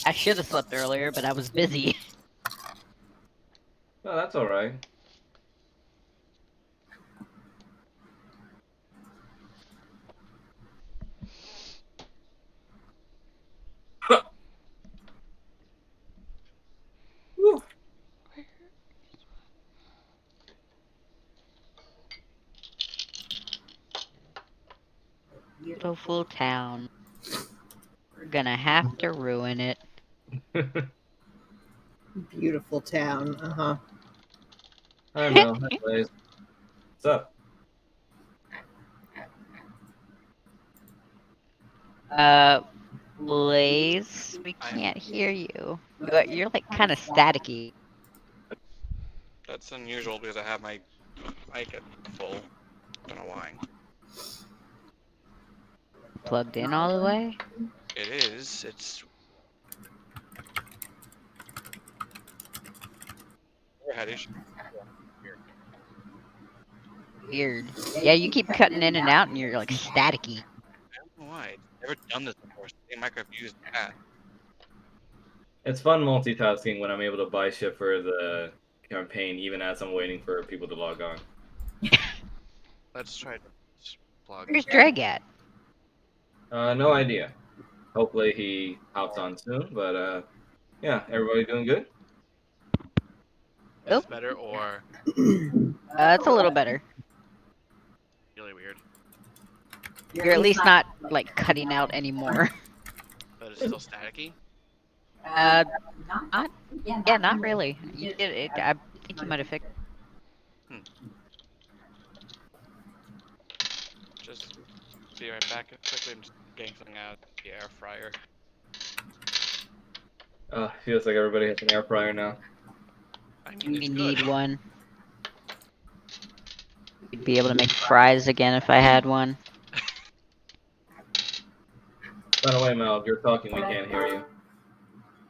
I should have slept earlier, but I was busy. Oh, that's alright. Woo. Beautiful town. We're gonna have to ruin it. Beautiful town. Hi, Mel. Hi, Blaze. What's up? Blaze, we can't hear you. You're like kind of staticky. That's unusual because I have my mic at full. Don't know why. Plugged in all the way? It is. It's. Overhead issue. Weird. Yeah, you keep cutting in and out and you're like staticky. I don't know why. I've never done this before. Same mic I've used that. It's fun multitasking when I'm able to buy shit for the campaign, even as I'm waiting for people to log on. Let's try to plug. Where's Dreg at? No idea. Hopefully he hops on soon, but yeah, everybody doing good? Is this better or It's a little better. really weird? You're at least not like cutting out anymore. But it's still staticky? Not really. You did it. I think you might have fixed. Just be right back quickly. I'm just getting something out of the air fryer. Feels like everybody has an air fryer now. I mean, We it's need good. one. We'd be able to make fries again if I had one. By the way, Mel, if you're talking, we can't hear you.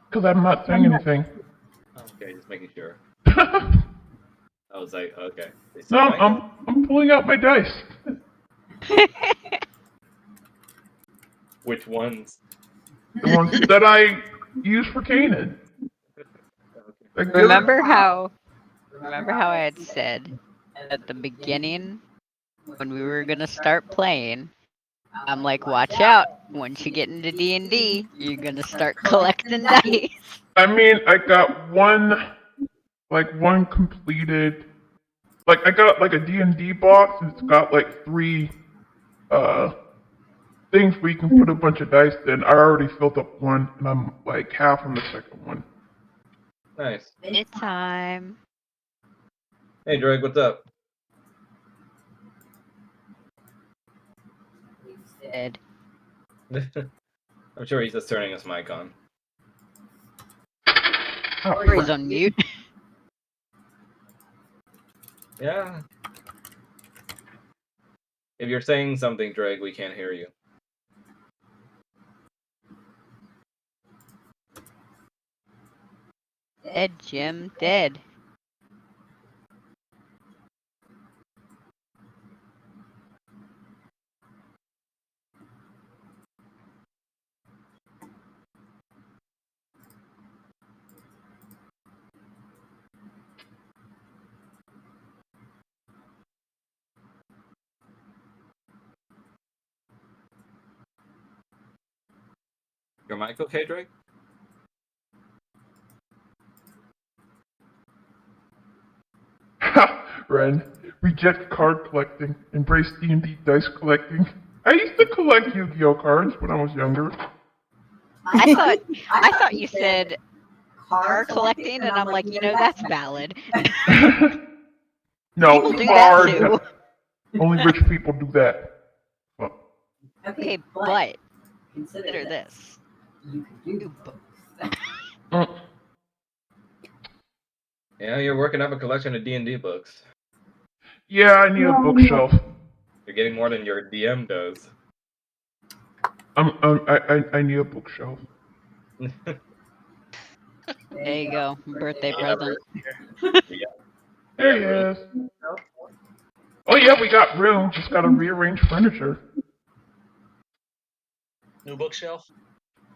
Because I'm not saying anything. Okay, just making sure. No, I was like, okay. They said right? I'm pulling out my dice. Which ones? The ones that I use for Kanan. Like, Remember how I had said at the beginning when we were gonna start playing, I'm like, watch out, once you get into D&D, you're gonna start collecting dice. I mean, I got one completed, like, I got, like, a D&D box, and it's got, like, 3, things where you can put a bunch of dice in. I already filled up one, and I'm, like, half on the second one. Nice. It's time. Hey, Drake, what's up? Dead. I'm sure he's just turning his mic on. Or he's on mute. Yeah. If you're saying something, Drake, we can't hear you. Dead, Jim, dead. Your mic okay, Drake? Ren, reject card collecting, embrace D&D dice collecting. I used to collect Yu-Gi-Oh cards when I was younger. I thought you said card collecting, and I'm like, that's valid. No, People do that card. too. Only rich people do that. Well, Okay, but consider this. You can do both. Yeah, you're working up a collection of D&D books. yeah, I need a bookshelf. You're getting more than your DM does. I need a bookshelf. There you go, birthday present. Yeah. There he is. Oh yeah, we got room. Just gotta rearrange furniture. New bookshelf?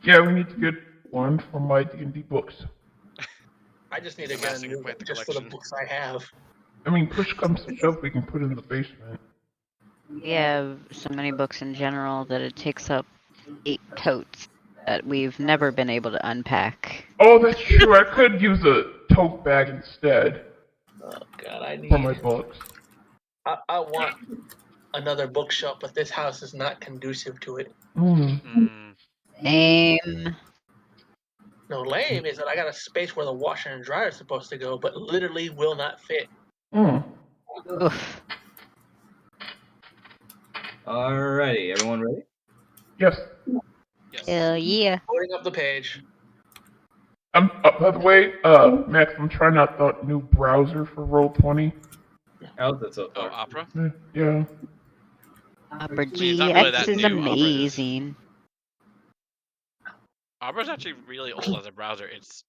Yeah, we need to get one from my D&D books. I just need to get a Amassing new quite one the just for the collection. books I have. I mean, push comes to shove, we can put it in the basement. We have so many books in general that it takes up 8 totes that we've never been able to unpack. Oh, that's true. I could use a tote bag instead Oh God, I for my need. books. I want another bookshelf, but this house is not conducive to it. Mm. Same. No, lame is that I got a space where the washer and dryer is supposed to go, but literally will not fit. Oof. Alrighty, everyone ready? Yes. Yes. Hell yeah. Loading up the page. By the way, Max, I'm trying out the new browser for Roll20. How's it so Oh, far? Opera? Yeah. Opera I mean, it's not really GX that is new. Opera is- amazing. Opera's actually really old as a browser. It's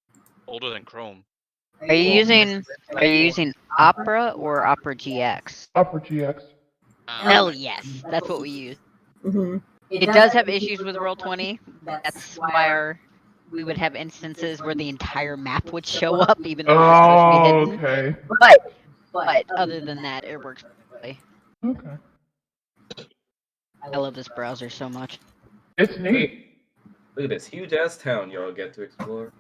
older than Chrome. Are you using Opera or Opera GX? Opera GX. Hell yes. That's what we use. Hmm. It does have issues with Roll20. That's why we would have instances where the entire map would show up, even though it's supposed to be Oh, hidden. okay. But other than that, it works perfectly. Okay. I love this browser so much. It's neat. Look at this huge ass town y'all get to explore.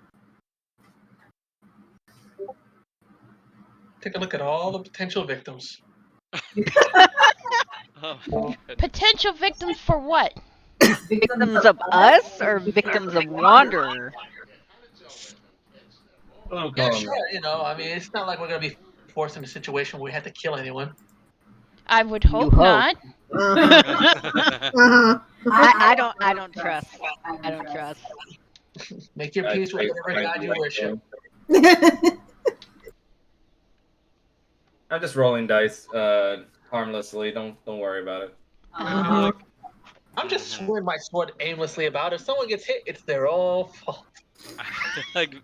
Take a look at all the potential victims. Oh, my goodness. Potential victims for what? Victims of us or victims of Wanderer? Oh, Yeah, call 'em sure. You know, I mean, it's not like we're gonna be forced in a situation where we have to kill anyone. I would hope hope. not. Uh-huh. I don't trust. I don't trust. Make your peace with whatever god you worship. I'm just rolling dice, harmlessly. Don't worry about it. Uh-huh. I'm just swinging my sword aimlessly about. If someone gets hit, it's their own fault. I feel like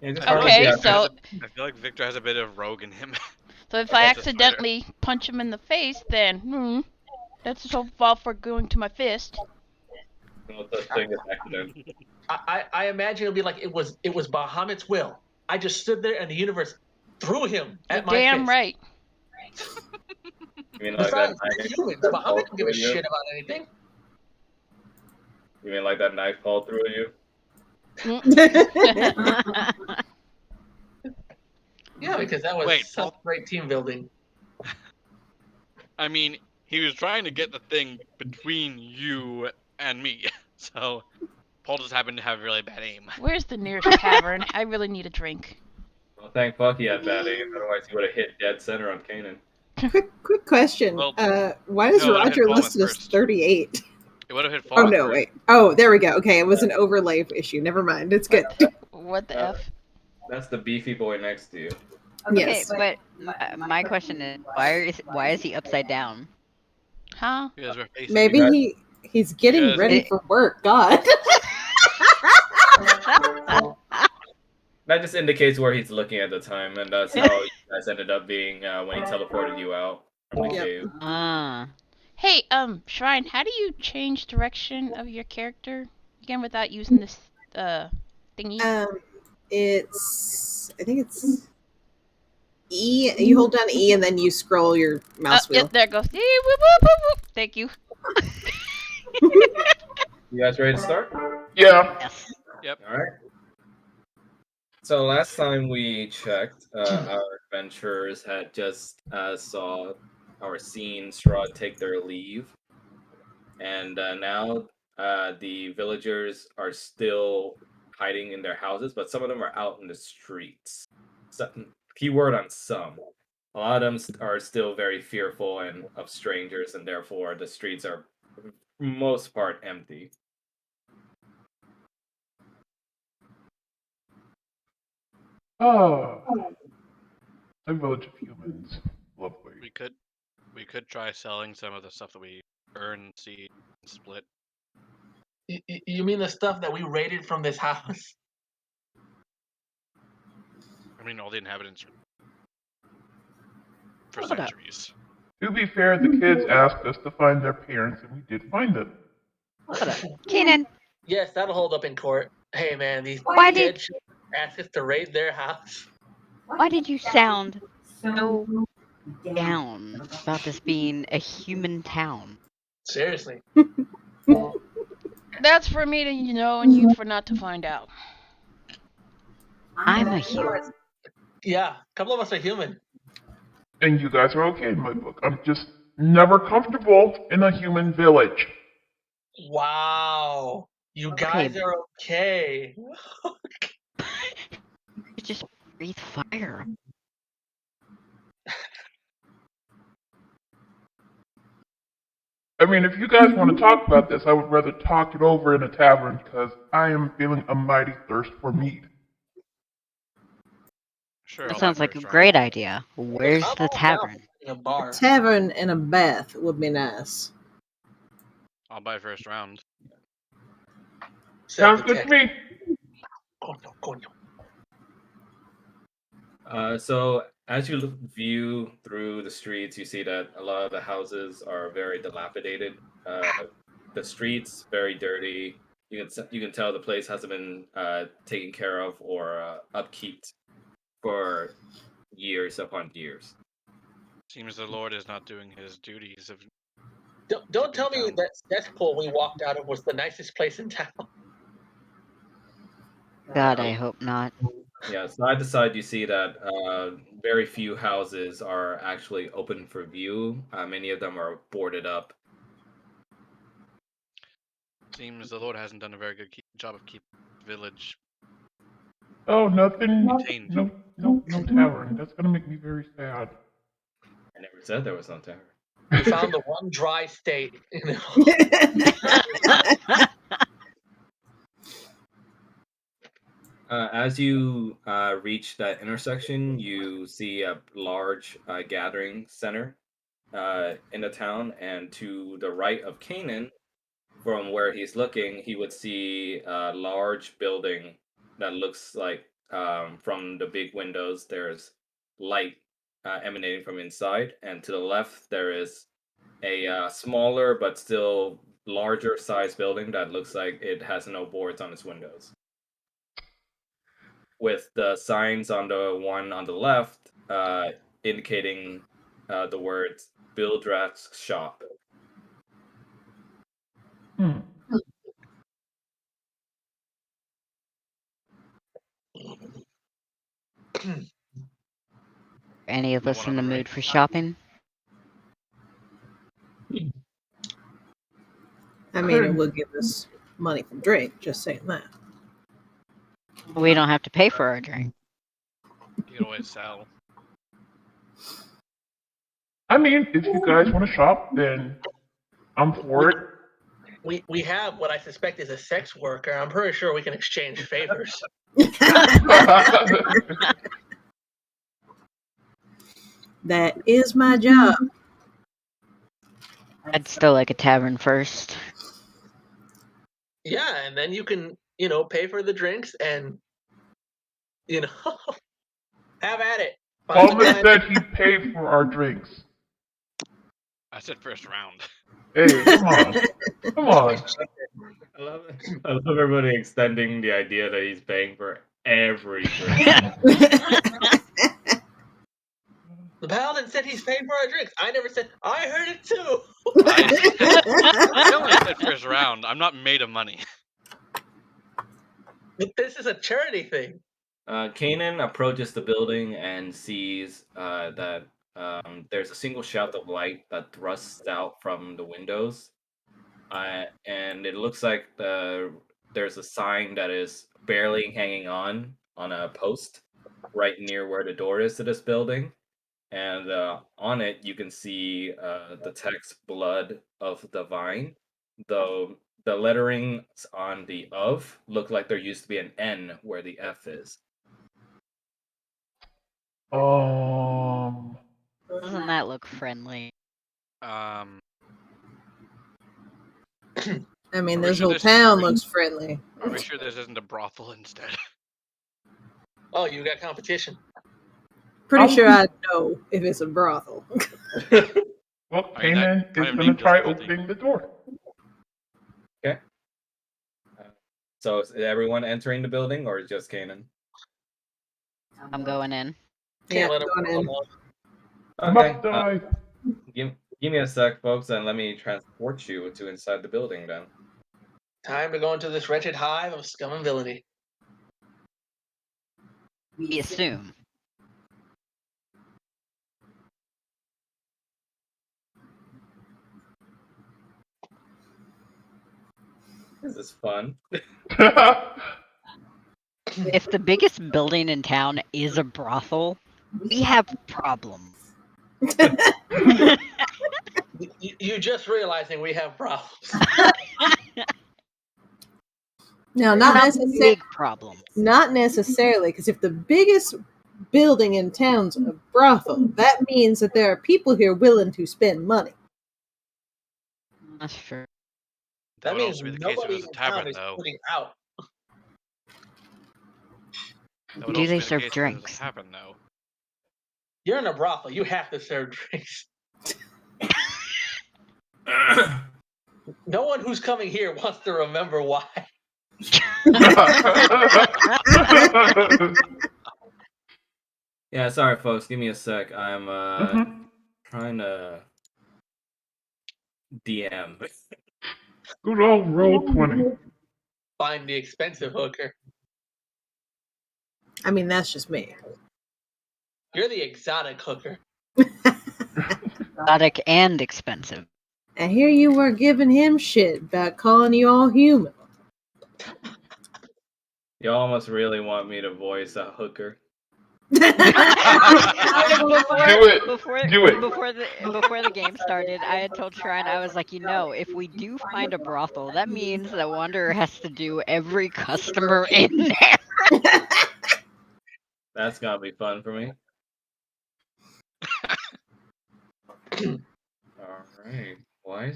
Yeah, just I feel Okay, like Victor has so- I feel like Victor has a bit of rogue in him. So if Okay, I just accidentally punch him in the face, then that's so far for going to my fist. No such thing as accident. I imagine it'll be like it was Bahamut's will. I just stood there and the universe threw him You're at my damn fist. right. You mean like that Besides, knife? they're humans. that Bahamut fall don't give a through you? shit about anything. You mean like that knife fall through you? Yeah, because that was Wait, such great team building. I mean, he was trying to get the thing between you and me. So Paul just happened to have really bad aim. Where's the nearest tavern? I really need a drink. Well, thank fuck he had bad aim. Otherwise, he would have hit dead center on Kanan. Quick question. Well, Why is no, it Roger had listed fallen as first. 38? It would have hit Oh, Fallen no, first. wait. Oh, there we go. Okay, it was an overlay issue. Never mind. It's good. What the F? That's the beefy boy next to you. Yes. Okay, but my question is, why is he upside down? Huh? Because we're facing Maybe you he's getting Because- ready for work. God. That just indicates where he's looking at the time, and that's how you guys ended up being when he teleported you out from the Yep. cave. Ah. Hey, Shrine, how do you change direction of your character again without using this thingy? I think it's E. You hold down E and then you scroll your mouse wheel. Yes, there it goes. Whoop, whoop, whoop, whoop. Thank you. You guys ready to start? Yeah. Yes. All right. So last time we checked, our adventurers had just seen Strahd take their leave, and now the villagers are still hiding in their houses, but some of them are out in the streets. Keyword on some. A lot of them are still very fearful and of strangers, and therefore the streets are, for the most part, empty. Oh. A village of humans. Lovely. We could try selling some of the stuff that we earn, see, and split. You mean the stuff that we raided from this house? I mean, all the inhabitants for Hold up. centuries. To be fair, the kids asked us to find their parents, and we did find them. Hold up. Kenan, Yes, that'll hold up in court. Hey man, these Why dead did children ask us to raid their house. why did you sound so down about this being a human town? Seriously. That's for me to know and you for not to find out. I'm a human. Yeah, a couple of us are human. And you guys are okay in my book. I'm just never comfortable in a human village. Wow. You guys are okay. You just breathe fire. I mean, if you guys want to talk about this, I would rather talk it over in a tavern because I am feeling a mighty thirst for meat. Sure. That I'll sounds buy like a first round. great idea. Where's I'm the all down tavern? for a bar. Tavern and a bath would be nice. I'll buy first round. Sounds good to me. So as you view through the streets, you see that a lot of the houses are very dilapidated. The streets very dirty. You can tell the place hasn't been taken care of or upkeep for years upon years. Seems the Lord is not doing his duties of. Don't tell me Town. that cesspool we walked out of was the nicest place in town. God, I hope not. Yeah, side to side, you see that very few houses are actually open for view. Many of them are boarded up. Seems the Lord hasn't done a very good job of keeping the village. Oh, nothing. Maintained. No tavern. That's gonna make me very sad. I never said there was no tavern. We found the one dry state. As you reach that intersection, you see a large gathering center in the town, and to the right of Canaan, from where he's looking, he would see a large building that looks like from the big windows, there's light emanating from inside, and to the left, there is a smaller but still larger size building that looks like it has no boards on its windows, with the signs on the one on the left indicating the words Bildrat's shop. Hmm. Any of The us one in on the the mood right. for shopping? I mean, it would give us money for drink, just saying that. We don't have to pay for our drink. You can always sell. I mean, if you guys want to shop, then I'm for it. we have what I suspect is a sex worker. I'm pretty sure we can exchange favors. That is my job. I'd still like a tavern first. Yeah, and then you can, pay for the drinks and, have at it. Find the Thomas guy- said he'd pay for our drinks. I said first round. Hey, come on. Come on. I love everybody extending the idea that he's paying for every drink. The paladin said he's paying for our drinks. I never said. I heard it too. I only said first round. I'm not made of money. But this is a charity thing. Kanan approaches the building and sees that there's a single shaft of light that thrusts out from the windows. And it looks like there's a sign that is barely hanging on a post right near where the door is to this building. And on it, you can see the text "Blood of the Vine," though the lettering on the "of" look like there used to be an N where the F is. Um. Doesn't that look friendly? I Um, mean, Are we this sure whole this- town looks friendly. are we sure this isn't a brothel instead? Oh, you got competition. Pretty sure I know if it's a brothel. Well, I mean, that Kanan kind is of going to name try justifies the- opening the door. Okay. So is everyone entering the building or just Kanan? I'm going in. Yeah, Can't let him going in. alone. I Okay. must die. Give me a sec, folks, and let me transport you to inside the building then. Time to go into this wretched hive of scum and villainy. We assume. This is fun. If the biggest building in town is a brothel, we have problems. You just realizing we have problems. No, not necessarily. Big problems. Not necessarily, because if the biggest building in town's a brothel, that means that there are people here willing to spend money. That's true. That would means also be the case if it nobody was a in town tavern, is though. putting out. That would Do also they be the serve case if it was a drinks? tavern, though. You're in a brothel. You have to serve drinks. No one who's coming here wants to remember why. Yeah, sorry, folks. Give me a sec. I'm trying to DM. Good old roll 20. Find the expensive hooker. I mean, that's just me. You're the exotic hooker. Exotic and expensive. And here you were giving him shit about calling you all human. Y'all must really want me to voice a hooker. Do it. Do it. Before the game started, I had told Shrine, I was like, if we do find a brothel, that means that Wanderer has to do every customer in there. That's gonna be fun for me. Alright. Why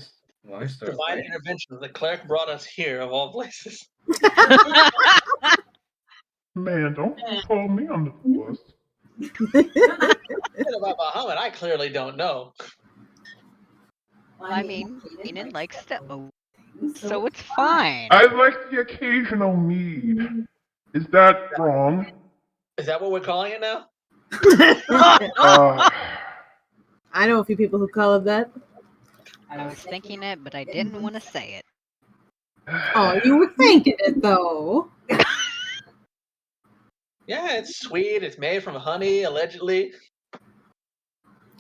start? Divine intervention. The cleric brought us here, of all places. Man, don't call me on the bus. And about Bahamut, I clearly don't know. I mean, Keenan likes to own, so it's fine. I like the occasional mead. Is that wrong? Is that what we're calling it now? I know a few people who call it that. I was thinking it, but I didn't want to say it. Oh, you were thinking it, though. Yeah, it's sweet. It's made from honey, allegedly.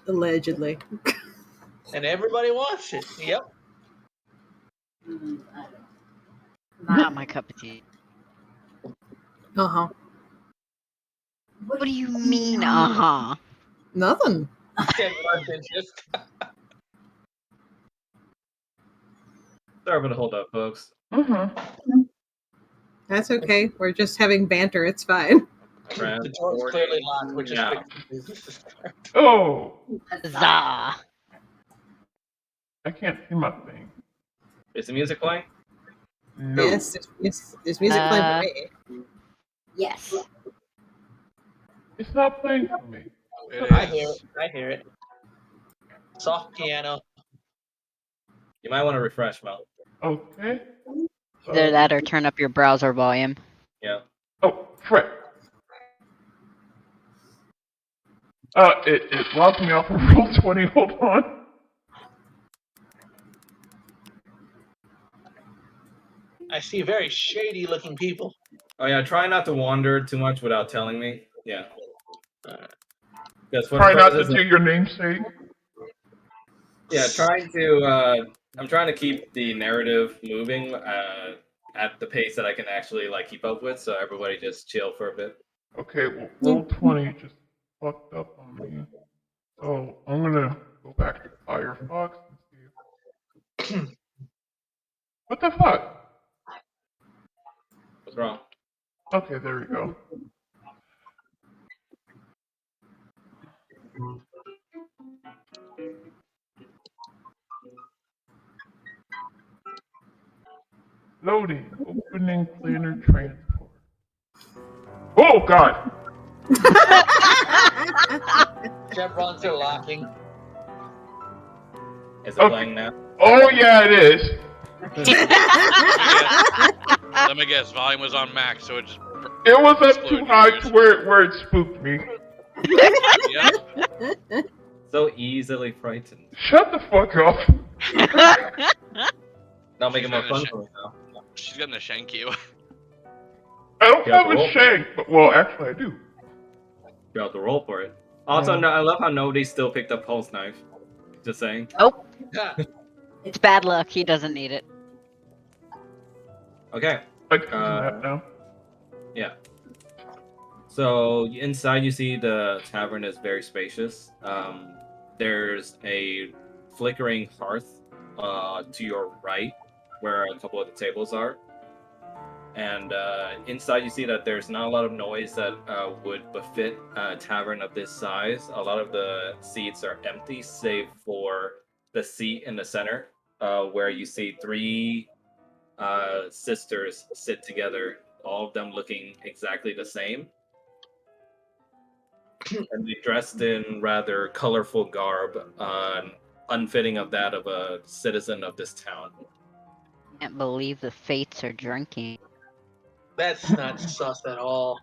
Allegedly. And everybody wants it. Yep. Not my cup of tea. Uh-huh. What do you mean, uh-huh? Nothing. Said interest. Sorry for the hold up, folks. That's okay. We're just having banter. It's fine. The door's clearly locked, which is now. Oh, Zah. I can't see my thing. Is the music playing? No. Yes, there's music playing for me. Yes. It's not playing for me. I hear it. I hear it. Soft piano. You might want to refresh, Mel. Okay. Either that or turn up your browser volume. Yeah. Oh, frick. It locked me off of roll 20. Hold on. I see very shady looking people. Oh yeah, try not to wander too much without telling me. Yeah. Try not to do your namesake. Yeah, I'm trying to keep the narrative moving at the pace that I can actually keep up with, so everybody just chill for a bit. Okay, well, roll 20 just fucked up on me. So I'm gonna go back to Firefox and see. What the fuck? What's wrong? Okay, there we go. Loading. Opening planner transport. Oh god! Chevrons are locking. Is it playing now? Oh yeah, it is. Let me guess. Volume was on max, so it just. It was up exploded too in your high ears. to where it spooked me. Yep. So easily frightened. Shut the fuck up. Now make it She's more gonna fun sh- for me now. She's gonna shank you. I don't You have have to roll a for it. shank, but well, actually I do. You have to roll for it. Also, Yeah. I love how nobody still picked up Paul's knife. Just saying. Nope. Yeah. It's bad luck. He doesn't need it. Okay. I can do that now. Yeah. So inside you see the tavern is very spacious. There's a flickering hearth to your right where a couple of the tables are. And inside you see that there's not a lot of noise that would befit a tavern of this size. A lot of the seats are empty save for the seat in the center where you see three sisters sit together, all of them looking exactly the same. And they dressed in rather colorful garb, unfitting of that of a citizen of this town. Can't believe the fates are drinking. That's not sus at all.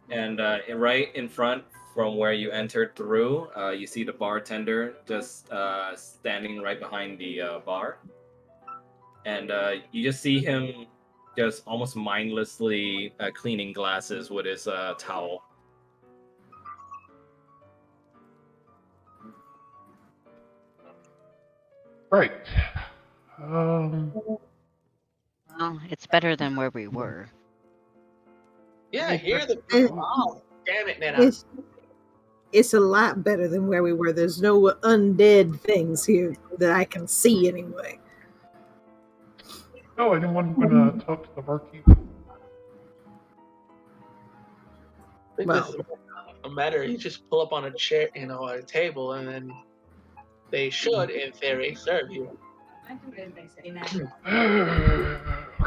And right in front from where you entered through, you see the bartender just standing right behind the bar. And you just see him just almost mindlessly cleaning glasses with his towel. Right. Well, it's better than where we were. Yeah, hear the. It- Oh, damn it, Nana. it's a lot better than where we were. There's no undead things here that I can see anyway. Oh, anyone gonna talk to the barkeep? I think Well. this is a matter. You just pull up on a chair, a table, and then they should, in theory, serve you. Do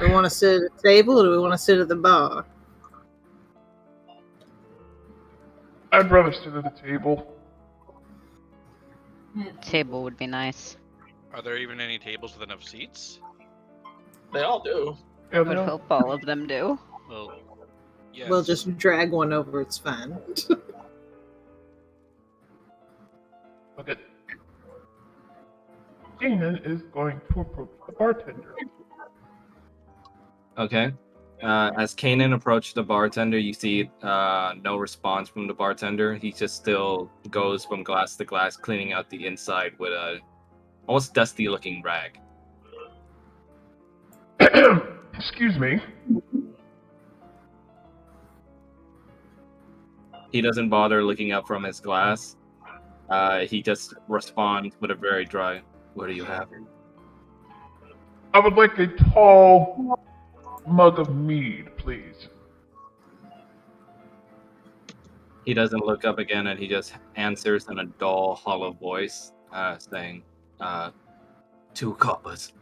we want to sit at the table or do we want to sit at the bar? I'd rather sit at the table. Table would be nice. Are there even any tables with enough seats? They all do. Yeah, I would hope all of them do. Well, yes. We'll just drag one over. It's fine. Okay. Kanan is going to approach the bartender. Okay. As Kanan approached the bartender, you see no response from the bartender. He just still goes from glass to glass, cleaning out the inside with a almost dusty-looking rag. Excuse me. He doesn't bother looking up from his glass. He just responds with a very dry, "What do you have?" I would like a tall mug of mead, please. He doesn't look up again, and he just answers in a dull, hollow voice, saying, 2 coppers.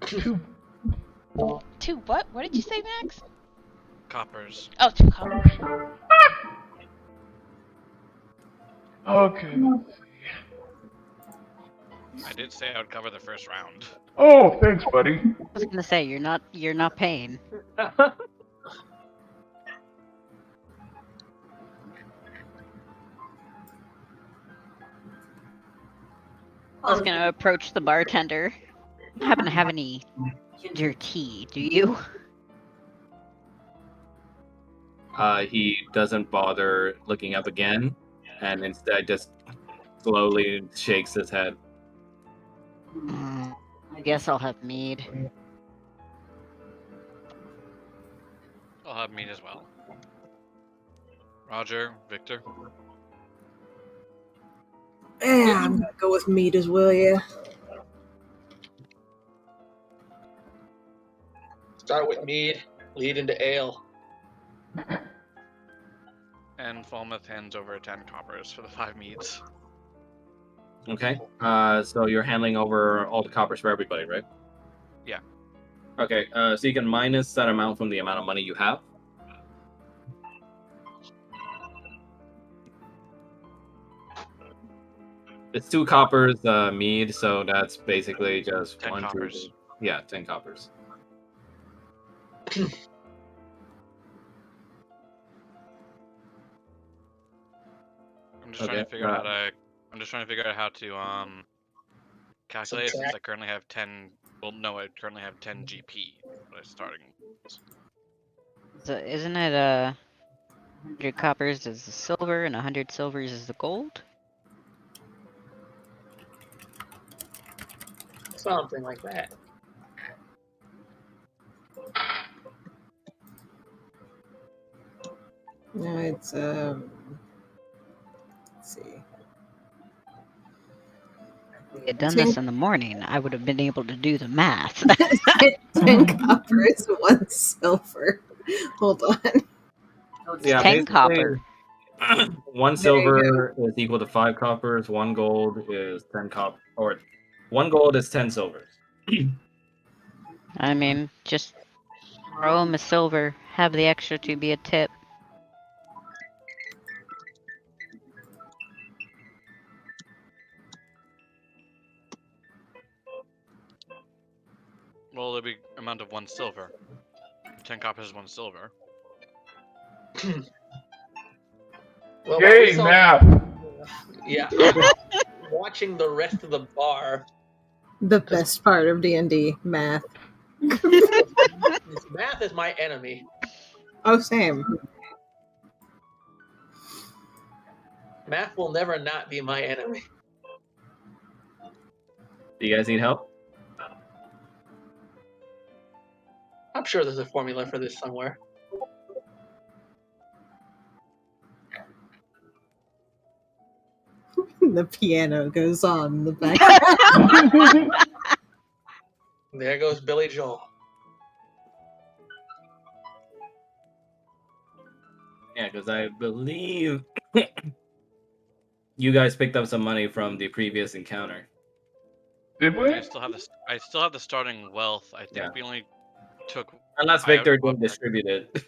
2. Two what? What did you say, Max? Coppers. Oh, 2 coppers. Okay, let's see. I did say I would cover the first round. Oh, thanks, buddy. I was gonna say you're not paying. I was gonna approach the bartender. I happen to have any ginger tea, do you? He doesn't bother looking up again, and instead just slowly shakes his head. I guess I'll have mead. I'll have meat as well. Roger, Victor. Yeah, I'm gonna go with meat as well. Yeah. Start with mead, lead into ale. And Falmouth hands over 10 coppers for the 5 meats. Okay. So you're handling over all the coppers for everybody, right? Yeah. Okay. So you can minus that amount from the amount of money you have. It's 2 coppers mead, so that's basically just 10 1, 2, coppers. 3. Yeah, 10 coppers. I'm just trying to figure out how to calculate it since Subtract. I currently have 10. Well, no, I currently have 10 GP. But I starting. So isn't it 100 coppers is the silver and 100 silvers is the gold? Something like that. No, it's let's see. If we had done this in the morning, I would have been able to do the math. 10 coppers, 1 silver. Hold on. Yeah, 10 basically, copper. 1 silver is equal to 5 coppers. 1 gold is 10 or 1 gold is 10 silvers. I mean, just throw him a silver, have the extra to be a tip. Well, the big amount of 1 silver. 10 coppers is 1 silver. Well, Yay, math! Yeah. Watching the rest of the bar. The best part of D&D, math. Math is my enemy. Oh, same. Math will never not be my enemy. Do you guys need help? I'm sure there's a formula for this somewhere. The piano goes on in the background. There goes Billy Joel. Yeah, because I believe you guys picked up some money from the previous encounter. Did we? I still have the starting wealth. I think Yeah. we only took. Unless I- Victor didn't distribute it.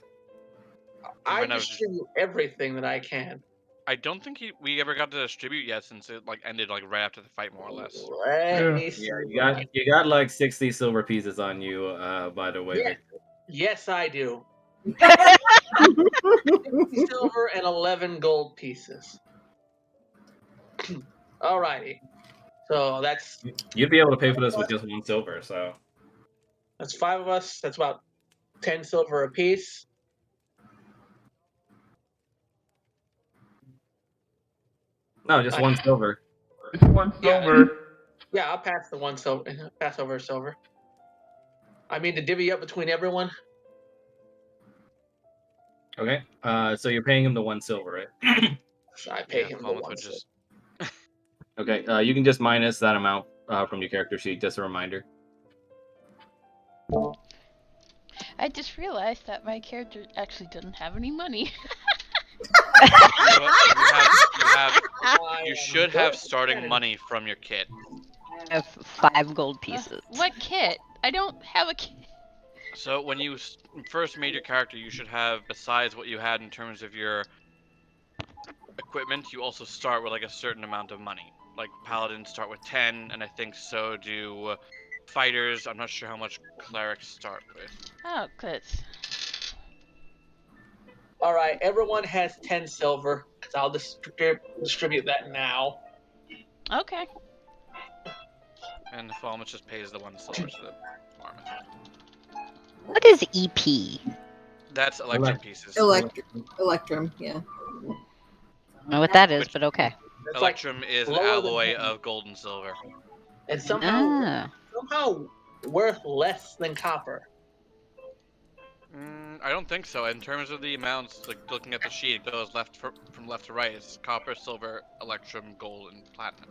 I When I was distribute everything that I can. I don't think we ever got to distribute yet, since it ended right after the fight, more or less. Let Yeah. me see. Yeah, you got like 60 silver pieces on you, by the way, Yeah. Victor. Yes, I do. Silver and 11 gold pieces. Alrighty. So that's You'd be able to pay for this with just 1 silver, so. 5 of us. That's about 10 silver apiece. No, just 1 silver. It's 1 Yeah. silver. Yeah, I'll pass the 1 silver. Pass over silver. I mean to divvy up between everyone. Okay. So you're paying him the 1 silver, right? So I pay Yeah, him the Falmouth 1 would silver. just. Okay. You can just minus that amount from your character sheet. Just a reminder. I just realized that my character actually doesn't have any money. You know what? You I should am have good. starting money from your kit. I have 5 gold pieces. What kit? I don't have a kit. So when you first made your character, you should have, besides what you had in terms of your equipment, you also start with a certain amount of money. Like paladins start with 10, and I think so do fighters. I'm not sure how much clerics start with. Oh, good. All right, everyone has 10 silver. So I'll distribute that now. Okay. And Falmouth just pays the 1 silver to the farmer. What is EP? That's electrum pieces. Electrum, yeah. I don't know what that is, Which- but okay. That's Electrum is an lower than alloy that. of gold and silver. And somehow Ah. worth less than copper. I don't think so. In terms of the amounts, looking at the sheet, it goes from left to right. It's copper, silver, electrum, gold, and platinum.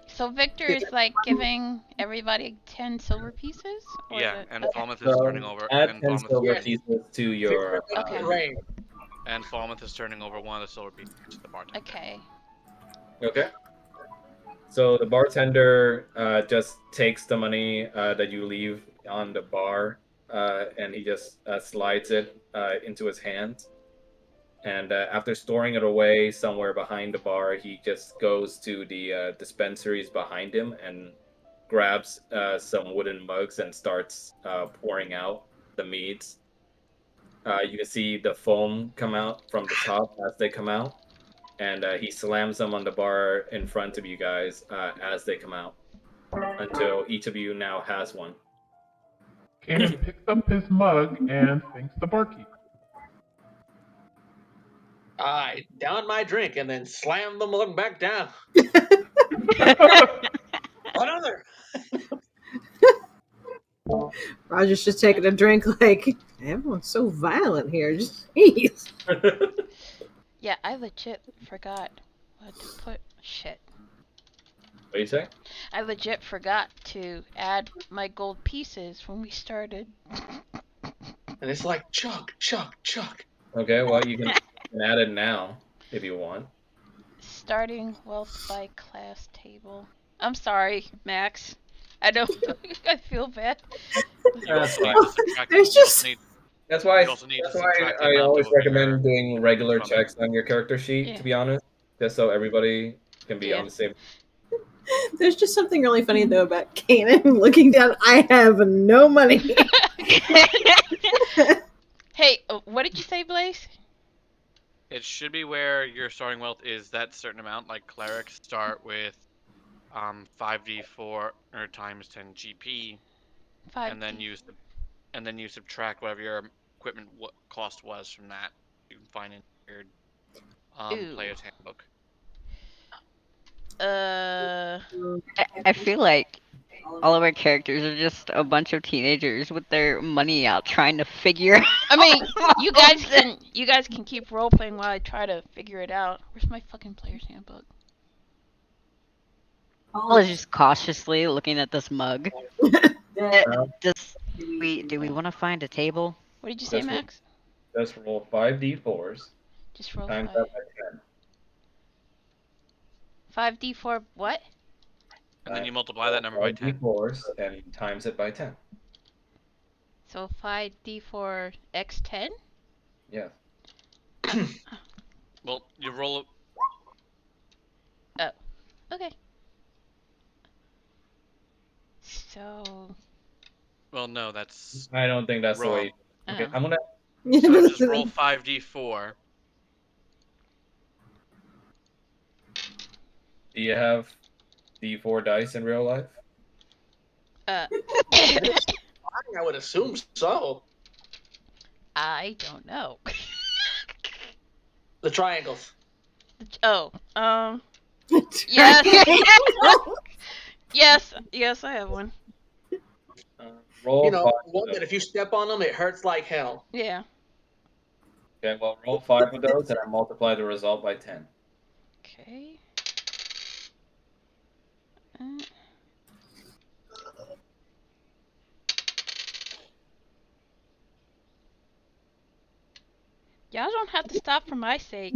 So Victor is giving everybody 10 silver pieces? Or is Yeah, it- and okay. Falmouth is turning over. Add And 10 silver Yes. pieces to your. Okay. Rain. And Falmouth is turning over 1 of the silver pieces to the bartender. Okay. Okay. So the bartender just takes the money that you leave on the bar, and he just slides it into his hand. And after storing it away somewhere behind the bar, he just goes to the dispensaries behind him and grabs some wooden mugs and starts pouring out the meads. You can see the foam come out from the top as they come out, and he slams them on the bar in front of you guys as they come out until each of you now has one. Kanan picks up his mug and thanks the barkeep. I down my drink and then slam the mug back down. Another. Roger's just taking a drink like, everyone's so violent here. Jeez. Yeah, I legit forgot what to put. Shit. What do you say? I legit forgot to add my gold pieces when we started. And it's like chug, chug, chug. Okay, well, you can add it now if you want. Starting wealth by class table. I'm sorry, Max. I don't. I feel bad. You also need fine. to subtract. There's You just- also need, That's why You also need to subtract the I amount always of your recommend doing regular from- checks on your character sheet, Yeah. to be honest, just so everybody can be Yeah. on the same. There's just something really funny though about Kanan looking down. I have no money. Hey, what did you say, Blaze? It should be where your starting wealth is that certain amount. Like clerics start with 5d4 or times 10 GP, Five. and then you subtract whatever your equipment cost was from that. You can find in your Ooh. player's handbook. I feel like all of our characters are just a bunch of teenagers with their money out trying to figure out. I mean, you guys can keep role playing while I try to figure it out. Where's my fucking player's handbook? Paul is just cautiously looking at this mug. Do we want to find a table? What did you say, That's what- Max? Just roll 5d4s Just roll times 5. that by 10. 5d4 what? And then you multiply that number by 10. 5d4s and times it by 10. So 5d4 x 10? Yeah. Well, you roll. Okay. So. Well, no, that's I don't think that's the wrong. way. Okay, Oh. I'm gonna. So just roll 5d4. Do you have d4 dice in real life? I would assume so. I don't know. The triangles. Oh, yes. Yes, I have one. Roll You know, 5 one of that those. if you step on them, it hurts like hell. Yeah. Okay, well, roll 5 of those and I multiply the result by 10. Okay. Y'all don't have to stop for my sake.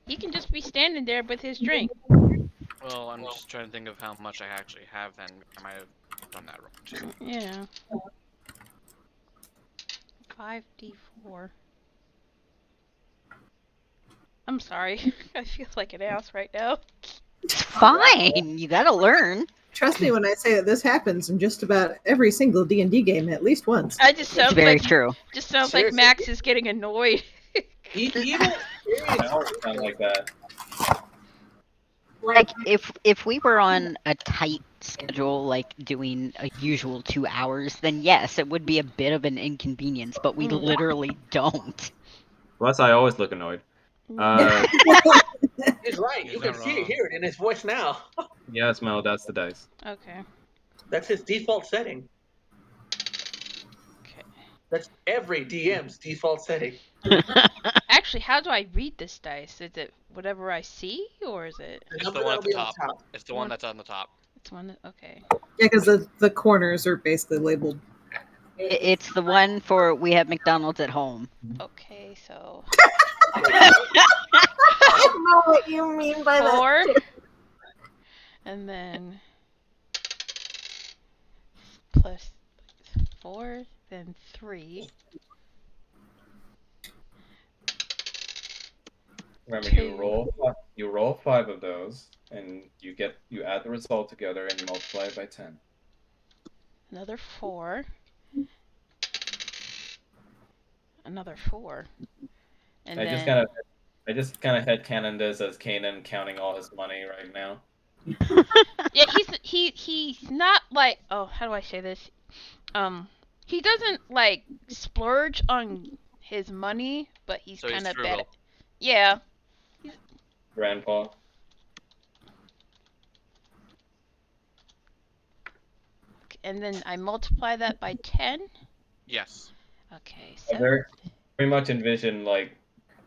He can just be standing there with his drink. Well, I'm just trying to think of how much I actually have then. I might have done that wrong too. Yeah. 5d4. I'm sorry. I feel like an ass right now. It's fine. You gotta learn. Trust me when I say that this happens in just about every single D&D game at least once. I just It's sounds very like true. just sounds Seriously? like Max is getting annoyed. Even I always sound like that. Like if we were on a tight schedule, like doing a usual 2 hours, then yes, it would be a bit of an inconvenience. But we literally don't. Plus, I always look annoyed. he's right. He's You can not see it, wrong. hear it in his voice now. Yes, Mel, that's the dice. Okay. That's his default setting. Okay. That's every DM's default setting. Actually, how do I read this dice? Is it whatever I see, or is it? The It's number the one that'll at the be on top. It's the one that's on the top. It's one. Okay. Yeah, because the corners are basically labeled. It's the one for we have McDonald's at home. Okay. So I don't know what you mean by 4, and then plus 4, then 3. Remember, 2. you roll 5 of those, and you add the result together and you multiply it by 10. Another 4. Another 4. And I just kind of headcanon this as Kanan counting all his money right now. yeah, he's not like, oh, how do I say this? He doesn't like splurge on his money, but he's So he's kind of frugal. bad. Yeah. Grandpa. And then I multiply that by 10. Yes. Okay, I very much envision like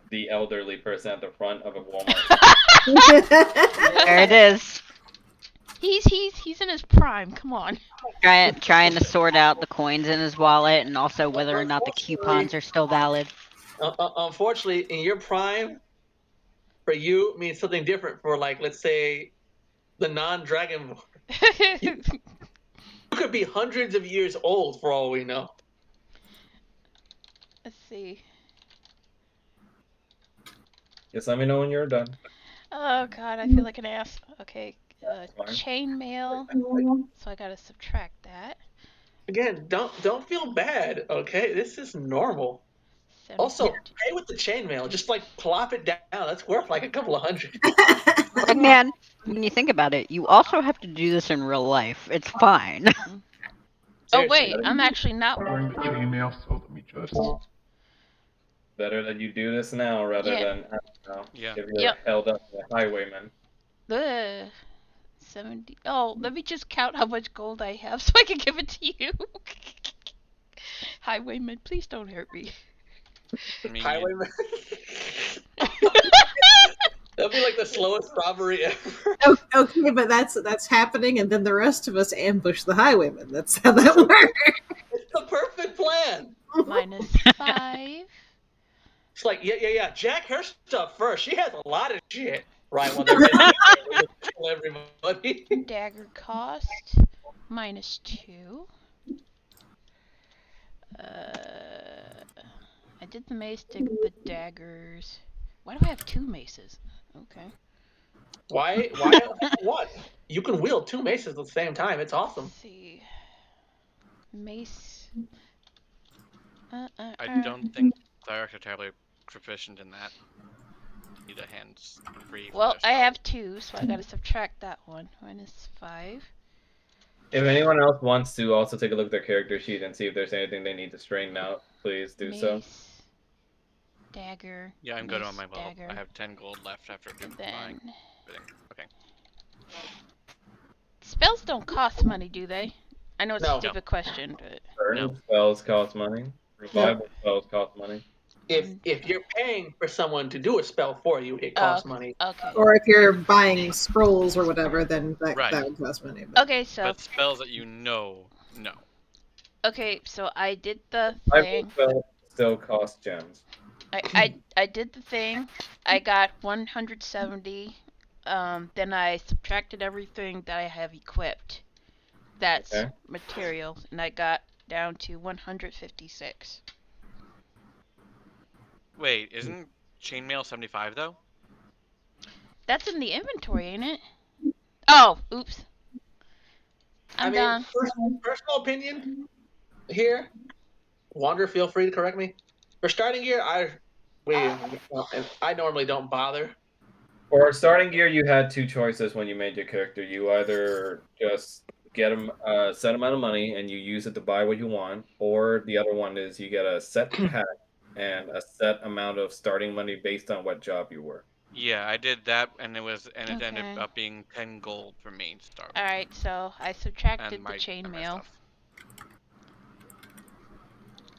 the elderly person at the front of a Walmart. There it is. He's in his prime. Come on. Trying to sort out the coins in his wallet and also whether or not the coupons are still valid. Unfortunately, in your prime, for you means something different for, like, let's say, the non-dragon. You could be hundreds of years old for all we know. Let's see. Just let me know when you're done. Oh god, I feel like an ass. Okay, chainmail. So I gotta subtract that. Again, don't feel bad, okay? This is normal. Also, 17. pay with the chainmail. Just like plop it down. That's worth like a couple of hundred. Like, man, when you think about it, you also have to do this in real life. It's fine. Oh wait, I'm actually not. During the chainmail, so let me just. Better that you do this now rather than I don't know, Yeah. if you're held up by highwaymen. 70. Oh, let me just count how much gold I have so I can give it to you. Highwayman, please don't hurt me. Highwayman. That'd be like the slowest robbery ever. Okay, but that's happening, and then the rest of us ambush the highwaymen. That's how that works. It's the perfect plan. -5. It's like, yeah. Jack her stuff first. She has a lot of shit. Right, when they're ready to kill everybody. Dagger cost -2. I did the mace, did the daggers. Why do I have 2 maces? Okay. Why what? You can wield 2 maces at the same time. It's awesome. Let's see. Mace. I don't think clerics are terribly proficient in that. Need a hands free. Well, I have 2, so I gotta subtract that one. -5. If anyone else wants to also take a look at their character sheet and see if there's anything they need to straighten out, please do so. Mace, dagger. Yeah, I'm good on mace, my level. dagger. I have 10 gold left after buying Then everything. Okay. spells don't cost money, do they? I know it's No. a stupid question, but Certain spells cost money. Revival spells cost money. If you're paying for someone to do a spell for you, it costs money. Okay. Or if you're buying scrolls or whatever, then that would cost money. But. Okay, so. But spells that you know, no. Okay, so I did the Revival thing. spells still cost gems. I did the thing. I got 170. Then I subtracted everything that I have equipped. That's material, and I got down to 156. Wait, isn't chainmail 75 though? That's in the inventory, ain't it? Oh, oops. I'm done. Personal opinion here. Wander, feel free to correct me. For starting gear, I normally don't bother. For starting gear, you had 2 choices when you made your character. You either just get a set amount of money and you use it to buy what you want, or the other one is you get a set pack and a set amount of starting money based on what job you were. Yeah, I did that, and it ended up being 10 gold for me to start with. All right, so I subtracted the chainmail.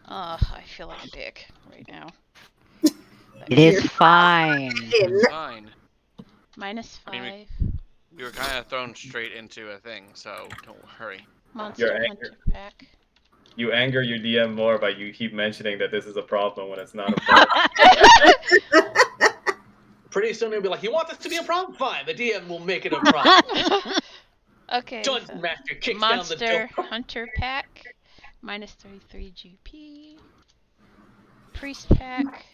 Oh, I feel like a dick right now. It is fine. It's fine. -5. I mean, we were kind of thrown straight into a thing, so don't worry. Monster Hunter pack. You anger your DM more by you keep mentioning that this is a problem when it's not a problem. Pretty soon he'll be like, "You want this to be a problem? Fine, the DM will make it a problem." Okay. Dungeon Master kicks Monster down the door. Hunter pack. -33 GP. Priest pack.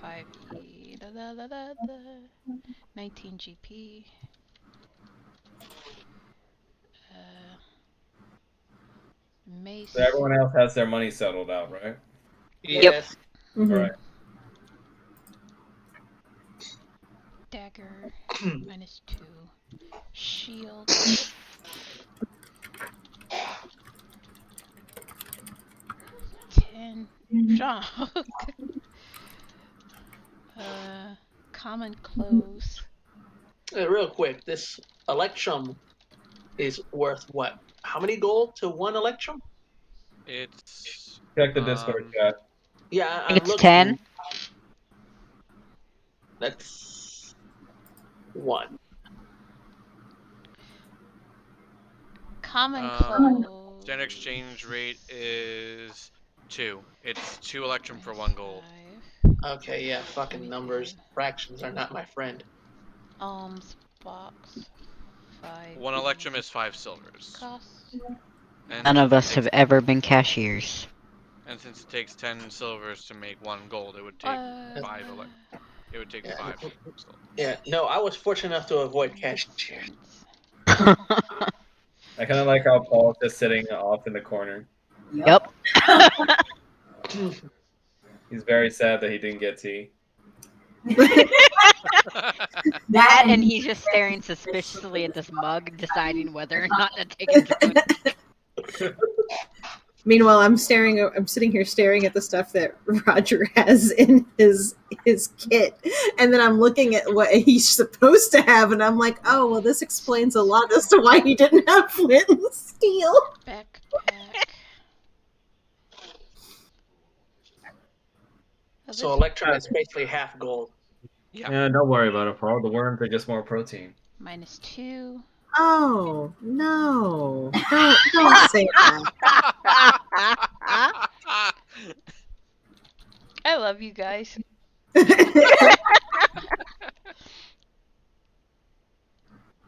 5e. 19 GP. Mace. So everyone else has their money settled out, right? Yes. Mhm. All right. Dagger. -2. Shield. 10. Sean. Common clothes. Real quick, this electrum is worth what? How many gold to one electrum? It's Check the Discord chat. Yeah, I think I'm it's looking. 10. That's 1. Common clothes. standard exchange rate is 2. It's 2 electrum for 1 gold. 5. Okay, yeah, fucking numbers. Fractions are not my friend. Alms box. 5. 1 electrum is 5 silvers. Cost. And None since of it us have takes- ever been cashiers. And since it takes 10 silvers to make 1 gold, it would take 5 It would take Yeah. 5 silvers. Yeah, no, I was fortunate enough to avoid cashier. I kind of like how Paul's just sitting off in the corner. Yep. He's very sad that he didn't get tea. That and he's just staring suspiciously at this mug, deciding whether or not to take a drink. Meanwhile, I'm sitting here staring at the stuff that Roger has in his kit, and then I'm looking at what he's supposed to have, and I'm like, oh, well, this explains a lot as to why he didn't have flint and steel. Backpack. So electrum is basically half gold. Yeah, don't worry about it, Paul. The worms are just more protein. -2. Oh no! Don't say that. I love you guys.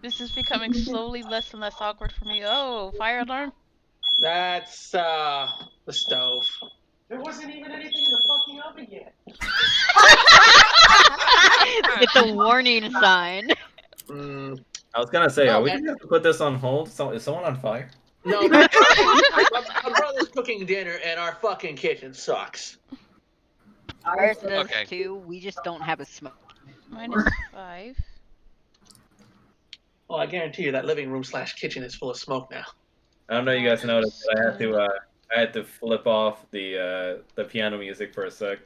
This is becoming slowly less and less awkward for me. Oh, fire alarm. That's the stove. There wasn't even anything in the fucking oven yet. It's a warning sign. I was gonna say, are we gonna have to put this on hold? Is someone on fire? No, my brother's cooking dinner and our fucking kitchen sucks. Ours does Okay. too. We just don't have a smoke. -5. Well, I guarantee you that living room / kitchen is full of smoke now. I don't know if you guys noticed, but I had to flip off the piano music for a sec.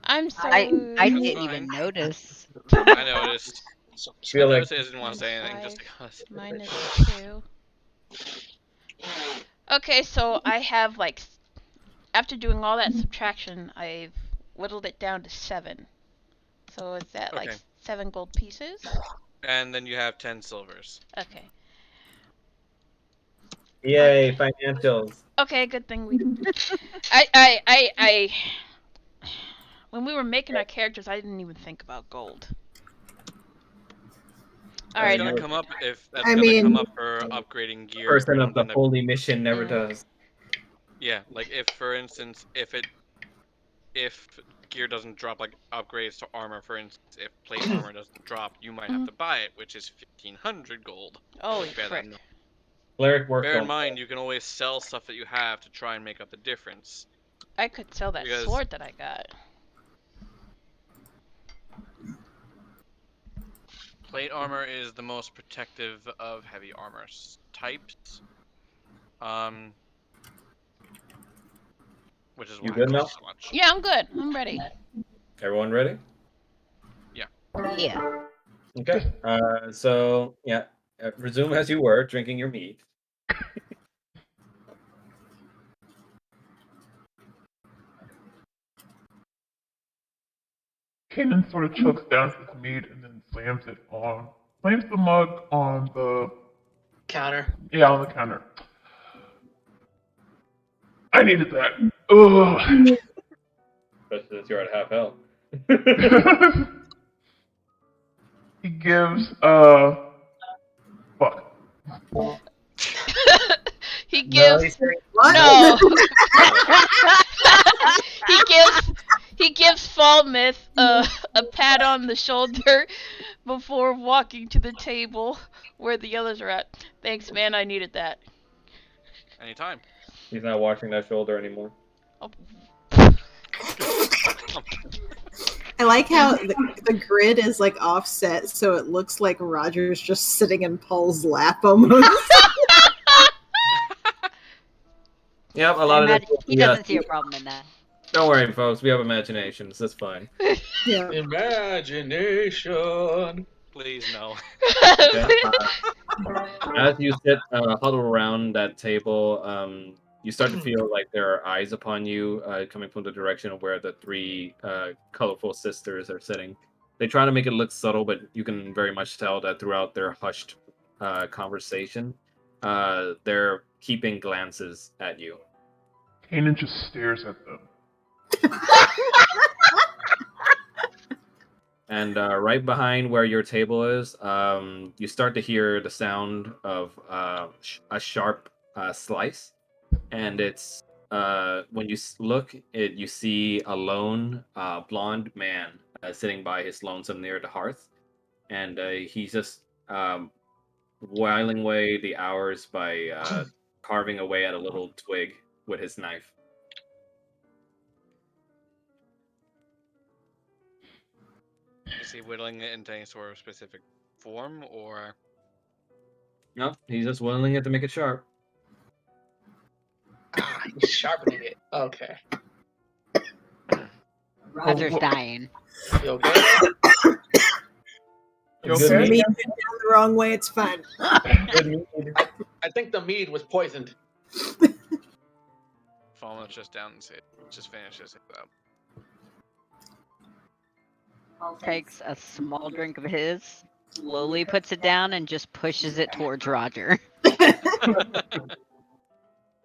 I'm so. I didn't That's even fine. notice. I noticed. Feel I like noticed I didn't want to say anything just because. -2. Okay, so I have after doing all that subtraction, I've whittled it down to 7. So is that Okay. 7 gold pieces? And then you have 10 silvers. Okay. yay, financials. Okay, good thing we. I. When we were making our characters, I didn't even think about gold. All That's right. gonna come up if that's I gonna mean- come up for upgrading gear. Person of the when holy mission never Yeah. does. Yeah, like if, for instance, if gear doesn't drop, like upgrades to armor, for instance, if plate armor doesn't drop, you might have to buy it, which is 1,500 gold. Holy Bear that frick. in mind. Cleric work. Bear in on- mind, you can always sell stuff that you have to try and make up the difference. I could sell that Because- sword that I got. Plate armor is the most protective of heavy armor types. Which is You why good it now? costs so much. Yeah, I'm good. I'm ready. Everyone ready? Yeah. Okay. So yeah, resume as you were drinking your mead. Kanan sort of chokes down his mead and then slams the mug on the Counter. on the counter. I needed that. Ugh. Especially since you're at half health. He gives fuck. He gives. he's saying, What? No. He gives Helmuth a pat on the shoulder before walking to the table where the others are at. Thanks, man. I needed that. Anytime. He's not washing that shoulder anymore. Oh. I like how the grid is like offset, so it looks like Roger's just sitting in Paul's lap almost. Yep, a lot of this. He doesn't see a problem in that. Don't worry, folks. We have imaginations. That's fine. Yeah. Imagination. Please no. Okay. As you sit huddled around that table, you start to feel like there are eyes upon you coming from the direction of where the three colorful sisters are sitting. They try to make it look subtle, but you can very much tell that throughout their hushed conversation, they're keeping glances at you. Kanan just stares at them. And right behind where your table is, you start to hear the sound of a sharp slice. And it's when you look, you see a lone blonde man sitting by his lonesome near the hearth. And he's just whiling away the hours by carving away at a little twig with his knife. Is he whittling it into any sort of specific form, or? No, he's just whittling it to make it sharp. Ah, he's sharpening it. Okay. Roger's dying. You okay? You Good okay? Me down the wrong way, it's fine. I think the mead was poisoned. Fallen just down and say, just finish this up. Takes a small drink of his, slowly puts it down, and just pushes it towards Roger.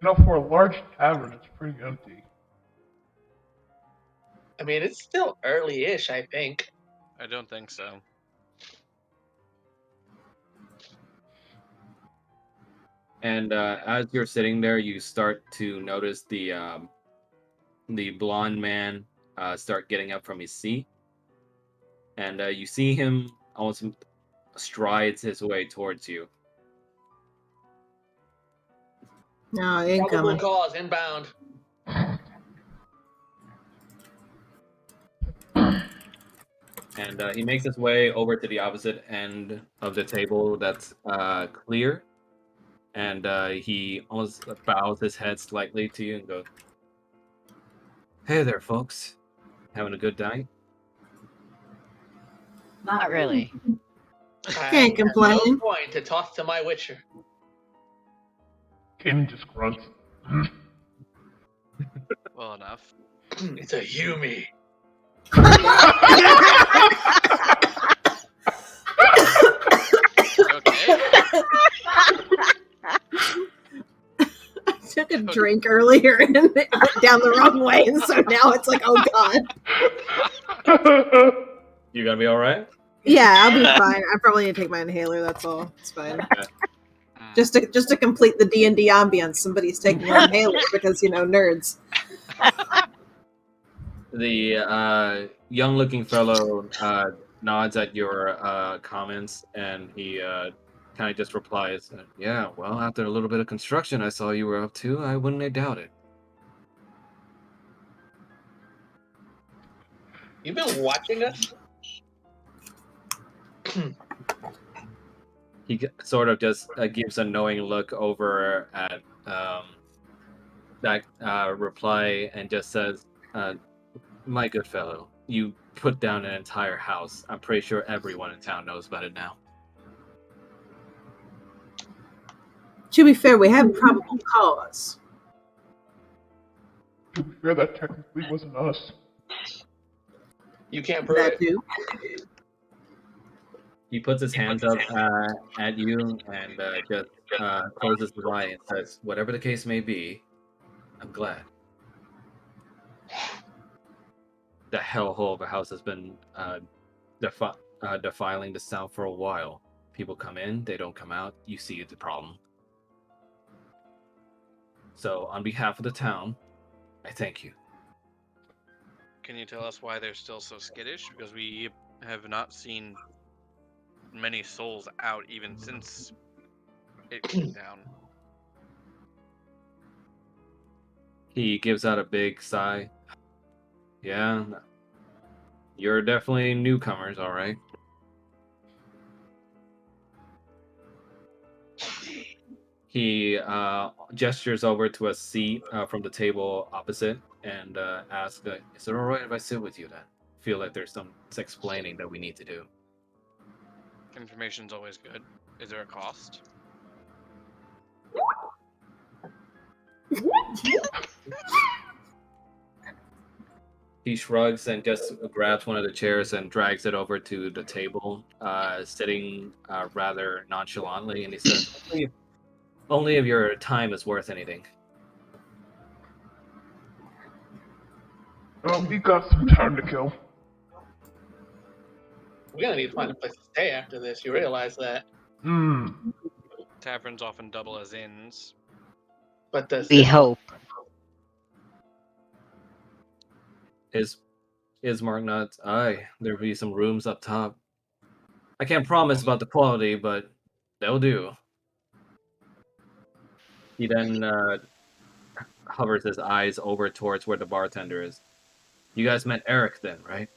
For a large tavern, it's pretty empty. I mean, it's still early-ish, I think. I don't think so. And as you're sitting there, you start to notice the blonde man start getting up from his seat, and you see him almost strides his way towards you. No, it ain't Probable coming. cause inbound. And he makes his way over to the opposite end of the table that's clear. And he almost bows his head slightly to you and goes, "Hey there, folks. Having a good night?" Not really. Can't complain. No point to toss to my witcher. Kanan just grunts. Well enough. It's a Yumi. Okay. I took a drink earlier and it went down the wrong way, and so now it's like, oh god. You gonna be all right? Yeah, I'll be fine. I probably need to take my inhaler. That's all. It's fine. Just to complete the D&D ambience, somebody's taking an inhaler because nerds. The young-looking fellow nods at your comments, and he kind of just replies, "Yeah, well, after a little bit of construction I saw you were up to, I wouldn't have doubted." You've been watching us? He sort of just gives a knowing look over at that reply and just says, "My good fellow, you put down an entire house. I'm pretty sure everyone in town knows about it now." To be fair, we have probable cause. To be fair, that technically wasn't us. You can't prove That it. too. He puts his hands up at you and just closes his eye and says, "Whatever the case may be, I'm glad. The hellhole of a house has been defiling the sound for a while. People come in, they don't come out. You see the problem. So, on behalf of the town, I thank you." Can you tell us why they're still so skittish? Because we have not seen many souls out even since it came down. He gives out a big sigh. Yeah, you're definitely newcomers, all right. He gestures over to a seat from the table opposite and asks, "Is it all right if I sit with you then?" Feel like there's some explaining that we need to do. Information's always good. Is there a cost? He shrugs and just grabs one of the chairs and drags it over to the table, sitting rather nonchalantly, and he says, "Only if your time is worth anything." Oh, we got some time to kill. We're gonna need to find a place to stay after this. You realize that? Taverns often double as inns. But does We hope. Is Mark nuts? Aye, there'll be some rooms up top. I can't promise about the quality, but they'll do. He then hovers his eyes over towards where the bartender is. You guys met Eric then, right?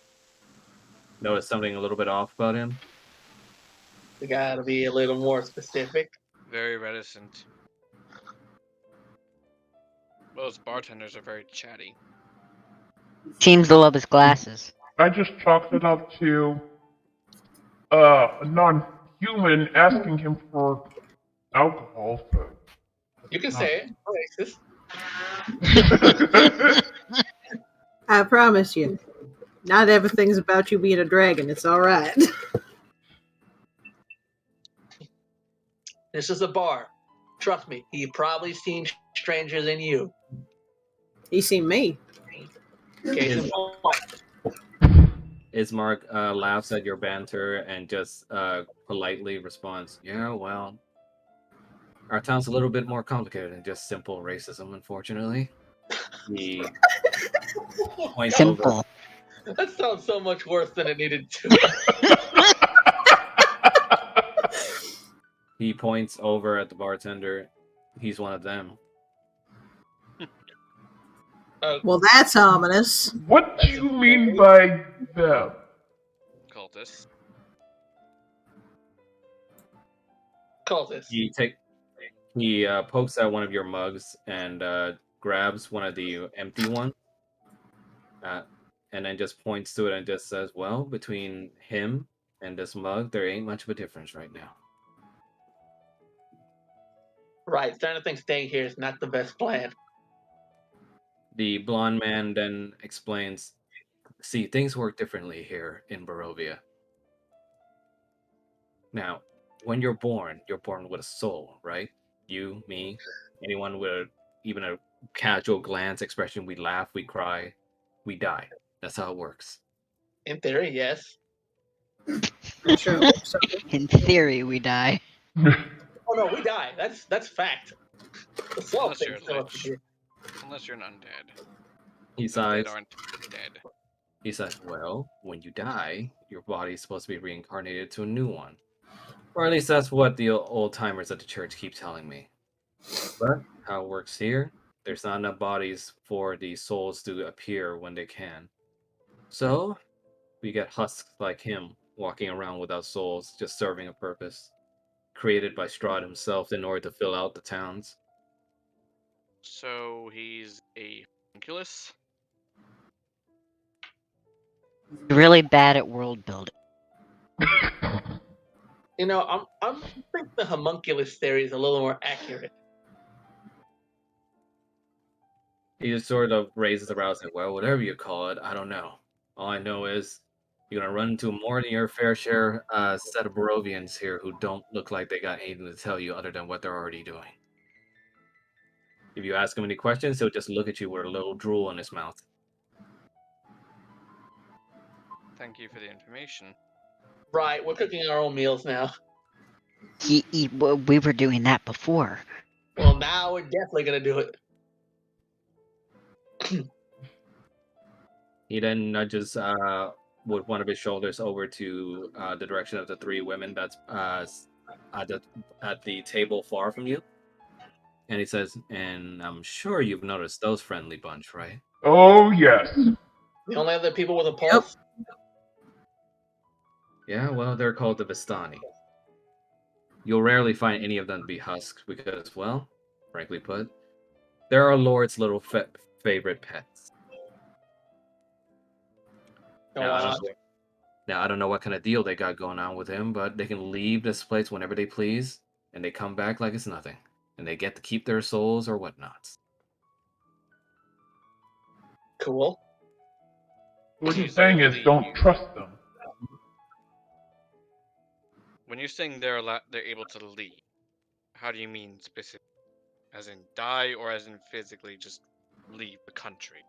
Notice something a little bit off about him? we gotta be a little more specific. Very reticent. Most bartenders are very chatty. Seems to love his glasses. I just chalked it up to a non-human asking him for alcohol. So. You can say it. Racist. I promise you, not everything's about you being a dragon. It's all right. This is a bar. Trust me, he probably seen stranger than you. You see me. Case in point. Ismark laughs at your banter and just politely responds, "Yeah, well, our town's a little bit more complicated than just simple racism, unfortunately." He points over. Simple. That sounds so much worse than it needed to. He points over at the bartender. He's one of them. Well, that's ominous. What do you mean by them? Cultists. Cultists. He pokes at one of your mugs and grabs one of the empty ones, and then just points to it and just says, "Well, between him and this mug, there ain't much of a difference right now." Right, starting to think staying here is not the best plan. The blonde man then explains, "See, things work differently here in Barovia. Now, when you're born with a soul, right? You, me, anyone with even a casual glance expression, we laugh, we cry, we die. That's how it works." In theory, yes. Sure. In theory, we die. Oh no, we die. That's fact. The soul Unless you're thing's still a up to lich. here. Unless you're an undead. He The sighs. undead aren't dead. He says, "Well, when you die, your body's supposed to be reincarnated to a new one. Or at least that's what the old timers at the church keep telling me. But how it works here, there's not enough bodies for the souls to appear when they can. So, we get husks like him walking around without souls, just serving a purpose, created by Strahd himself in order to fill out the towns." So he's a homunculus? Really bad at world building. You know, I think the homunculus theory is a little more accurate. He just sort of raises the brows and, "Well, whatever you call it, I don't know. All I know is you're gonna run into more than your fair share set of Barovians here who don't look like they got anything to tell you other than what they're already doing. If you ask him any questions, he'll just look at you with a little drool in his mouth." Thank you for the information. Right, we're cooking our own meals now. We were doing that before. Well, now we're definitely gonna do it. He then nudges with one of his shoulders over to the direction of the three women that's at the table far from you. And he says, and I'm sure you've noticed those friendly bunch, right? Oh, yes. The only other people with a pulse? Yeah, well, they're called the Vistani. You'll rarely find any of them to be husks because, well, frankly put, they're our Lord's little favorite pets. Now I don't know what kind of deal they got going on with him, but they can leave this place whenever they please, and they come back like it's nothing, and they get to keep their souls or whatnots. Cool. What you're saying is don't trust them. When you're saying they're able to leave, how do you mean specifically? As in die, or as in physically just leave the country?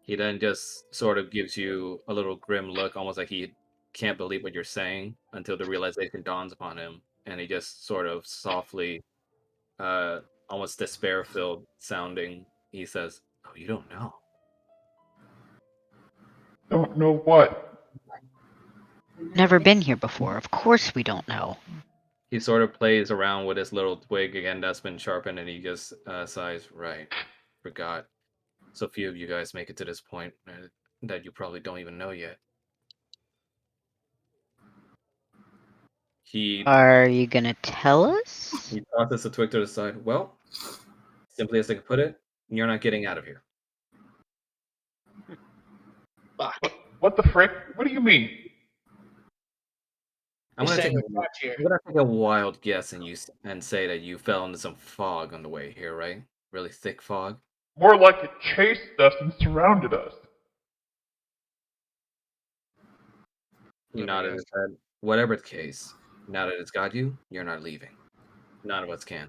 He then just sort of gives you a little grim look, almost like he can't believe what you're saying until the realization dawns upon him, and he just sort of softly, almost despair-filled sounding, he says, "Oh, you don't know." Don't know what? Never been here before. Of course we don't know. He sort of plays around with his little twig again that's been sharpened, and he just sighs, "Right, forgot. So few of you guys make it to this point that you probably don't even know yet." He Are you gonna tell us? he tosses the twig to the side. Well, simply as I can put it, you're not getting out of here. Fuck. What the frick? What do you mean? I'm You're gonna saying take we're trapped here. a wild guess and say that you fell into some fog on the way here, right? Really thick fog. More like it chased us and surrounded us. He nodded his head. Whatever the case, now that it's got you, you're not leaving. None of us can,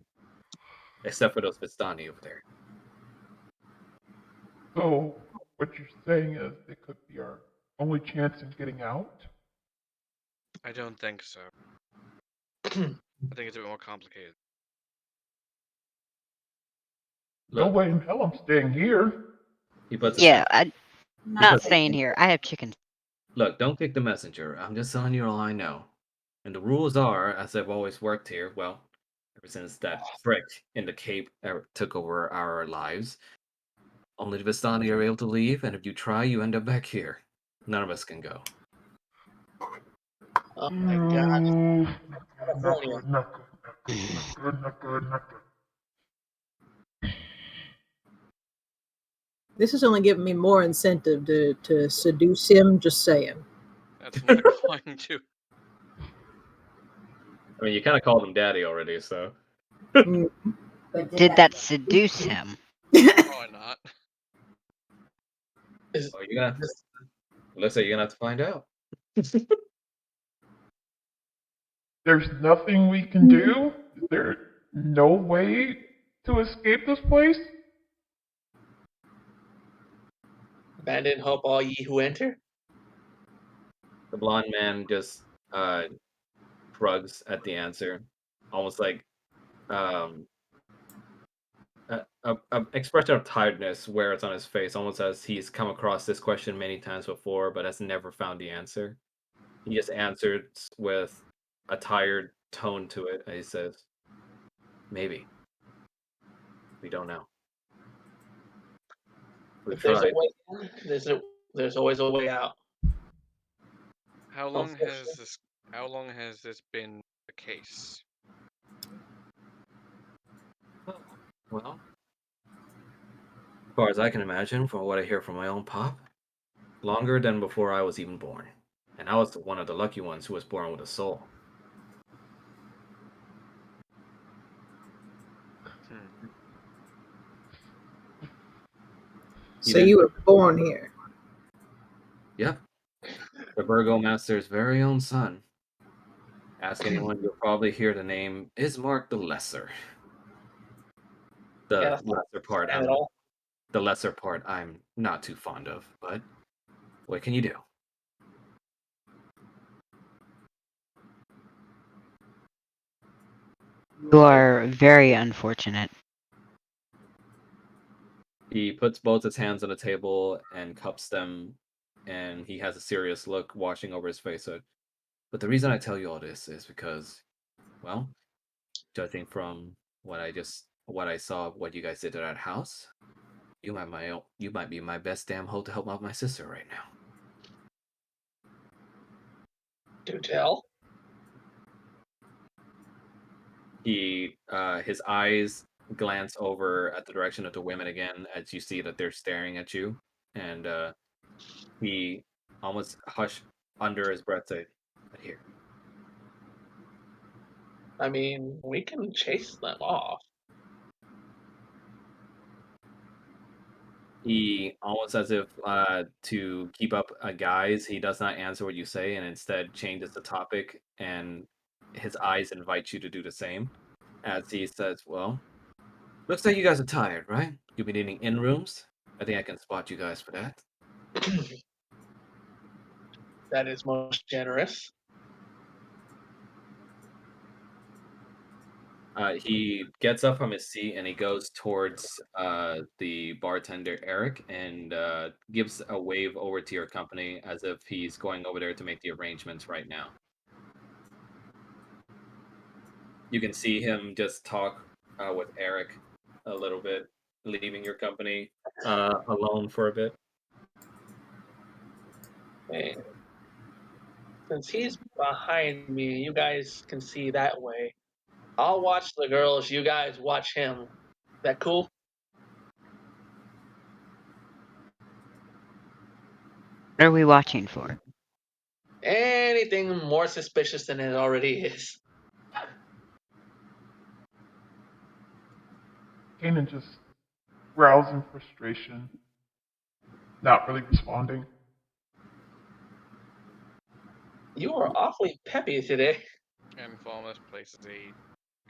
except for those Vistani over there. So, what you're saying is it could be our only chance in getting out? I don't think so. I think it's a bit more complicated. No Look, way in hell I'm staying here. he puts Yeah, I'm he not puts staying here. I have chickens. Look, don't kick the messenger. I'm just telling you all I know. And the rules are, as I've always worked here, well, ever since that frick in the Cape took over our lives, only the Vistani are able to leave, and if you try, you end up back here. None of us can go. Oh my god. Ooh, not California. good, not good, not good, not good, not good, not good. This is only giving me more incentive to seduce him. Just saying. That's not going to. I mean, you kind of called him daddy already, so. Mm. Did that seduce him? Probably not. Oh, you're gonna. Looks like you're gonna have to find out. There's nothing we can do? Is there no way to escape this place? Abandon hope all ye who enter. The blonde man just shrugs at the answer, almost like um, a expression of tiredness where it's on his face, almost as he's come across this question many times before, but has never found the answer. He just answers with a tired tone to it. And he says, "Maybe. We don't know. We've If there's a tried." way in, there's always a way out. How long has this been the case? Well, as far as I can imagine, from what I hear from my own pop, longer than before I was even born. And I was one of the lucky ones who was born with a soul. So you were born here. Yep. The Virgo Master's very own son. Ask anyone, you'll probably hear the name Ismark the Lesser. Yeah, The lesser part I'm not too fond of, but what can you do? You are very unfortunate. He puts both his hands on the table and cups them, and he has a serious look washing over his face. But the reason I tell you all this is because, well, judging from what I saw, what you guys did at that house, you might be my best damn hoe to help out my sister right now. Do tell. His eyes glance over at the direction of the women again as you see that they're staring at you, and he almost under his breath say, "But here." I mean, we can chase them off. He almost as if to keep up a guise, he does not answer what you say and instead changes the topic, and his eyes invite you to do the same as he says, "Well, looks like you guys are tired, right? You'll be needing in rooms. I think I can spot you guys for that." That is most generous. He gets up from his seat and he goes towards the bartender Eric and gives a wave over to your company as if he's going over there to make the arrangements right now. You can see him just talk with Eric a little bit, leaving your company alone for a bit. Hey, since he's behind me, you guys can see that way. I'll watch the girls, you guys watch him. Is that cool? What are we watching for? Anything more suspicious than it already is. Kanan just growls in frustration, not really responding. You are awfully peppy today. And Falmus places a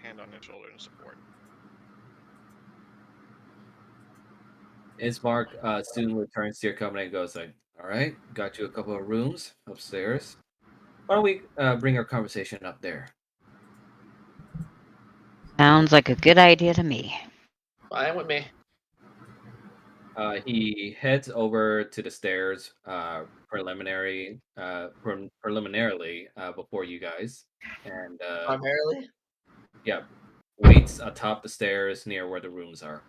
hand on his shoulder in support. Ismark soon returns to your company and goes like, "All right, got you a couple of rooms upstairs. Why don't we bring our conversation up there?" Sounds like a good idea to me. Fine with me. He heads over to the stairs preliminarily before you guys, and Primarily? yeah, waits atop the stairs near where the rooms are.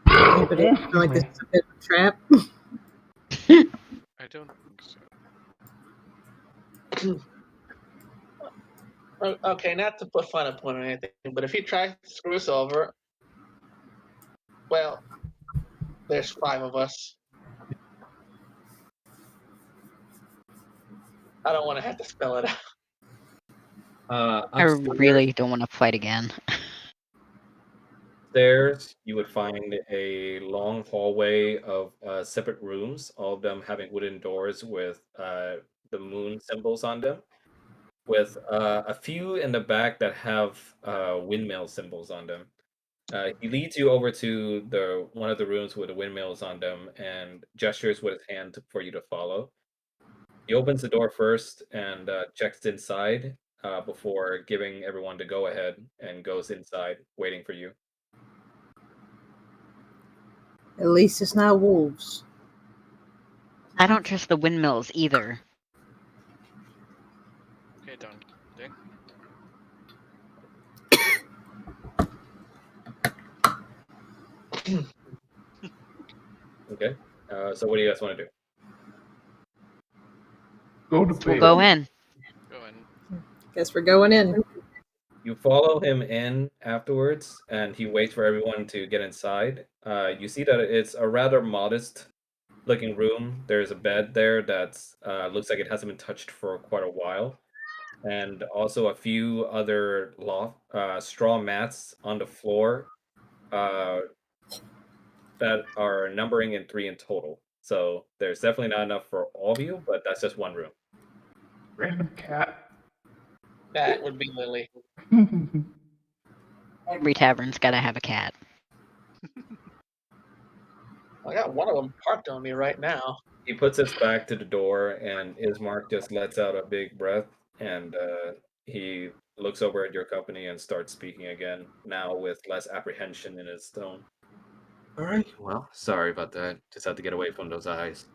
But I feel like this is a bit of a trap. I don't think so. Okay, not to put fun upon or anything, but if he tries to screw us over, well, there's 5 of us. I don't want to have to spell it out. I really don't want to fight again. Upstairs, you would find a long hallway of separate rooms, all of them having wooden doors with the moon symbols on them, with a few in the back that have windmill symbols on them. He leads you over to one of the rooms with the windmills on them and gestures with his hand for you to follow. He opens the door first and checks inside before giving everyone the go ahead and goes inside, waiting for you. At least it's not wolves. I don't trust the windmills either. Okay, Don. Ding. Okay. So what do you guys want to do? Go to We'll bed. go in. Go in. Guess we're going in. You follow him in afterwards, and he waits for everyone to get inside. You see that it's a rather modest-looking room. There's a bed there that looks like it hasn't been touched for quite a while, and also a few other straw mats on the floor that are numbering in 3 in total. So there's definitely not enough for all of you, but that's just one room. Random cat. That would be Lily. Every tavern's gotta have a cat. I got one of them parked on me right now. He puts his back to the door, and Ismark just lets out a big breath, and he looks over at your company and starts speaking again, now with less apprehension in his tone. All right, well, sorry about that. Just had to get away from those eyes.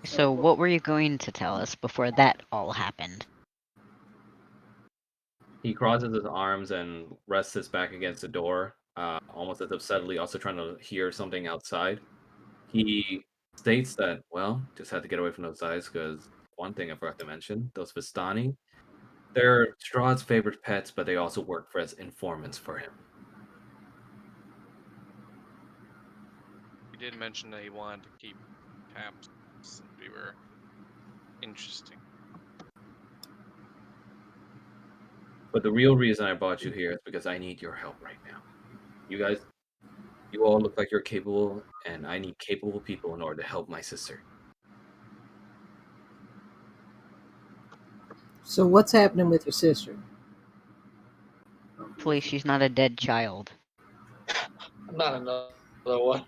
So what were you going to tell us before that all happened? He crosses his arms and rests his back against the door, almost as if subtly also trying to hear something outside. He states that, well, just had to get away from those eyes because one thing I forgot to mention, those Vistani, they're Strahd's favorite pets, but they also work as informants for him. He did mention that he wanted to keep tabs since we were interesting. But the real reason I brought you here is because I need your help right now. You guys, you all look like you're capable, and I need capable people in order to help my sister. So what's happening with your sister? Hopefully she's not a dead child. Not another one.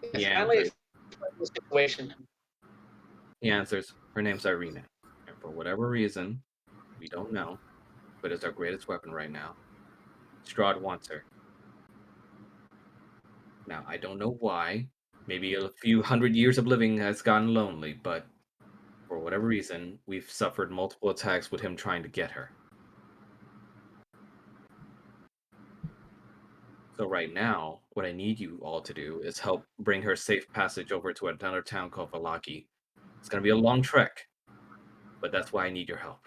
It's He finally answers. a situation. He answers, her name's Irina, and for whatever reason, we don't know, but it's our greatest weapon right now. Strahd wants her. Now, I don't know why. Maybe a few hundred years of living has gotten lonely, but for whatever reason, we've suffered multiple attacks with him trying to get her. So right now, what I need you all to do is help bring her safe passage over to another town called Valaki. It's going to be a long trek, but that's why I need your help.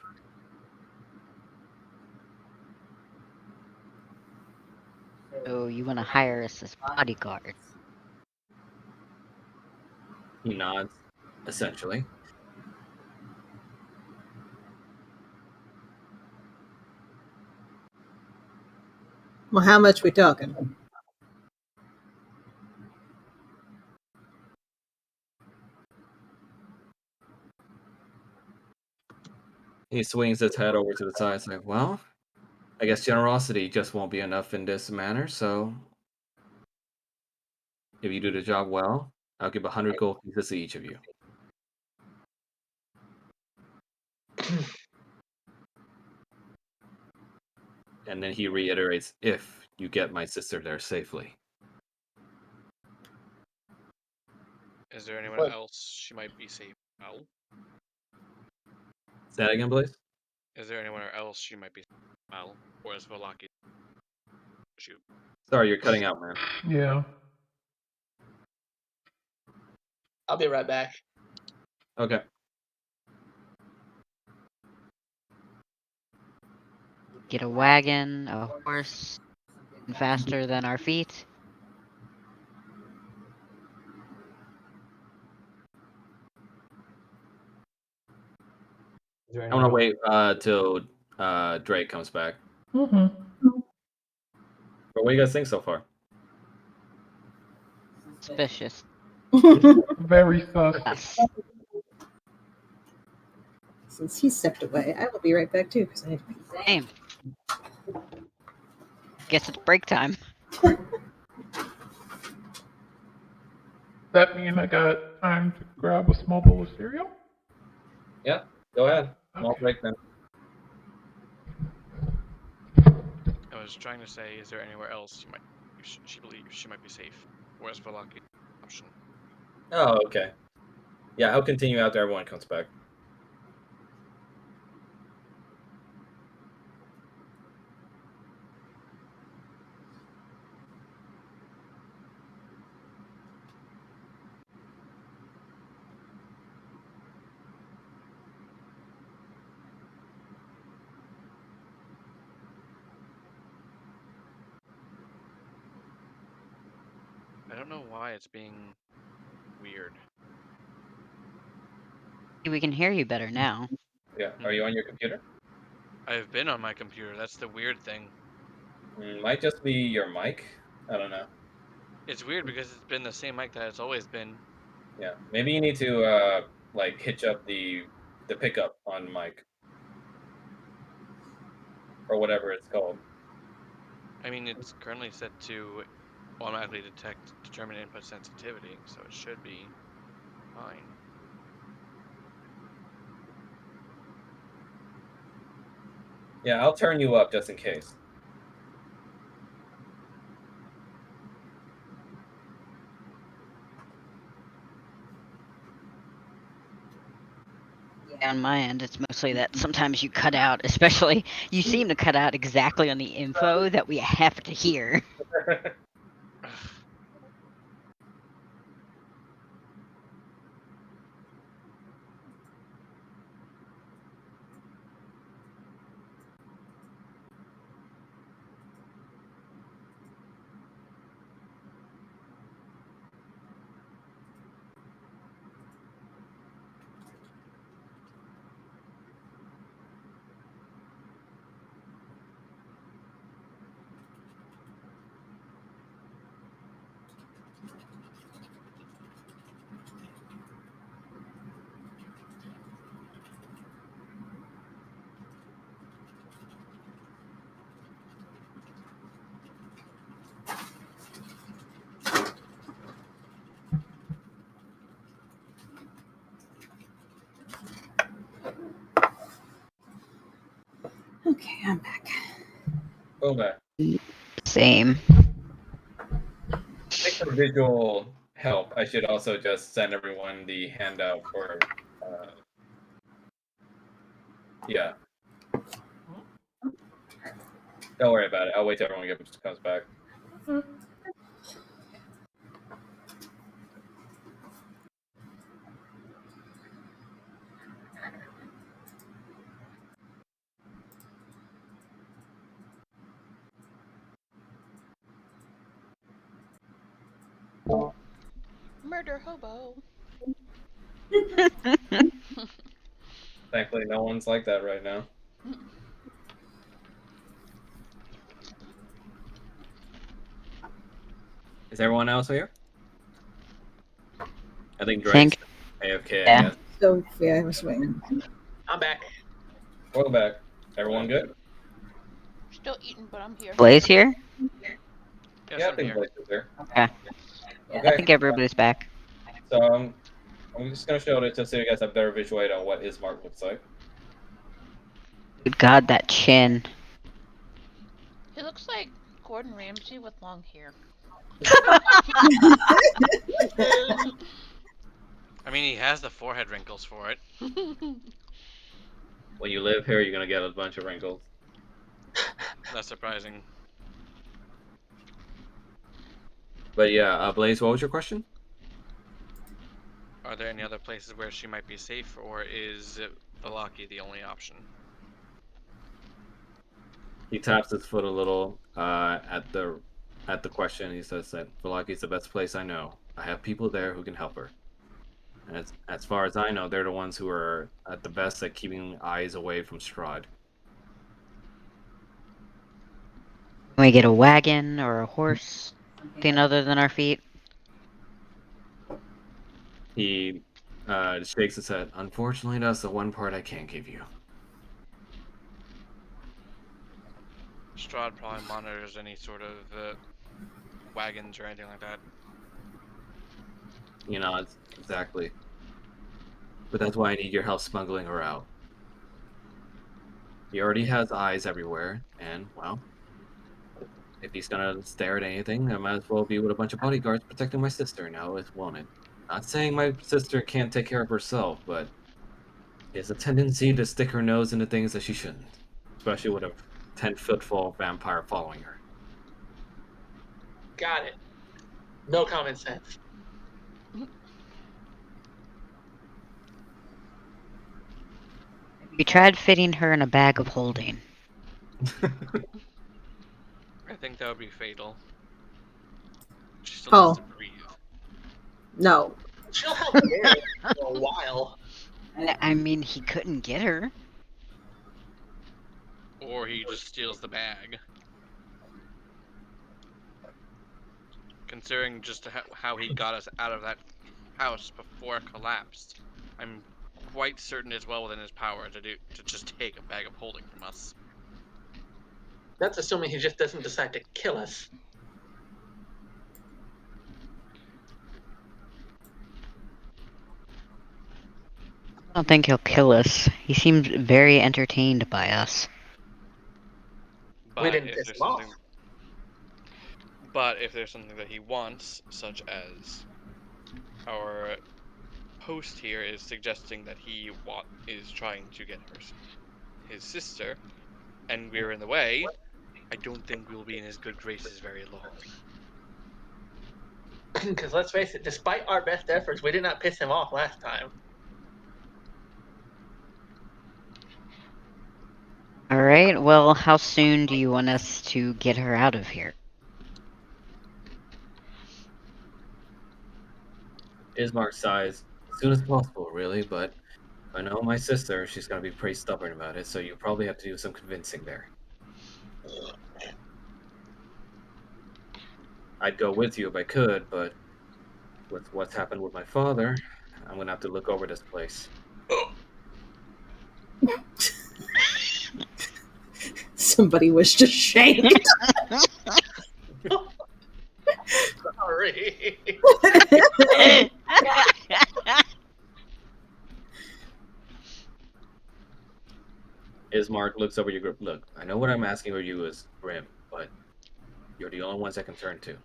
So you want to hire us as bodyguard? He nods, essentially. Well, how much we talking? He swings his head over to the side. It's like, well, I guess generosity just won't be enough in this manner, so if you do the job well, I'll give 100 gold pieces to each of you. And then he reiterates, if you get my sister there safely. Is there anyone What? else she might be safe? Well, Say that again, Blaze? is there anyone else she might be? Well, or is Volaki? Shoot. Sorry, you're cutting out, man. Yeah. I'll be right back. Okay. Get a wagon, a horse, faster than our feet. I want to wait till Drake comes back. Mm-hmm. But what do you guys think so far? Suspicious. Very sus. Us. Since he stepped away, I will be right back too because I need to pee. Same. Guess it's break time. That mean I got time to grab a small bowl of cereal? Yeah, go ahead. Small Okay. break then. I was trying to say, is there anywhere else you might she believes she might be safe? Where's Volaki? Option. Oh, okay. Yeah, I'll continue after everyone comes back. I don't know why it's being weird. We can hear you better now. Yeah, are you on your computer? I've been on my computer. That's the weird thing. Might just be your mic. I don't know. It's weird because it's been the same mic that it's always been. Yeah, maybe you need to like hitch up the pickup on mic or whatever it's called. I mean, it's currently set to automatically determine input sensitivity, so it should be fine. Yeah, I'll turn you up just in case. Yeah, on my end, it's mostly that sometimes you cut out, especially you seem to cut out exactly on the info that we have to hear. Okay, I'm back. Okay. Same. I think for visual help, I should also just send everyone the handout for. Yeah. Don't worry about it. I'll wait till everyone comes back. Murder hobo. Thankfully, no one's like that right now. Is everyone else here? I think Drake's AFK, Yeah. I guess. So yeah, I was waiting. I'm back. Welcome back. Everyone good? Still eating, but I'm here. Blaze here? Yes, Yeah, I I'm think here. Blaze is here. Okay. Okay. I think everybody's back. So I'm just gonna show it just so you guys have better visual aid on what his mark looks like. Good God, that chin. He looks like Gordon Ramsay with long hair. I mean, he has the forehead wrinkles for it. When you live here, you're gonna get a bunch of wrinkles. That's surprising. But yeah, Blaze, what was your question? Are there any other places where she might be safe, or is Balaki the only option? He taps his foot a little at the question. He says that Valaki's the best place I know. I have people there who can help her. And as far as I know, they're the ones who are at the best at keeping eyes away from Strahd. Can we get a wagon or a horse? Something other than our feet? He shakes his head. Unfortunately, that's the one part I can't give you. Strahd probably monitors any sort of wagons or anything like that. You know, exactly. But that's why I need your help smuggling her out. He already has eyes everywhere, and, well, if he's gonna stare at anything, I might as well be with a bunch of bodyguards protecting my sister now, won't it? Not saying my sister can't take care of herself, but he has a tendency to stick her nose into things that she shouldn't. Especially with a 10-foot tall vampire following her. Got it. No common sense. We tried fitting her in a bag of holding. I think that would be fatal. She still Oh. needs to breathe. No. She'll have air for a while. I mean, he couldn't get her. Or he just steals the bag. Considering just how he got us out of that house before it collapsed. I'm quite certain it's well within his power to just take a bag of holding from us. That's assuming he just doesn't decide to kill us. I don't think he'll kill us. He seems very entertained by us. We didn't piss him off. But if there's something that he wants, such as our host here is suggesting that he is trying to get his sister, and we're in the way, I don't think we'll be in his good graces very long. Because let's face it, despite our best efforts, we did not piss him off last time. Alright, well, how soon do you want us to get her out of here? Ismark sighs. As soon as possible, really, but I know my sister, she's gonna be pretty stubborn about it, so you probably have to do some convincing there. I'd go with you if I could, but with what's happened with my father, I'm gonna have to look over this place. Somebody was just shanked. Sorry. Ismark looks over your group. Look, I know what I'm asking of you is grim, but you're the only ones I can turn to.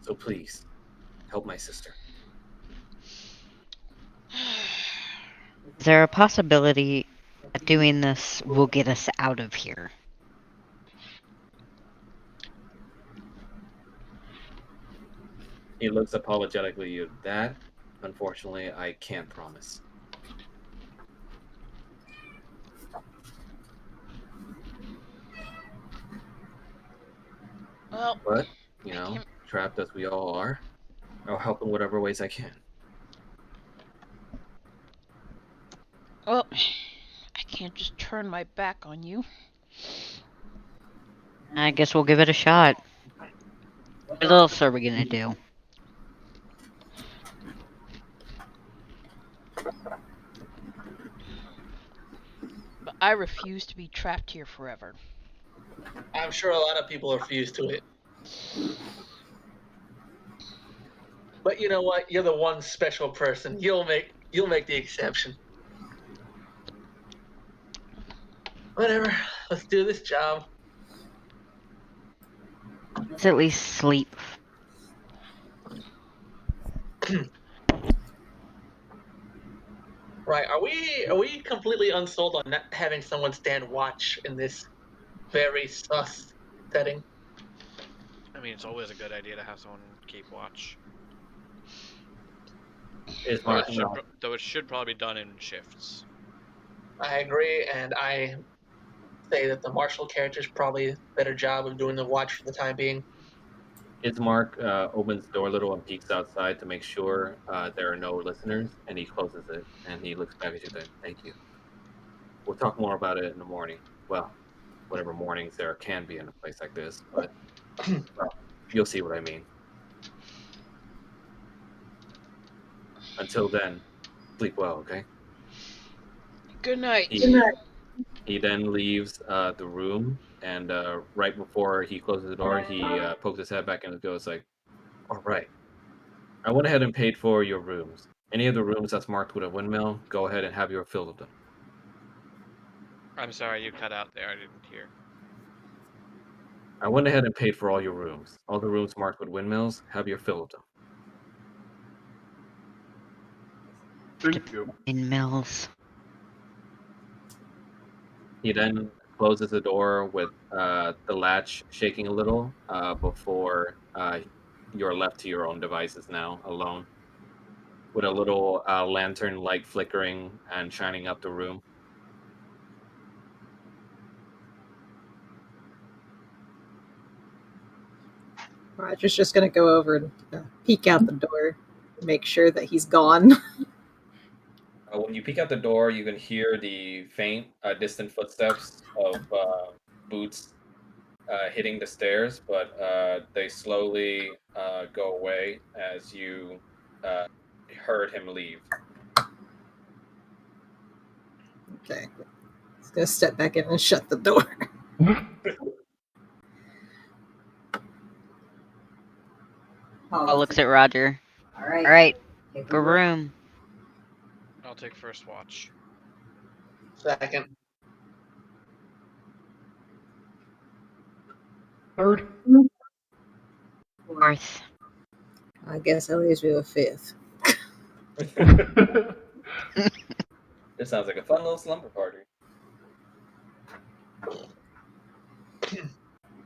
So please, help my sister. Is there a possibility that doing this will get us out of here? He looks apologetically at you. That, unfortunately, I can't promise. Well, But, you know, trapped as we all are, I'll help in whatever ways I can. well, I can't just turn my back on you. I guess we'll give it a shot. What else are we gonna do? But I refuse to be trapped here forever. I'm sure a lot of people are fused to it. But you know what? You're the one special person. You'll make the exception. Whatever. Let's do this job. Let's at least sleep. Right. Are we completely unsold on not having someone stand watch in this very sus setting? I mean, it's always a good idea to have someone keep watch. Ismark, Though it should probably be done in shifts. I agree, and I say that the martial character is probably a better job of doing the watch for the time being. Ismark opens the door a little and peeks outside to make sure there are no listeners, and he closes it, and he looks back at you then. Thank you. We'll talk more about it in the morning. Well, whatever mornings there can be in a place like this, but well, you'll see what I mean. Until then, sleep well, okay? Good night. He then leaves the room, and right before he closes the door, he pokes his head back in and goes like, all right, I went ahead and paid for your rooms. Any of the rooms that's marked with a windmill, go ahead and have your fill of them. I'm sorry, you cut out there. I didn't hear. I went ahead and paid for all your rooms. All the rooms marked with windmills, have your fill of them. Thank you. Windmills. He then closes the door with the latch shaking a little before you're left to your own devices now, alone, with a little lantern light flickering and shining up the room. Roger's just gonna go over and peek out the door, make sure that he's gone. When you peek out the door, you can hear the faint, distant footsteps of boots hitting the stairs, but they slowly go away as you heard him leave. Okay. He's gonna step back in and shut the door. Paul looks at Roger. All right, pick a room. I'll take first watch. Second. Third. Fourth. I guess that leaves me with fifth. This sounds like a fun little slumber party.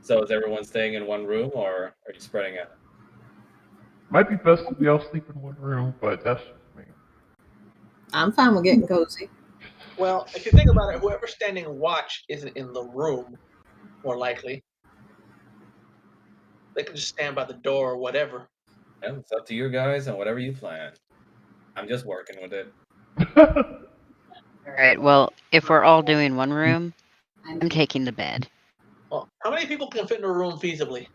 So is everyone staying in one room, or are you spreading out? Might be best if we all sleep in one room, but that's just me. I'm fine with getting cozy. Well, if you think about it, whoever's standing watch isn't in the room, more likely. They can just stand by the door or whatever. Yeah, it's up to you guys and whatever you plan. I'm just working with it. All right. Well, if we're all doing one room, I'm taking the bed. Well, how many people can fit in a room feasibly?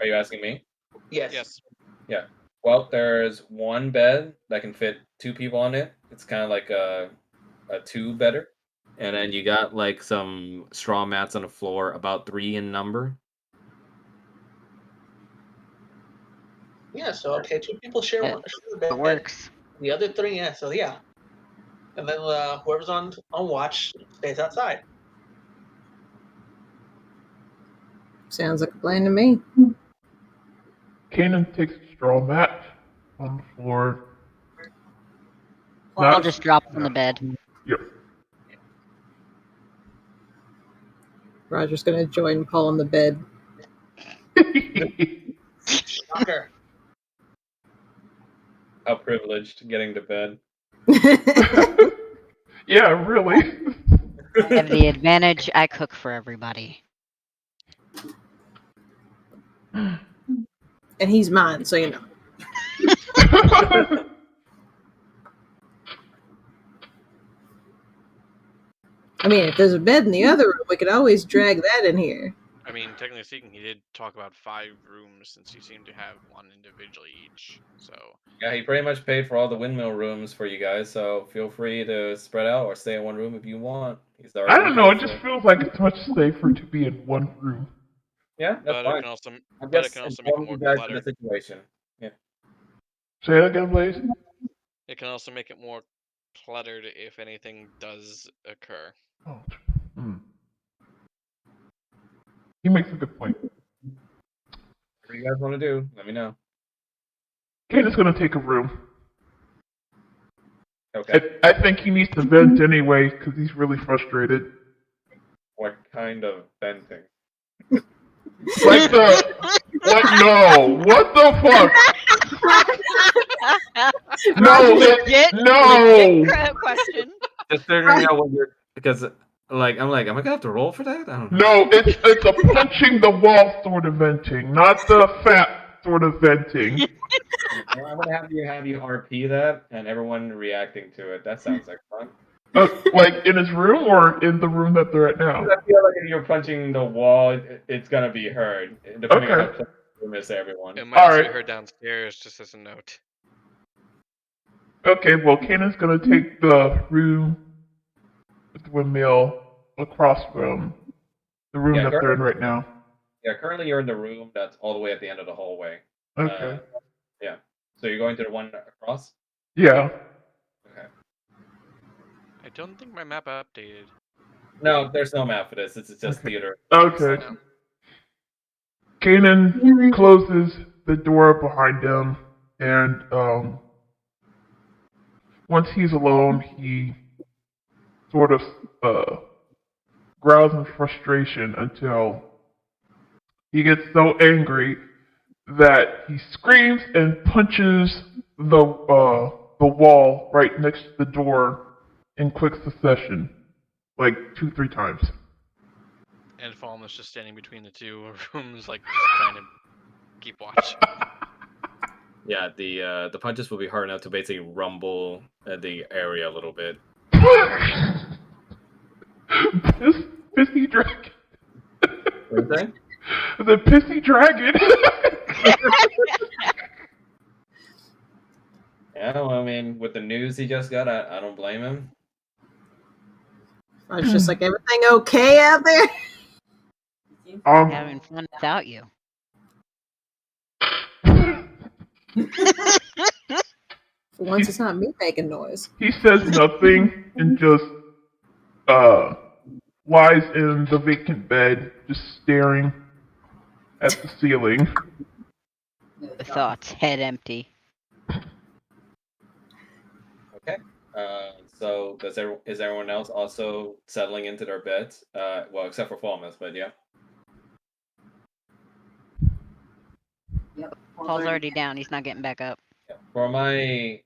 Are you asking me? Yes. Yes. Yeah. Well, there's one bed that can fit 2 people on it. It's kind of like a 2-bedder. And then you got like some straw mats on the floor, about 3 in number. Yeah, so okay, 2 people share Yeah, one share the bed. It works. The other 3, yeah, so yeah. And then whoever's on watch stays outside. Sounds like a plan to me. Kanan takes a straw mat on the floor. I'll just drop on the bed. Yep. Roger's gonna join Paul on the bed. Shocker. How privileged getting to bed. Yeah, really. I have the advantage. I cook for everybody. And he's mine, so you know. I mean, if there's a bed in the other room, we could always drag that in here. I mean, technically speaking, he did talk about 5 rooms since you seem to have one individually each. So Yeah, he pretty much paid for all the windmill rooms for you guys, so feel free to spread out or stay in one room if you want. He's already I don't know. It paid just for feels like it's much safer to be in one room. Yeah, that's but it fine. can also I'm but it just can also make it informing more you guys of cluttered. the situation. Yeah. Say that again, Blaze. It can also make it more cluttered if anything does occur. Oh. He makes a good point. Whatever you guys want to do, let me know. Kanan's gonna take a room. Okay. I think he needs to vent anyway because he's really frustrated. What kind of venting? Like no, what the fuck? No, Legit question. Just figuring out what you're because like I'm like, am I gonna have to roll for that? I don't know. No, it's a punching the wall sort of venting, not the fat sort of venting. Well, I'm gonna have you RP that and everyone reacting to it. That sounds like fun. Like in his room or in the room that they're at now? I feel like if you're punching the wall, it's gonna be heard, depending on how Okay. close the room is to everyone. It might also be Alright. heard downstairs, just as a note. Okay, well, Kanan's gonna take the room with the windmill across from the room Yeah, that they're in right now. Yeah, currently you're in the room that's all the way at the end of the hallway. Okay. Yeah. So you're going to the one across? Yeah. Okay. I don't think my map updated. No, there's no map for this. It's just Okay. theater. Okay. No. Kanan closes the door behind him, and once he's alone, he sort of growls in frustration until he gets so angry that he screams and punches the wall right next to the door in quick succession, like 2-3 times. And Falm is just standing between the 2 rooms, like just trying to keep watch. Yeah, the punches will be hard enough to basically rumble the area a little bit. Pissy dragon. What is that? The pissy dragon. Yeah, well, I mean, with the news he just got, I don't blame him. I was just like, everything okay out there? Having fun without you. For once, it's not me making noise. He says nothing and just lies in the vacant bed, just staring at the ceiling. The thoughts, head empty. Okay. So is everyone else also settling into their beds? Well, except for Falmouth, but yeah. Paul's already down. He's not getting back up. For my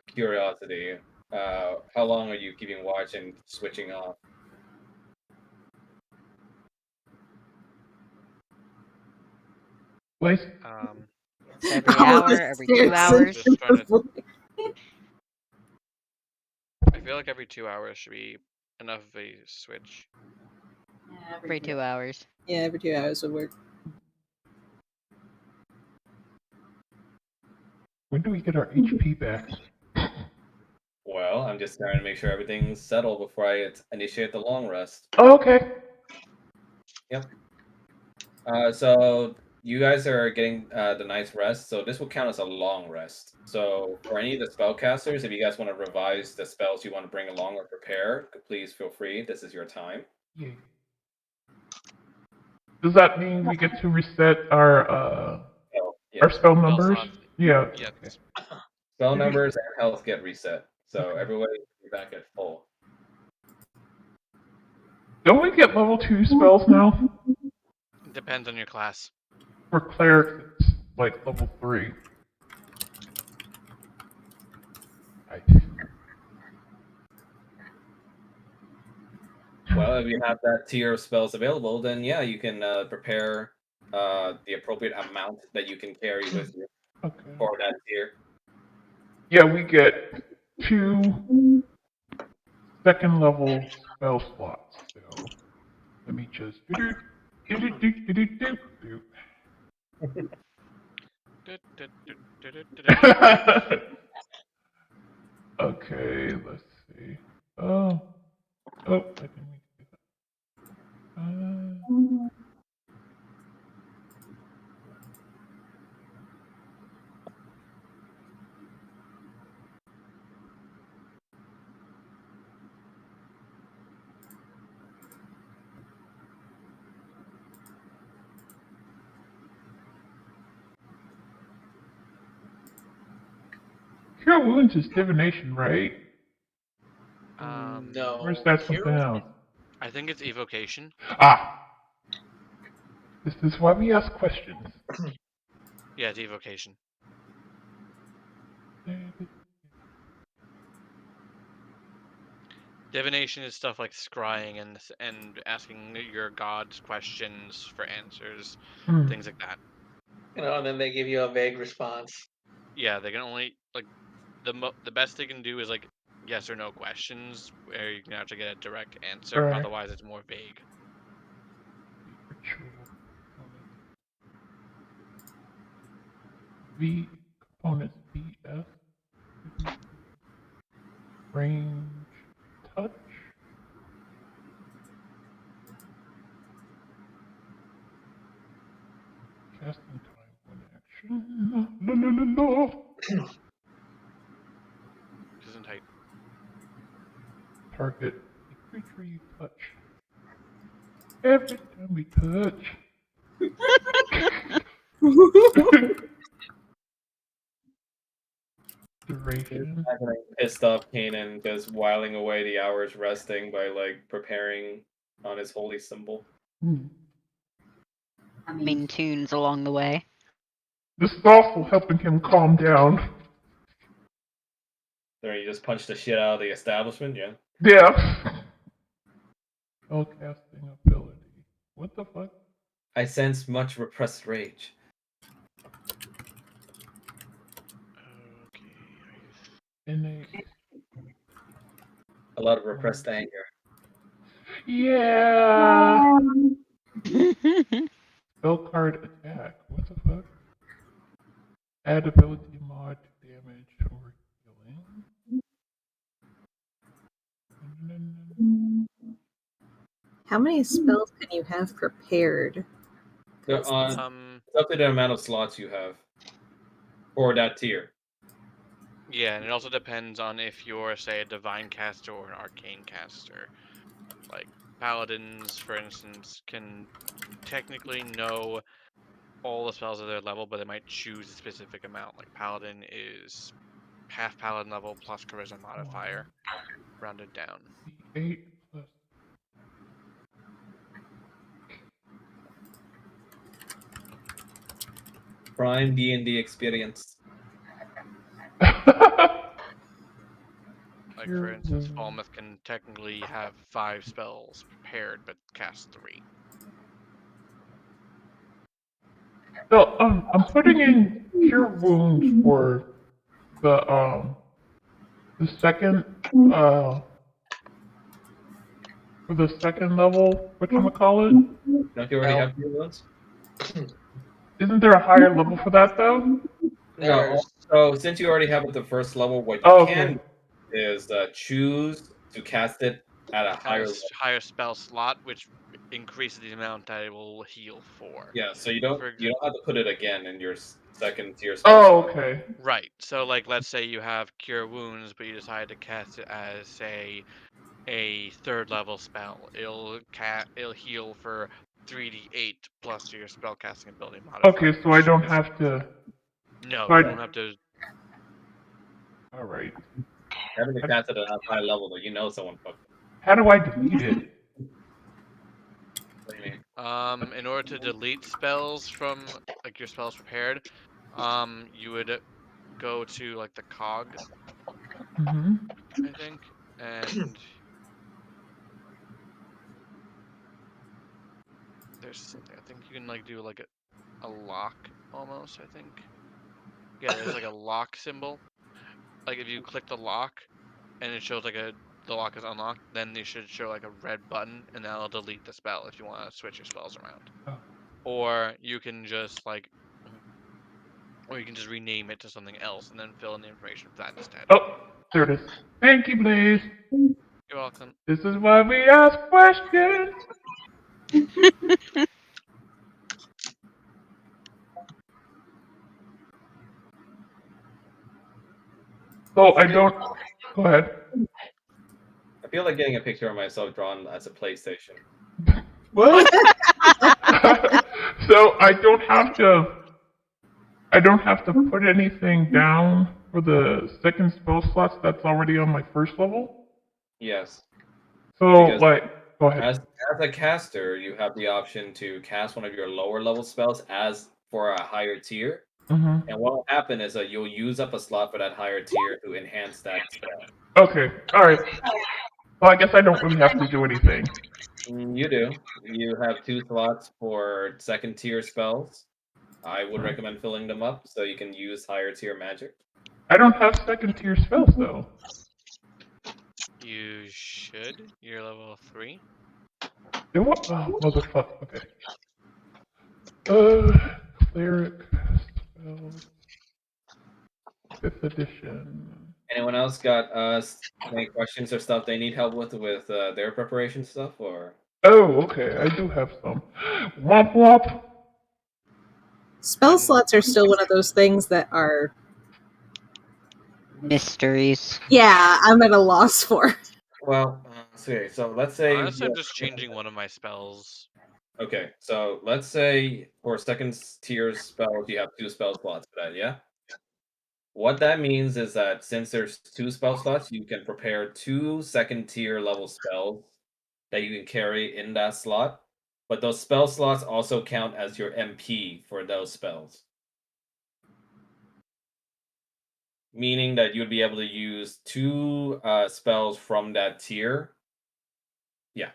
curiosity, how long are you keeping watch and switching off? Wait. Every hour, every 2 hours. Just trying to. I feel like every 2 hours should be enough of a switch. Every 2 hours. Yeah, every 2 hours would work. When do we get our HP back? Well, I'm just trying to make sure everything's settled before I initiate the long rest. Oh, okay. Yep. So you guys are getting the night's rest, so this will count as a long rest. So for any of the spellcasters, if you guys want to revise the spells you want to bring along or prepare, please feel free. This is your time. Yeah. Does that mean we get to reset our Yeah. our spell numbers? slots. Yeah. Yes. Okay. Spell numbers and health get reset. So everybody be back at full. Don't we get level 2 spells now? Depends on your class. For clerics, it's like level 3. Right. Well, if you have that tier of spells available, then yeah, you can prepare the appropriate amount that you can carry with you for that tier. Yeah, we get 2 second level spell slots. So let me just Okay, let's see. Oh, I didn't mean to do that. Cure wounds is divination, right? No. Or is that something else? I think it's evocation. Ah! This is why we ask questions. Yeah, it's evocation. Divination is stuff like scrying and asking your gods questions for answers, things like that. And then they give you a vague response. Yeah, they can only like the best they can do is like yes or no questions where you can actually get a direct answer. Right. Otherwise, it's more vague. V components BS. Range touch. Casting time one action. No. Isn't height. Target a creature you touch. Every time we touch. Duration. Pissed off Kanan just whiling away the hours resting by like preparing on his holy symbol. Humming tunes along the way. This is also helping him calm down. There, you just punched the shit out of the establishment, yeah. Yeah. Spellcasting ability. What the fuck? I sense much repressed rage. Innate. A lot of repressed anger. Yeah. Spell card attack. What the Add ability mod to damage or healing. How many spells can you have prepared? It's up to the amount of slots you have for that tier. Yeah, and it also depends on if you're, say, a divine caster or an arcane caster. Like paladins, for instance, can technically know all the spells at their level, but they might choose a specific amount. Like paladin is half paladin level plus charisma modifier, rounded down. 8 plus. Prime D&D experience. Like for instance, Falmouth can technically have 5 spells prepared, but cast 3. So I'm putting in cure wounds for the second for the second level. Whatchamacallit? Don't you already have cure wounds? Isn't there a higher level for that though? No. So since you already have it at the first level, what you Oh, can okay. do is choose to cast it at a At higher a level. higher spell slot, which increases the amount that it will heal for. Yeah, so you don't have to put it again in your second tier spell. Oh, okay. Right. So, like, let's say you have Cure Wounds, but you decide to cast it as, say, a 3rd level spell. It'll heal for 3d8 plus your spellcasting ability modifier. Okay, so I don't have to. No, so you don't have to. All right. Having to cast it at a high level, though, you know someone fucked it. How do I delete it? What do you mean? In order to delete spells from like your spells prepared, you would go to like the cog, Mm-hmm. I think, and there's something. I think you can like do like a lock almost. I think. Yeah, there's like a lock symbol. Like if you click the lock, and it shows like the lock is unlocked, then you should show like a red button, and that'll delete the spell if you want to switch your spells around. Oh. Or you can just or you can just rename it to something else and then fill in the information for that instead. Oh, there it is. Thank you, Blaze. You're welcome. This is why we ask questions. So I don't. Go ahead. I feel like getting a picture of myself drawn as a PlayStation. What? So I don't have to. I don't have to put anything down for the second spell slots that's already on my first level. Yes. So Because like, go ahead. As a caster, you have the option to cast one of your lower level spells as for a higher tier. Mm-hmm. And what will happen is that you'll use up a slot for that higher tier to enhance that spell. Okay. All right. Well, I guess I don't really have to do anything. You do. You have 2 slots for second tier spells. I would recommend filling them up so you can use higher tier magic. I don't have second tier spells though. You should. You're level 3. Do what? Oh, motherfucker. Okay. Cleric spells. 5th edition. Anyone else got any questions or stuff they need help with their preparation stuff or? Oh, okay. I do have some. Womp womp. Spell slots are still one of those things that are Mysteries. Yeah, I'm at a loss for. Well, so let's say Honestly, I'm just changing one of my spells. Okay, so let's say for second tier spells you have 2 spell slots for that, yeah? What that means is that since there's 2 spell slots, you can prepare 2 second tier level spells that you can carry in that slot. But those spell slots also count as your MP for those spells. Meaning that you'd be able to use 2 spells from that tier. Yeah.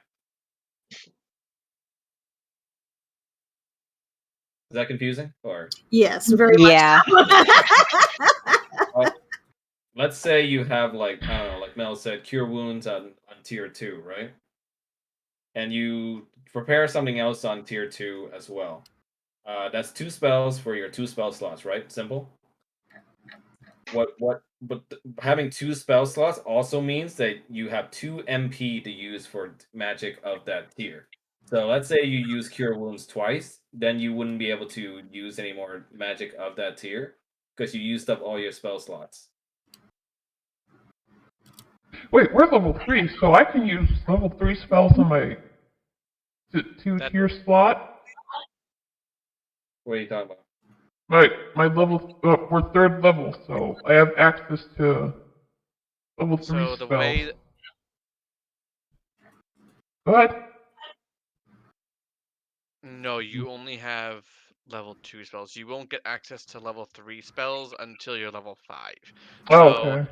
Is that confusing? Or Yes, very Yeah. much. let's say you have like I don't know, like Mel said, cure wounds on tier 2, right? And you prepare something else on tier 2 as well. That's 2 spells for your 2 spell slots, right? Simple. but having 2 spell slots also means that you have 2 MP to use for magic of that tier. So let's say you use Cure Wounds twice, then you wouldn't be able to use any more magic of that tier because you used up all your spell slots. Wait, we're level 3, so I can use level 3 spells on my 2-tier slot? What are you talking about? My level, we're 3rd level, so I have access to level 3 So the spells. way Go ahead. No, you only have level 2 spells. You won't get access to level 3 spells until you're level 5. Oh, So okay.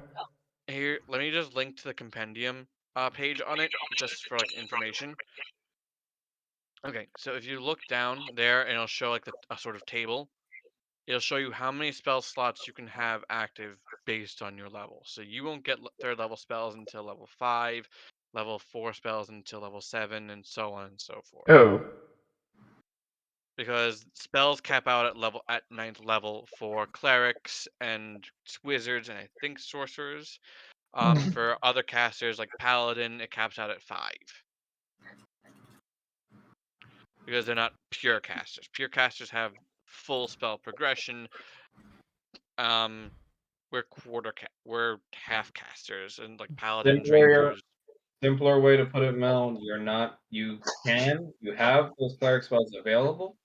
here, let me just link to the compendium page on it, just for like information. Okay, so if you look down there, and it'll show like a sort of table. It'll show you how many spell slots you can have active based on your level. So you won't get 3rd level spells until level 5, level 4 spells until level 7, and so on and so forth. Oh. Because spells cap out at 9th level for clerics and wizards and I think sorcerers. For other casters like paladin, it caps out at 5. Because they're not pure casters. Pure casters have full spell progression. We're half casters, and like paladins, rangers. Simpler way to put it, Mel, you have those cleric spells available,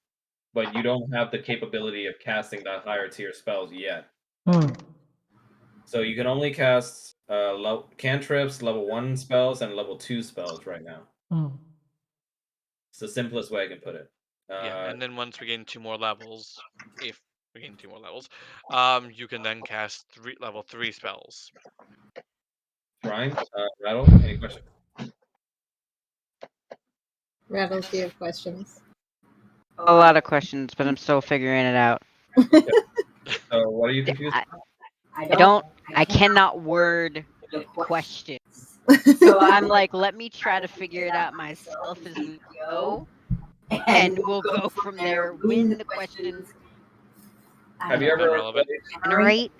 but you don't have the capability of casting that higher tier spells yet. So you can only cast cantrips, level 1 spells, and level 2 spells right now. It's the simplest way I can put it. Yeah, and then once we gain 2 more levels, if we gain 2 more levels, you can then cast level 3 spells. Ryan, Rattle, any questions? Rattles, do you have questions? A lot of questions, but I'm still figuring it out. So what are you confused? I cannot word the question. So I'm like, let me try to figure it out myself as we go, and we'll go from there. When the questions Have you ever relevant. generate.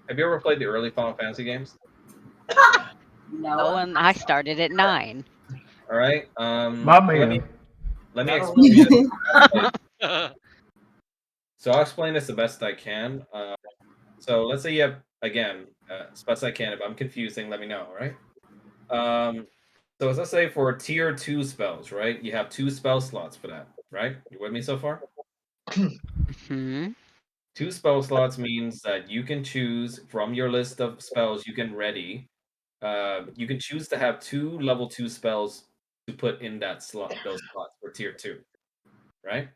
Have you ever played the early Final Fantasy games? No, and I started at 9. All right. My man. Let me explain this. So I'll explain this the best I can. So let's say you have, again, as best I can. If I'm confusing, let me know, all right? So let's say for tier 2 spells, right? You have 2 spell slots for that, right? You with me so far? 2 spell slots means that you can choose from your list of spells you can ready. You can choose to have 2 level 2 spells to put in that slot, those slots for tier 2, right?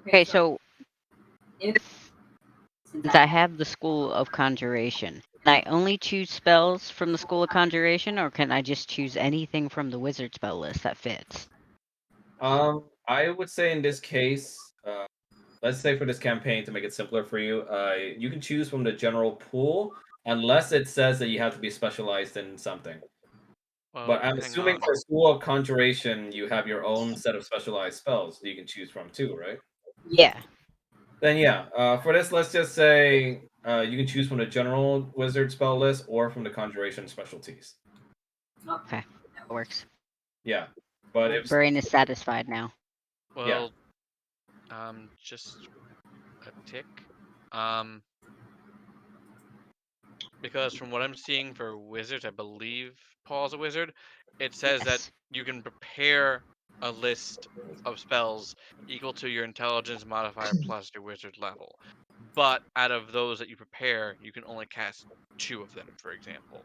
Okay, so since I have the School of Conjuration, can I only choose spells from the School of Conjuration, or can I just choose anything from the wizard spell list that fits? I would say in this case, let's say for this campaign to make it simpler for you, you can choose from the general pool unless it says that you have to be specialized in something. Well, but I'm assuming for School of Conjuration, you have your own set of specialized spells that you can choose from too, right? Yeah. Then yeah, for this, let's just say you can choose from the general wizard spell list or from the conjuration specialties. Okay, that works. Yeah, but My if brain is satisfied now. Well, just a tick. Because from what I'm seeing for wizards, I believe Paul's a wizard. It says that you can prepare a list of spells equal to your intelligence modifier plus your wizard level. But out of those that you prepare, you can only cast 2 of them, for example.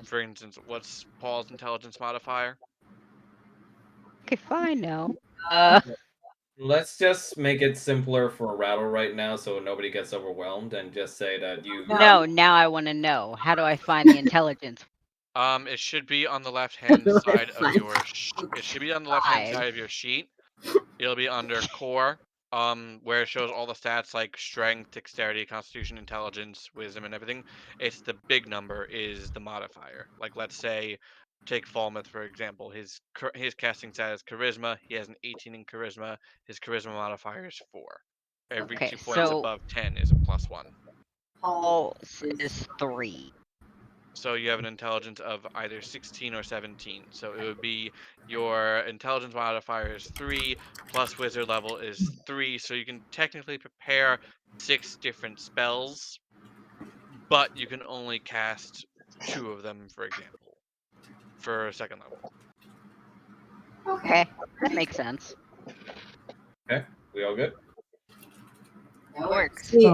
For instance, what's Paul's intelligence modifier? Okay, fine now. Let's just make it simpler for Rattle right now so nobody gets overwhelmed and just say that you... No, now I want to know. How do I find the intelligence? It should be on the left-hand side of your it should be on the left-hand side of your sheet. It'll be under core, where it shows all the stats like strength, dexterity, constitution, intelligence, wisdom, and everything. It's the big number is the modifier. Like let's say, take Falmouth for example. His casting stat is charisma. He has an 18 in charisma. His charisma modifier is 4. Every Okay, 2 points so- above 10 is a +1. All is 3. So you have an intelligence of either 16 or 17. So it would be your intelligence modifier is 3 plus wizard level is 3. So you can technically prepare 6 different spells, but you can only cast 2 of them, for example, for second level. Okay, that makes sense. Okay, we all good? That works. See,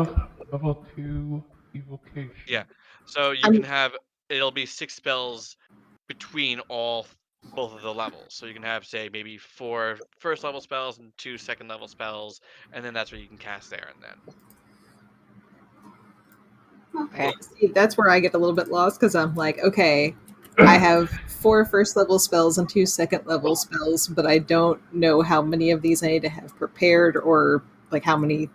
Level 2 evocation. Yeah. So you I'm- can have it'll be 6 spells between both of the levels. So you can have, say, maybe 4 first level spells and 2 second level spells, and then that's what you can cast there and then. Okay. see, that's where I get a little bit lost because I'm like, okay, I have 4 first level spells and 2 second level spells, but I don't know how many of these I need to have prepared or like how many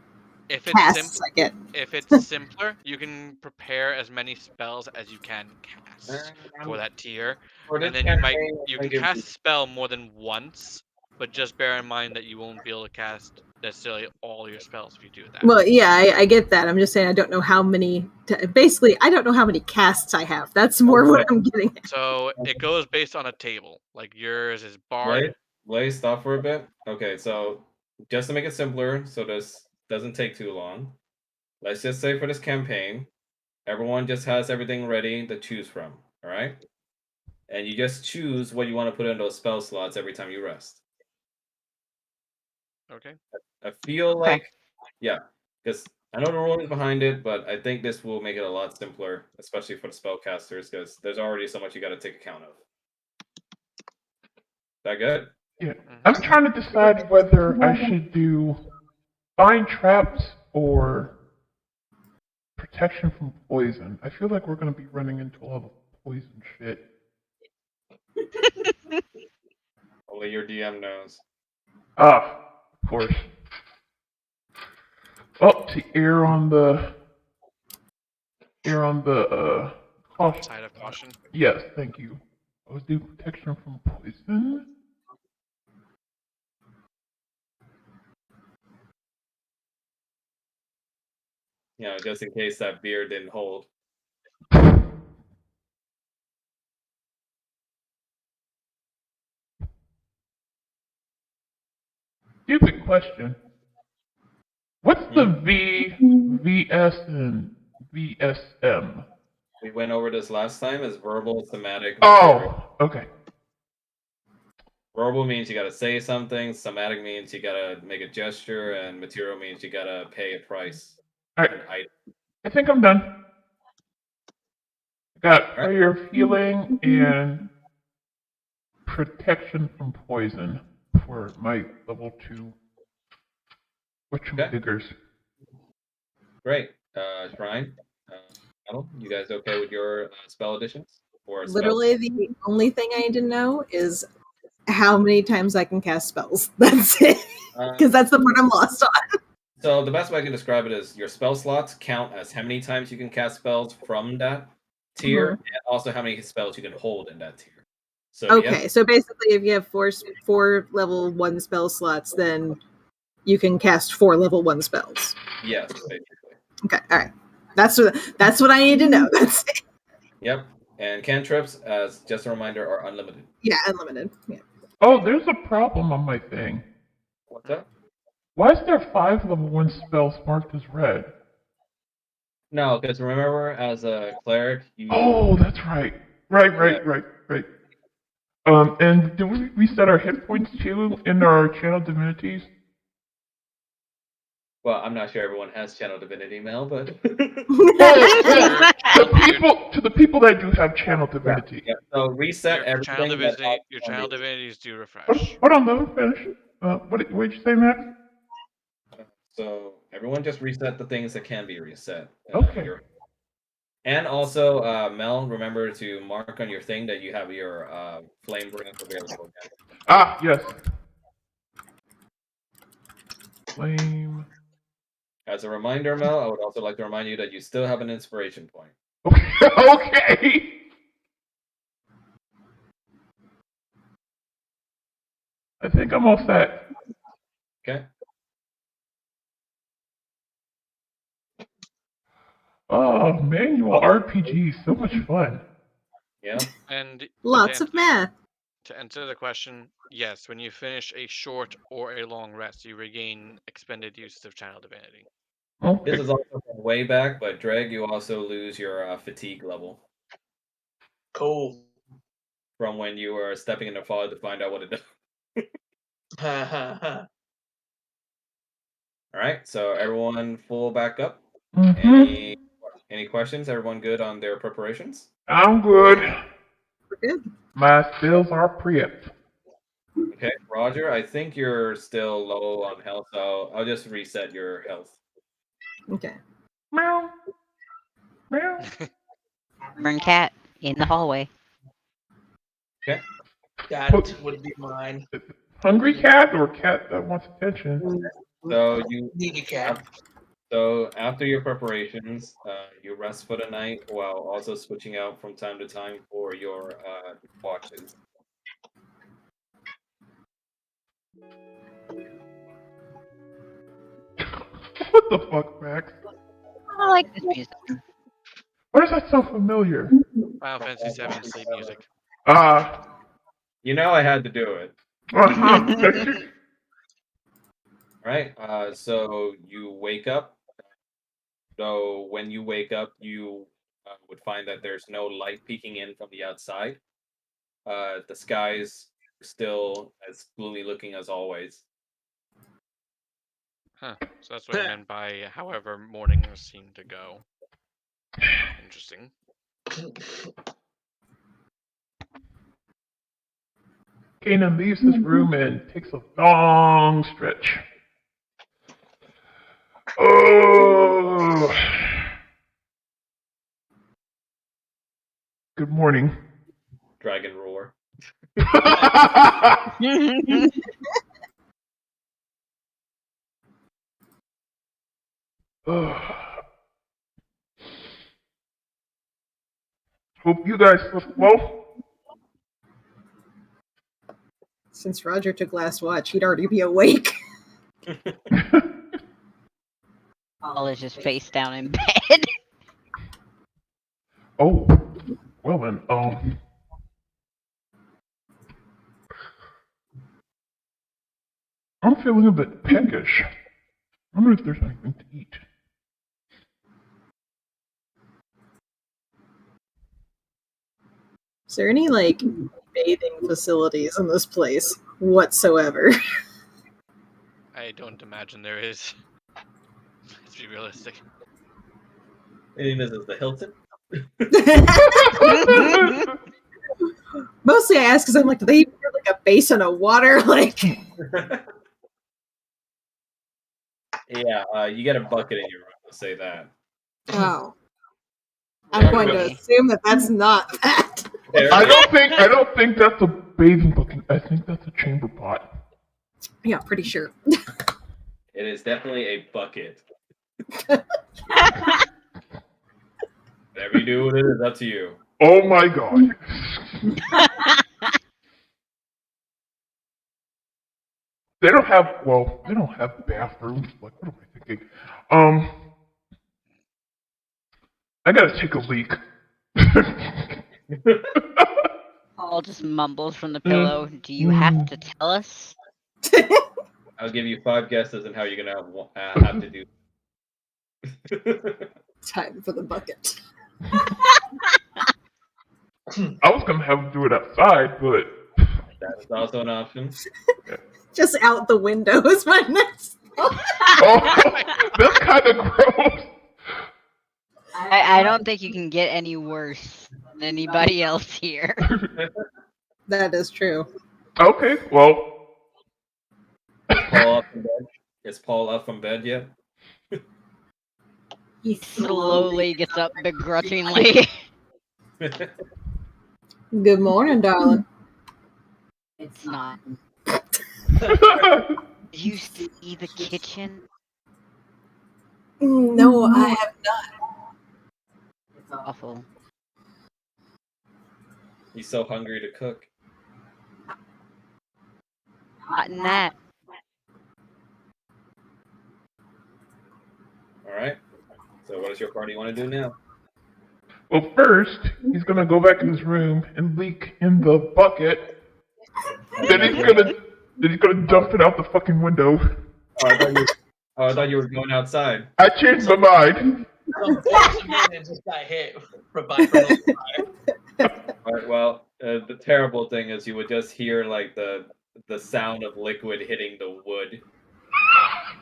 If it's casts I get. if it's simpler, you can prepare as many spells as you can cast for that tier, For this and then campaign, you I'm can gonna give cast a spell more than once, but just bear in mind that you won't be able to cast necessarily all your spells if you do that. Well, yeah, I get that. I'm just saying I don't know how many. Basically, I don't know how many casts I have. That's more what I'm getting at. So it goes based on a table. Like yours is Bard. Blaze, stop for a bit. Okay, so just to make it simpler, so this doesn't take too long, let's just say for this campaign, everyone just has everything ready to choose from, all right? And you just choose what you want to put in those spell slots every time you rest. Okay. I feel Okay. like, yeah, because I know the rules behind it, but I think this will make it a lot simpler, especially for the spellcasters, because there's already so much you got to take account of. That good? Yeah. I'm trying to decide whether I should do find traps or protection from poison. I feel like we're going to be running into all the poison shit. Only your DM knows. Ah, of course. Oh, to err on the caution. Side of caution. Yes, thank you. I was do protection from poison. Yeah, just in case that beer didn't hold. Stupid question. What's the VS, and VSM? We went over this last time as verbal, somatic, material. Oh, okay. Verbal means you gotta say something, somatic means you gotta make a gesture, and material means you gotta pay a price. Alright, I think I'm done. Got Alright. prayer of healing and protection from poison for my level 2 whatchamadiggers. Great. Shrine, Adel, you guys okay with your spell additions? Or spell? Literally, the only thing I need to know is how many times I can cast spells. That's it. Because that's the part I'm lost on. So the best way I can describe it is your spell slots count as how many times you can cast spells from that tier, and also how many spells you can hold in that tier. So Okay, so basically, if you have four level 1 spell slots, then you can cast 4 level 1 spells. Yes, basically. Okay, all right. That's what I need to know. That's it. Yep. And cantrips, as just a reminder, are unlimited. Yeah, unlimited. Yeah. Oh, there's a problem on my thing. What's up? Why is there 5 level 1 spells marked as red? No, because remember, as a cleric, you. Oh, that's right. Right. And do we reset our hit points too in our channel divinities? Well, I'm not sure everyone has channel divinity, Mel, but. Well, to the people that do have channel divinity. Yeah. So reset Your everything. channel divinities do refresh. Hold on, let me finish. What did you say, Max? So everyone just reset the things that can be reset. Okay. And also, Mel, remember to mark on your thing that you have your flame breath available again. Ah, yes. Flame. As a reminder, Mel, I would also like to remind you that you still have an inspiration point. Okay. I think I'm all set. Okay. Oh, manual RPG, so much fun. Yeah. And Lots of math. to answer the question, yes, when you finish a short or a long rest, you regain expended uses of Channel Divinity. Okay. This is also from way back, but Dreg, you also lose your fatigue level Cool. from when you were stepping in the fog to find out what it does. Ha ha ha. All right, so everyone full back up. Mm-hmm. Any questions? Everyone good on their preparations? I'm good. We're good. My skills are prepped. Okay, Roger, I think you're still low on health, so I'll just reset your health. Okay. Meow. Meow. Burn cat in the hallway. Okay. That would be mine. Hungry cat or cat that wants attention? So you Needy cat. So after your preparations, you rest for the night while also switching out from time to time for your watches. What the fuck, Max? I like this music. Why does that sound familiar? Final Fantasy VII sleep music. You know I had to do it. Uh-huh. Right? So you wake up. So when you wake up, you would find that there's no light peeking in from the outside. The sky's still as gloomy looking as always. Huh. So that's what I meant by however morning seemed to go. Interesting. Kanan leaves his room and takes a long stretch. Oh. Good morning. Dragon roar. Hope you guys slept well. Since Roger took last watch, he'd already be awake. Paul is just face down in bed. Oh, well then, I'm feeling a bit peckish. I wonder if there's anything to eat. Is there any, like, bathing facilities in this place whatsoever? I don't imagine there is. Let's be realistic. Maybe this is the Hilton. Mostly I ask because I'm like, do they even have, like, a basin of water? Like, Yeah, you get a bucket in your room. I'll say that. oh. I'm going to assume that that's not that. I don't think that's a bathing bucket. I think that's a chamber pot. Yeah, pretty sure. It is definitely a bucket. Whatever you do with it is up to you. Oh my god. They don't have bathrooms. Like, what am I thinking? I gotta take a leak. Paul just mumbles from the pillow. Do you have to tell us? I'll give you 5 guesses on how you're gonna have to do. Time for the bucket. I was gonna have to do it outside, but That is also an option. Just out the window is my next thought. oh, that's kind of gross. I don't think you can get any worse than anybody else here. That is true. Okay, well. Is Paul up from bed yet? He slowly gets up begrudgingly. Good morning, darling. It's not. Did you see the kitchen? No, I have not. It's awful. He's so hungry to cook. Not in that. All right. So what what's your party want to do now? Well, first, he's gonna go back in his room and leak in the bucket. Then he's gonna dump it out the fucking window. I thought you were going outside. I changed my mind. Some boss man just got hit by Alright, well, the terrible thing is you would just hear like the sound of liquid hitting the wood,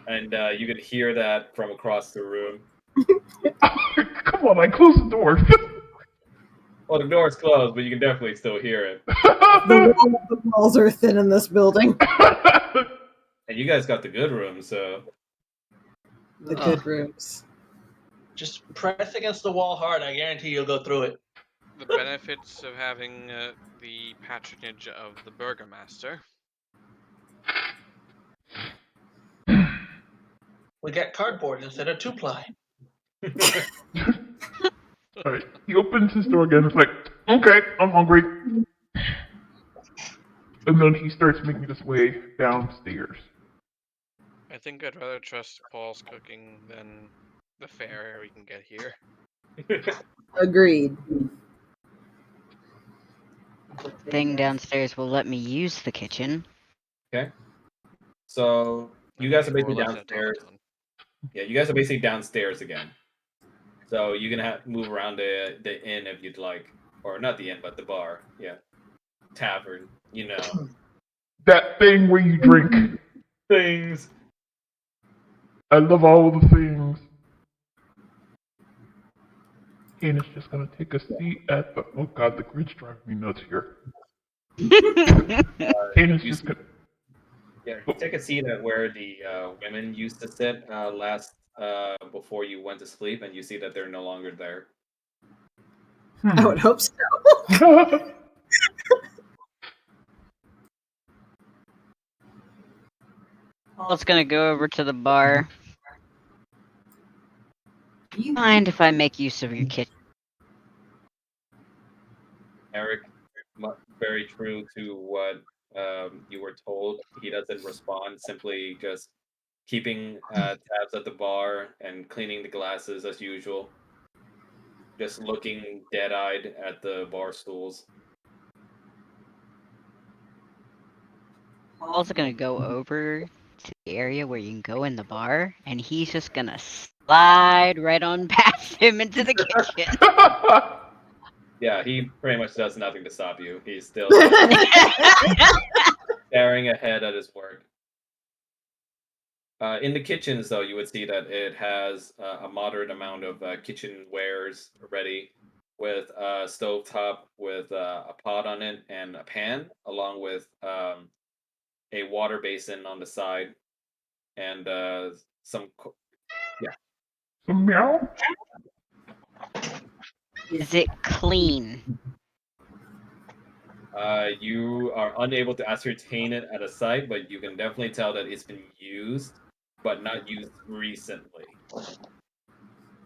and you could hear that from across the room. Come on, I closed the door. Well, the door's closed, but you can definitely still hear it. The walls are thin in this building. And you guys got the good room, so The good rooms. Just press against the wall hard. I guarantee you'll go through it. The benefits of having the patronage of the burgomaster. We got cardboard instead of 2-ply. Alright, he opens his door again. It's like, okay, I'm hungry. And then he starts making his way downstairs. I think I'd rather trust Paul's cooking than the fare we can get here. Agreed. Thing downstairs will let me use the kitchen. Okay. So you guys are basically More or less an downstairs. automaton. Yeah, you guys are basically downstairs again. So you can move around the inn if you'd like, or not the inn, but the bar. Yeah, tavern. You know, That thing where you drink. things. I love all the things. And it's just gonna take a seat at the. Oh god, the grid's driving me nuts here. And it's just gonna. Yeah, take a seat at where the women used to sit last before you went to sleep, and you see that they're no longer there. I would hope so. Paul's gonna go over to the bar. Do you mind if I make use of your kitchen? Eric, very true to what you were told. He doesn't respond, simply just keeping tabs at the bar and cleaning the glasses as usual. Just looking dead-eyed at the bar stools. Paul's gonna go over to the area where you can go in the bar, and he's just gonna slide right on past him into the kitchen. Yeah, he pretty much does nothing to stop you. He's still staring ahead at his work. In the kitchens, though, you would see that it has a moderate amount of kitchen wares ready, with a stovetop with a pot on it and a pan, along with a water basin on the side, and some. Meow? Is it clean? You are unable to ascertain it at a site, but you can definitely tell that it's been used, but not used recently.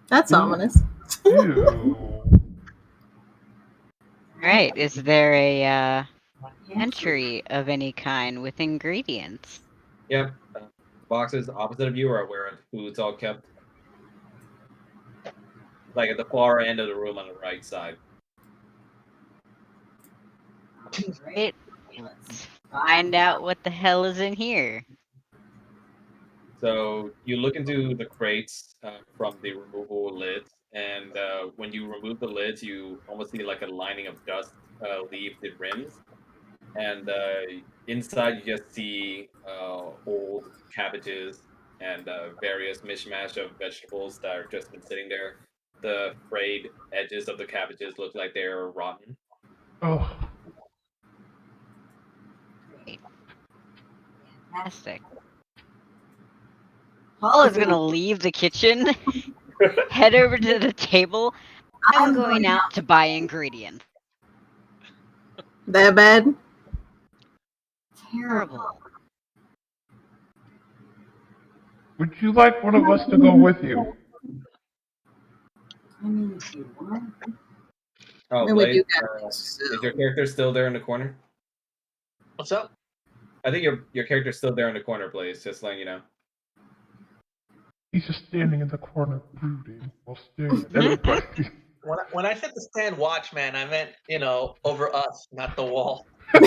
That's ominous. Ew. Right, is there a entry of any kind with ingredients? Yep. Boxes opposite of you are where food's all kept. Like at the far end of the room on the right side. Right, let's find out what the hell is in here. So you look into the crates from the removable lids, and when you remove the lids, you almost see like a lining of dust leave the rims. And inside, you just see old cabbages and various mishmash of vegetables that have just been sitting there. The frayed edges of the cabbages look like they're rotten. Oh. Great. Fantastic. Paul is gonna leave the kitchen, head over to the table. I'm going out to buy ingredients. That bad? Terrible. Would you like one of us to go with you? Oh, And we Blade, do got is your character still there in the corner? What's up? I think your character's still there in the corner, Blaze, just letting you know. He's just standing in the corner brooding while staring at everybody. When I said to stand watch, man, I meant, over us, not the wall. I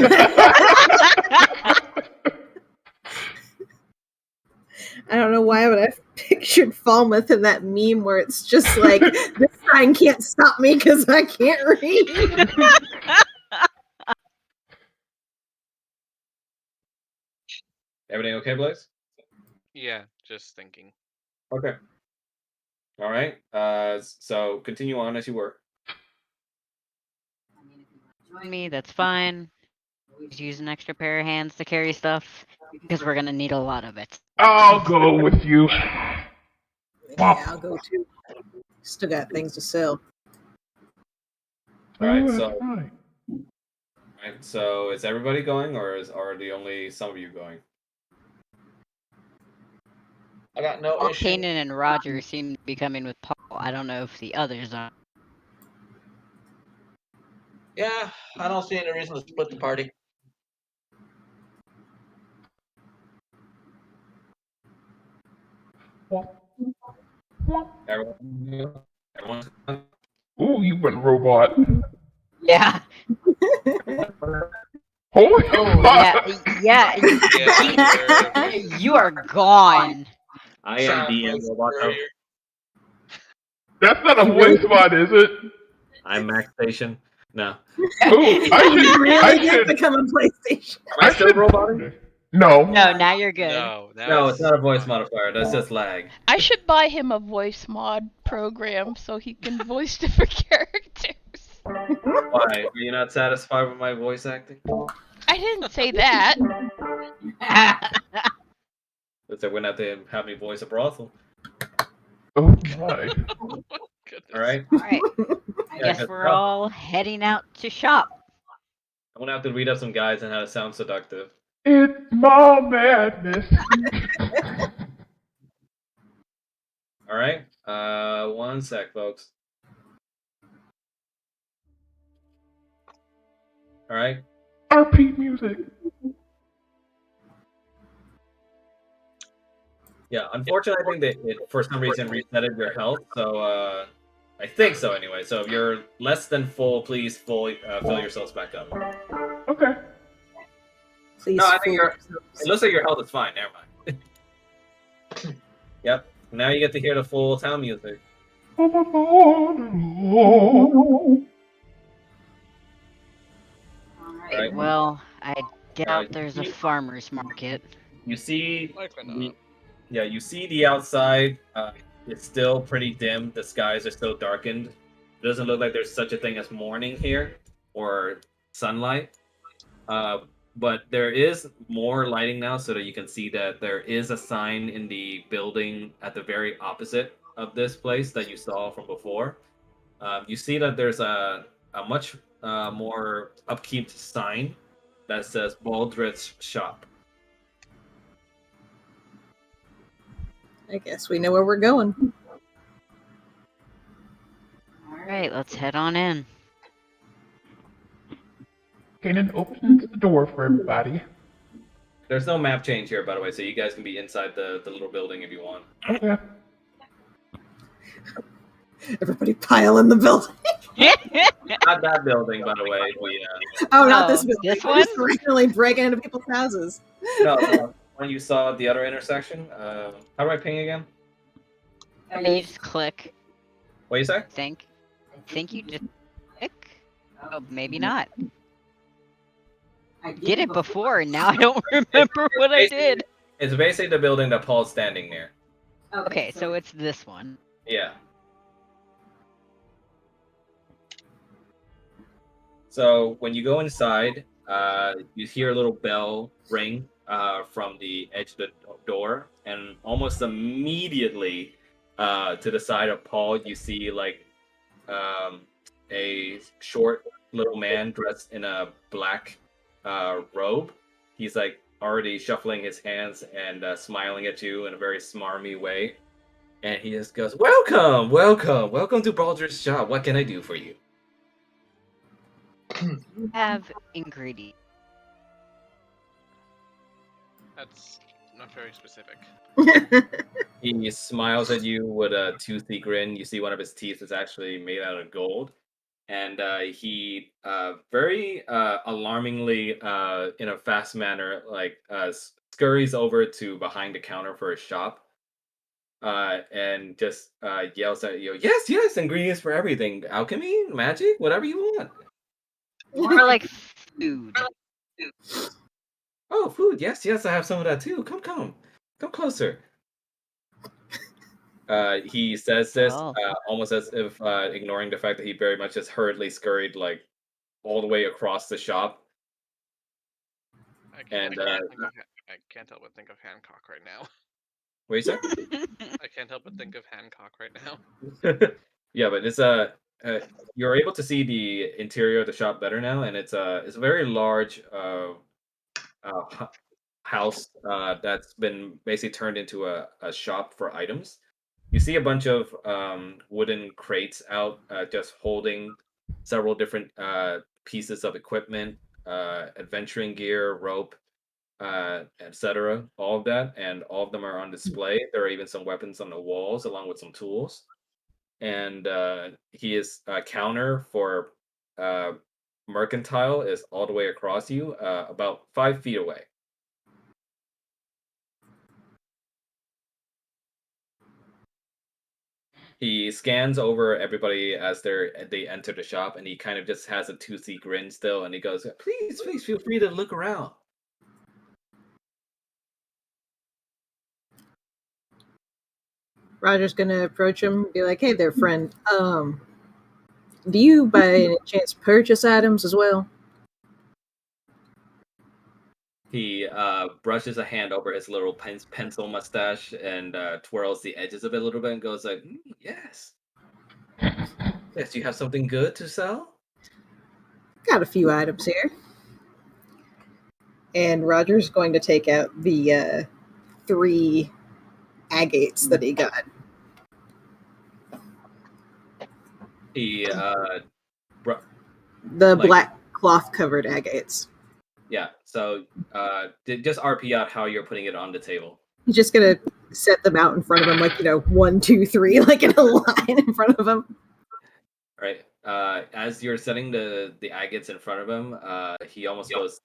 don't know why, but I pictured Falmouth in that meme where it's just like, this sign can't stop me because I can't read. Everything okay, Blaze? Yeah, just thinking. Okay. All right. So continue on as you were. Join me, that's fine. Always use an extra pair of hands to carry stuff because we're gonna need a lot of it. I'll go with you. Yeah, I'll go too. Still got things to sell. All right. Oh, So, that's right. right. So is everybody going, or are the only some of you going? I got no issue. Kanan and Roger seem to be coming with Paul. I don't know if the others are. Yeah, I don't see any reason to split the party. Everyone's going? Ooh, you went robot. Yeah. Holy Oh, fuck! yeah. Yeah, You are gone. I am DM robot. though. That's not a voice mod, is it? I'm Max Station. No. Ooh, You really did should. become a PlayStation. Am I still roboting? No. No, now you're good. No, now No, it's not a voice modifier. That's just lag. I should buy him a voice mod program so he can voice different characters. Why? Are you not satisfied with my voice acting? I didn't say that. Because they're gonna have to have me voice a brothel. Oh my. Goodness. All right. All right. I Yeah, guess 'cause we're all heading out to shop. I'm gonna have to read up some guides on how to sound seductive. It's my madness. All right. 1 sec, folks. All right. RP music. Yeah. Unfortunately, I think that it for some reason resetted your health. So I think so anyway. So if you're less than full, please fill yourselves back up. Okay. Please. No, I think it looks like your health is fine. Never mind. Yep. Now you get to hear the full town music. Right. Well, I doubt there's a farmer's market. You see, Likely not. you see the outside. It's still pretty dim. The skies are still darkened. It doesn't look like there's such a thing as morning here or sunlight. But there is more lighting now, so that you can see that there is a sign in the building at the very opposite of this place that you saw from before. You see that there's a much more upkeep sign that says Baldrick's Shop. I guess we know where we're going. All right, let's head on in. Kanan opens the door for everybody. There's no map change here, by the way, so you guys can be inside the little building if you want. Okay. Everybody pile in the building. Not that building, by the way. Oh, not No, this building. this We're just one? randomly breaking into people's houses. No, when you saw the other intersection. How do I ping again? You just click. What do you say? I think you just click. Oh, maybe not. I did it before, and now I don't remember what I did. It's basically the building that Paul's standing near. Okay, so it's this one. Yeah. So when you go inside, you hear a little bell ring from the edge of the door, and almost immediately to the side of Paul, you see like a short little man dressed in a black robe. He's like already shuffling his hands and smiling at you in a very smarmy way. And he just goes, "Welcome, welcome, welcome to Baldur's Shop. What can I do for you?" You have ingredients. That's not very specific. He smiles at you with a toothy grin. You see one of his teeth is actually made out of gold. And he very alarmingly, in a fast manner, like scurries over to behind the counter for his shop. And just yells at you, yes, yes, ingredients for everything. Alchemy, magic, whatever you want. More like food. Oh, food, yes, yes, I have some of that too. Come closer. He says this Oh. almost as if ignoring the fact that he very much just hurriedly scurried like all the way across the shop. I can't, And I can't help but think of Hancock right now. what you say? I can't help but think of Hancock right now. Yeah, but it's you're able to see the interior of the shop better now, and it's a very large house that's been basically turned into a shop for items. You see a bunch of wooden crates out, just holding several different pieces of equipment, adventuring gear, rope, etc. All of that, and all of them are on display. There are even some weapons on the walls, along with some tools. And he is counter for uh, mercantile is all the way across you, about 5 feet away. He scans over everybody as they enter the shop, and he kind of just has a toothy grin still, and he goes, "Please, please feel free to look around." Roger's gonna approach him, be like, "Hey there, friend. Do you by any chance purchase items as well?" He brushes a hand over his little pencil mustache and twirls the edges of it a little bit and goes like, "Yes, yes, you have something good to sell." Got a few items here. And Roger's going to take out the 3 agates that he got. He The like black cloth covered agates. yeah. So just RP out how you're putting it on the table. He's just gonna set them out in front of him, like, 1, 2, 3, like in a line in front of him. Right. As you're setting the agates in front of him, he almost goes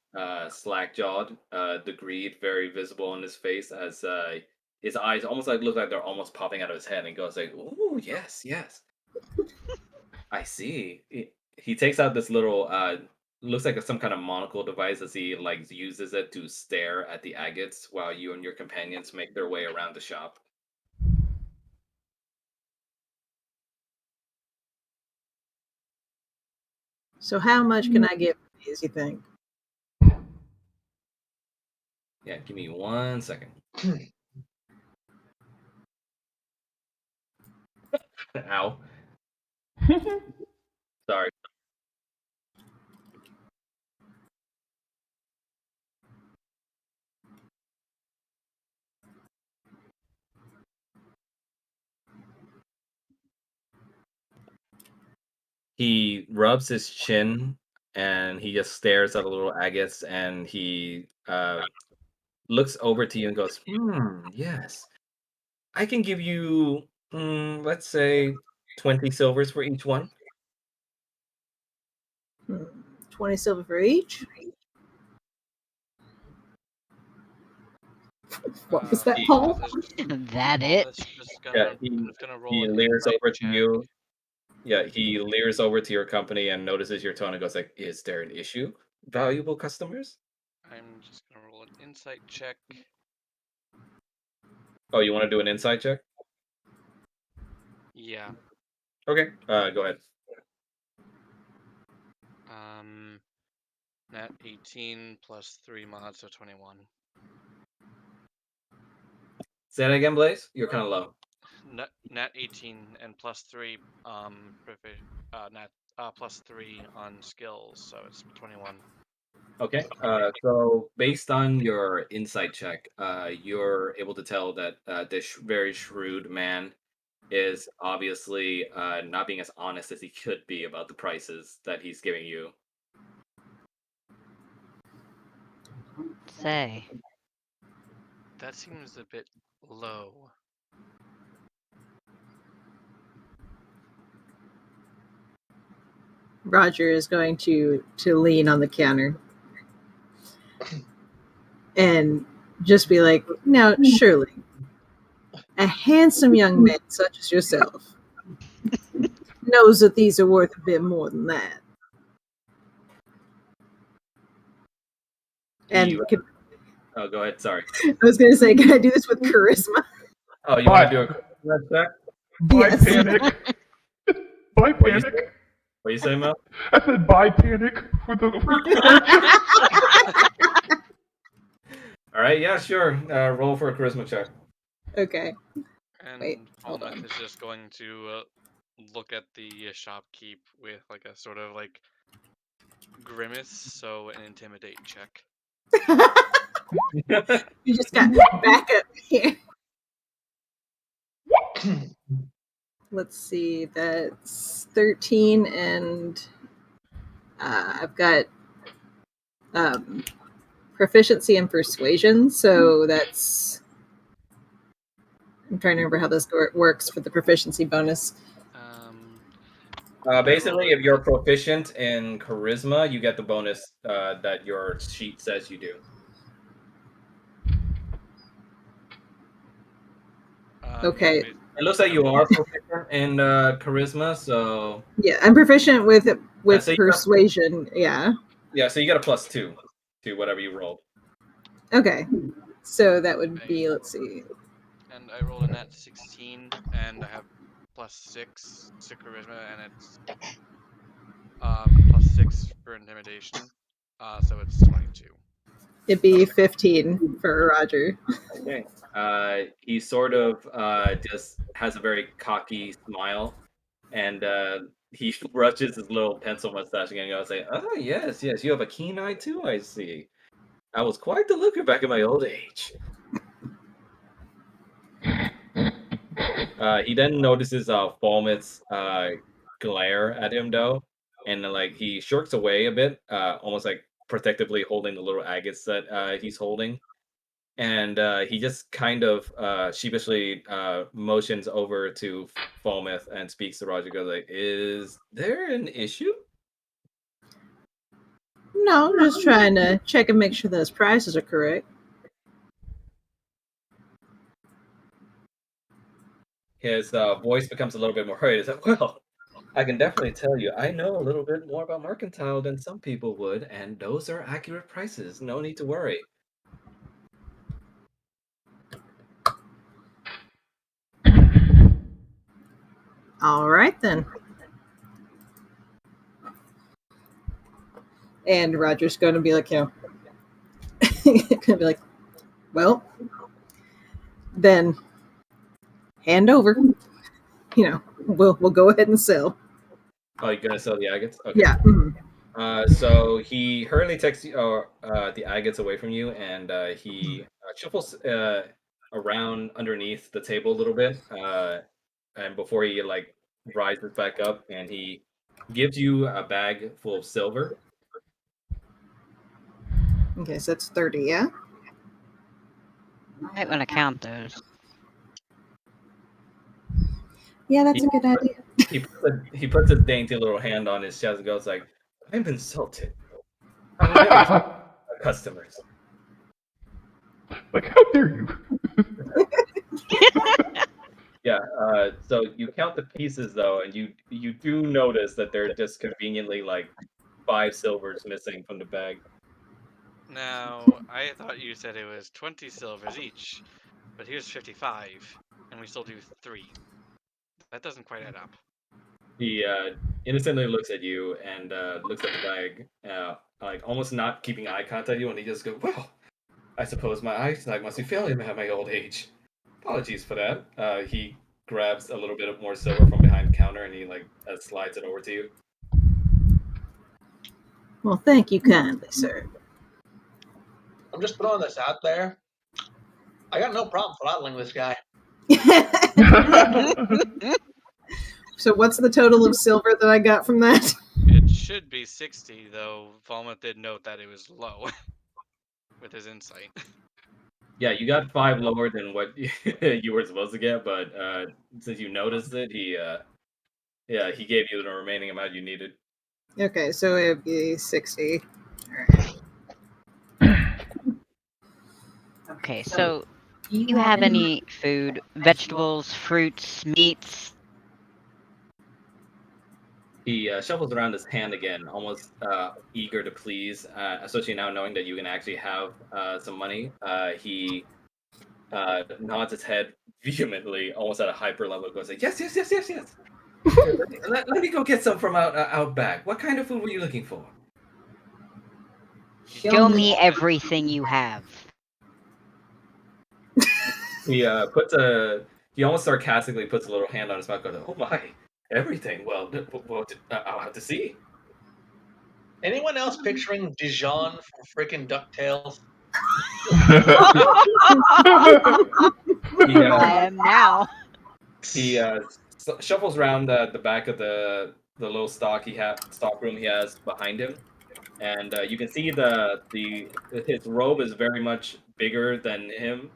slack jawed. The greed very visible on his face as his eyes almost like look like they're almost popping out of his head, and he goes like, "Ooh, yes, yes, I see." He takes out this little looks like some kind of monocle device as he like uses it to stare at the agates while you and your companions make their way around the shop. So how much can I get for these, you think? Yeah, give me 1 second. Ow. Sorry. He rubs his chin and he just stares at the little agates, and he looks over to you and goes, yes. I can give you, let's say, 20 silvers for each one." 20 silver for each? What was that, Paul? That it? Yeah, I'm just gonna roll he an leers insight over to check. you. Yeah, he leers over to your company and notices your tone and goes like, "Is there an issue, valuable customers?" I'm just gonna roll an insight check. Oh, you want to do an insight check? Yeah. Okay, go ahead. Nat 18 plus 3 mods, so 21. Say that again, Blaze. You're kind of low. Nat 18 and plus 3 plus 3 on skills, so it's 21. Okay. So based on your insight check, you're able to tell that this very shrewd man is obviously not being as honest as he could be about the prices that he's giving you. Say. That seems a bit low. Roger is going to lean on the counter and just be like, now, surely, a handsome young man such as yourself knows that these are worth a bit more than that. And Oh, go ahead. Sorry. I was going to say, can I do this with charisma? Oh, you want to do a charisma check? Buy Yes. panic. Buy panic. What you say, Mel? I said buy panic for the All right. Yeah, sure. Roll for a charisma check. Okay. And Wait, hold Falmouth on. is just going to look at the shopkeep with like a sort of like grimace, so an intimidate check. You just got back up here. Let's see, that's 13, and I've got Proficiency and Persuasion, so that's... I'm trying to remember how this works for the Proficiency bonus. Basically, if you're proficient in charisma, you get the bonus that your sheet says you do. Okay. It looks like you are proficient in charisma, so... Yeah, I'm proficient with so Persuasion, yeah. Yeah, so you get a +2 to whatever you rolled. Okay. So that would be, let's see. And I rolled a nat 16, and I have +6 to charisma, and it's +6 for intimidation. So it's 22. It'd be 15 for Roger. Okay. He sort of just has a very cocky smile, and he brushes his little pencil mustache again. And goes like, "Oh yes, yes, you have a keen eye too. I see. I was quite the looker back in my old age." He then notices Falmouth's glare at him though, and like he shirks away a bit, almost like protectively holding the little agates that he's holding. And he just kind of sheepishly motions over to Falmouth and speaks to Roger. Goes like, "Is there an issue?" No, I'm just trying to check and make sure those prices are correct. His voice becomes a little bit more hurried. He's like, "Well, I can definitely tell you, I know a little bit more about mercantile than some people would, and those are accurate prices. No need to worry." All right, then. And Roger's going to be like, going to be like, well, then hand over. We'll go ahead and sell. Oh, you're gonna sell the agates? Okay. Yeah. Mm-hmm. So he hurriedly takes the agates away from you, and he shuffles around underneath the table a little bit, and before he rises back up, and he gives you a bag full of silver. Okay, so that's 30, yeah? I might want to count those. Yeah, that's a good idea. He puts a dainty little hand on his chest and goes like, "I'm insulted. I will never our customers." Like, how dare you? Yeah, so you count the pieces though, and you do notice that they're just conveniently 5 silvers missing from the bag. Now, I thought you said it was 20 silvers each, but here's 55, and we still do 3. That doesn't quite add up. He innocently looks at you and looks at the bag, almost not keeping eye contact with you, and he just goes, "Well, I suppose my eyesight must be failing me at my old age. Apologies for that." He grabs a little bit of more silver from behind the counter, and he slides it over to you. Well, thank you kindly, sir. I'm just throwing this out there. I got no problem throttling this guy. So what's the total of silver that I got from that? It should be 60, though Falmouth did note that it was low with his insight. Yeah, you got 5 lower than what you were supposed to get, but since you noticed it, he gave you the remaining amount you needed. Okay, so it would be 60. Okay, so do you have any food, vegetables, fruits, meats? He shuffles around his hand again, almost eager to please, especially now knowing that you can actually have some money. He nods his head vehemently, almost at a hyper level, goes like, yes, yes, yes, yes, yes. Here, let me go get some from out back. What kind of food were you looking for? Show me everything you have. He he almost sarcastically puts a little hand on his mouth, going, "Oh my, everything. Well, I'll have to see." Anyone else picturing Dijon from freaking DuckTales? He I am now. he shuffles around the back of the little stock room he has behind him, and you can see his robe is very much bigger than him.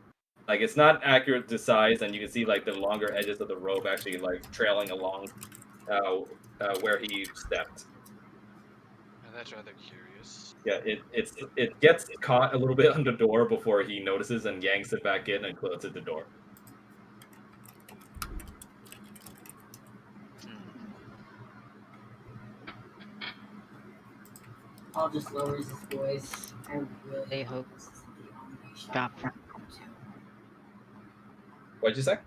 Like it's not accurate to size, and you can see like the longer edges of the robe actually like trailing along where he stepped. Now that's rather curious. Yeah, it gets caught a little bit on the door before he notices and yanks it back in and closes the door. Paul just lowers his voice. I really hope this isn't the only shop. What'd you say?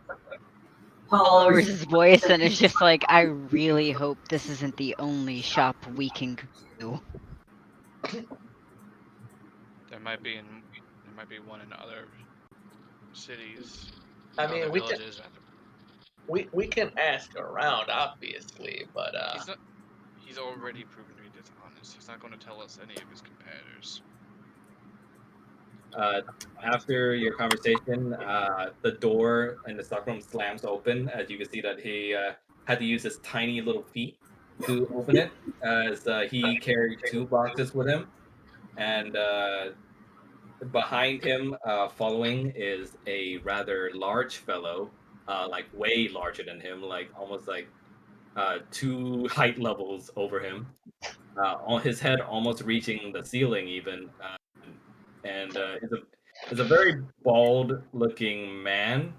Paul lowers his voice and is just like, I really hope this isn't the only shop we can go to. There might be one in other cities. I mean, other we can villages. we can ask around, obviously, but He's already proven to be dishonest. He's not going to tell us any of his competitors. After your conversation, the door in the stockroom slams open, as you can see that he had to use his tiny little feet to open it, as he carried two boxes with him, and behind him, following, is a rather large fellow, like way larger than him, like almost like two height levels over him. On his head, almost reaching the ceiling, even, and is a very bald-looking man,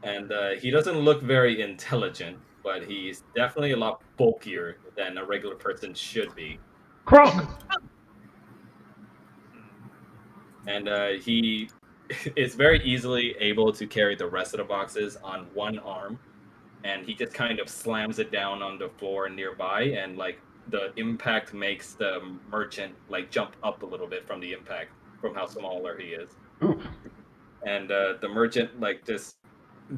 and he doesn't look very intelligent, but he's definitely a lot bulkier than a regular person should be. Crunk! And he is very easily able to carry the rest of the boxes on one arm, and he just kind of slams it down on the floor nearby, and like the impact makes the merchant like jump up a little bit from the impact from how smaller he is. Oops. And the merchant like just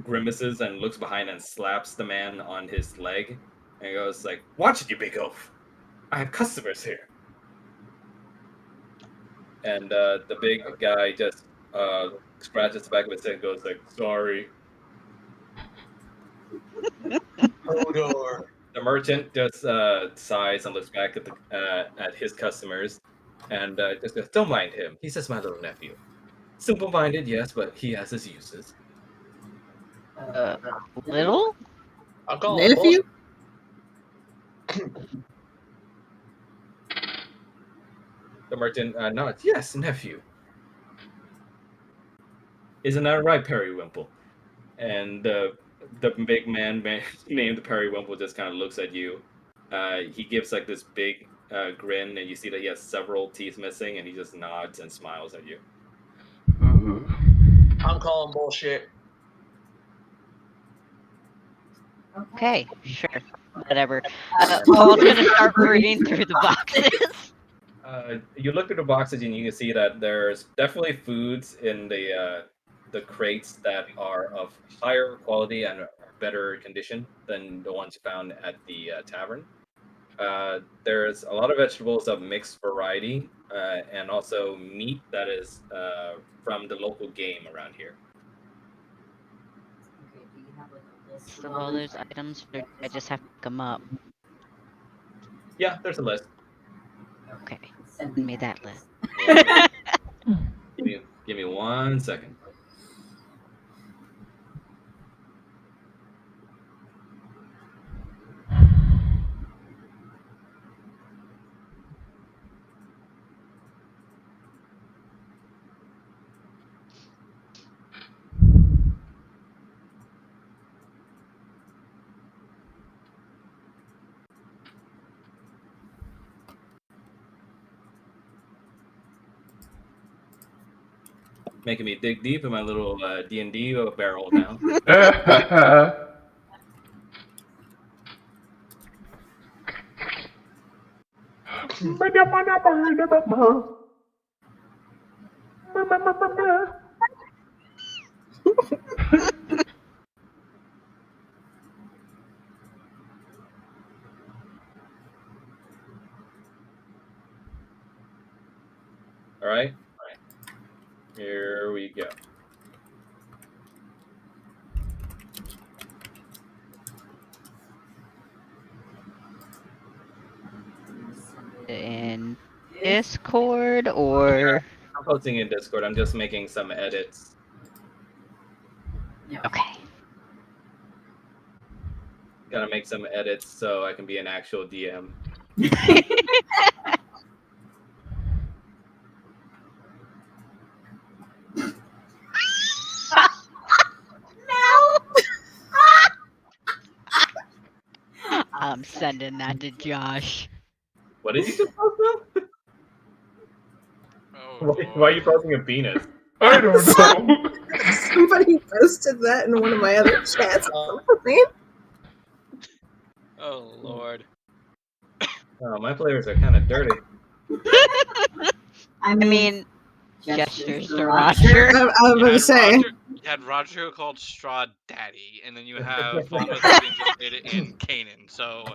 grimaces and looks behind and slaps the man on his leg and goes like, "Watch it, you big oaf! I have customers here." And the big guy just scratches the back of his head and goes like, "Sorry." Hodor. The merchant just sighs and looks back at his customers and just goes, "Don't mind him. He's just my little nephew. Simple-minded, yes, but he has his uses." Little? I'll call him Nephew? The merchant nods, "Yes, nephew. Isn't that right, Periwinkle?" And the big man named Periwinkle just kind of looks at you. He gives like this big grin, and you see that he has several teeth missing, and he just nods and smiles at you. I'm calling bullshit. Okay, sure. Whatever. Paul's gonna start reading through the boxes. You look at the boxes, and you can see that there's definitely foods in the crates that are of higher quality and better condition than the ones found at the tavern. There's a lot of vegetables of mixed variety, and also meat that is from the local game around here. Okay, do you have like a list of all those items, or do I just have to pick them up? Yeah, there's a list. Okay, send me that list. Give me 1 second. making me dig deep in my little D&D barrel now. All right. Here we go. In Discord or I'm posting in Discord. I'm just making some edits. okay. Gotta make some edits so I can be an actual DM. I'm sending that to Josh. What did you just post now? Oh, Why are you posting a penis? I don't know. Somebody posted that in one of my other chats. Oh Lord. Oh, my players are kind of dirty. I mean, gestures to Roger. I was going to say. You had Roger who called Strahd daddy, and then you have Falmouth who's interested in Kanan. So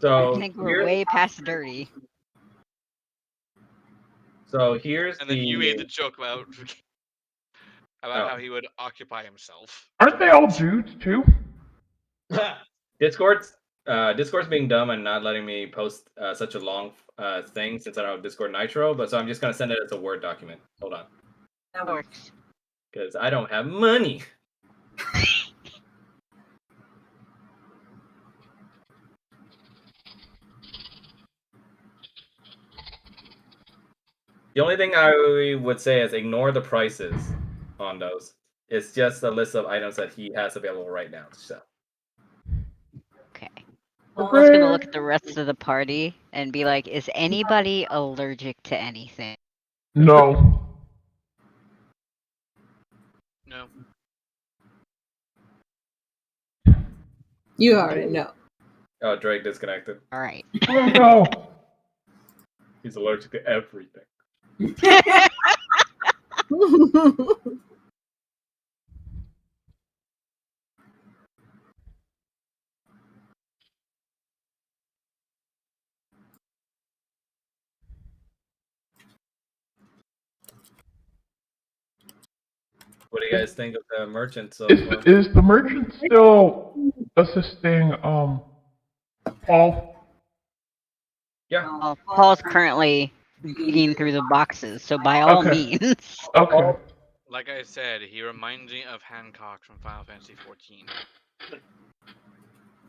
So I think we're way past dirty. So here's and then you made the joke about how he would occupy himself. Aren't they all dudes too? Discord's being dumb and not letting me post such a long thing since I don't have Discord Nitro, but so I'm just gonna send it as a Word document. Hold on. That works. Because I don't have money. The only thing I would say is ignore the prices on those. It's just a list of items that he has available right now. So. Okay. I'm just gonna look at the rest of the party and be like, is anybody allergic to anything? No. No. You already know. Oh, Drake disconnected. Alright. Oh no. He's allergic to everything. What do you guys think of the merchant so far? Is the merchant still assisting Paul? Yeah. Well, Paul's currently digging through the boxes, so by all means. Okay. Like I said, he reminds me of Hancock from Final Fantasy XIV.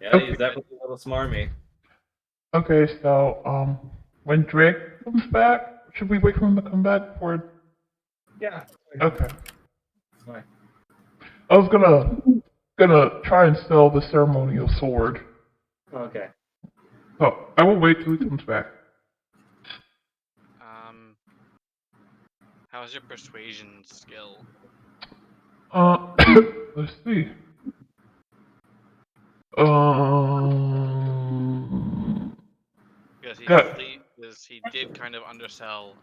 Yeah, he's definitely a little smarmy. Okay, so when Drake comes back, should we wait for him to come back for? Yeah. Okay. Fine. I was gonna try and sell the ceremonial sword. Okay. So I will wait till he comes back. How's your persuasion skill? Let's see. Because he did kind of undersell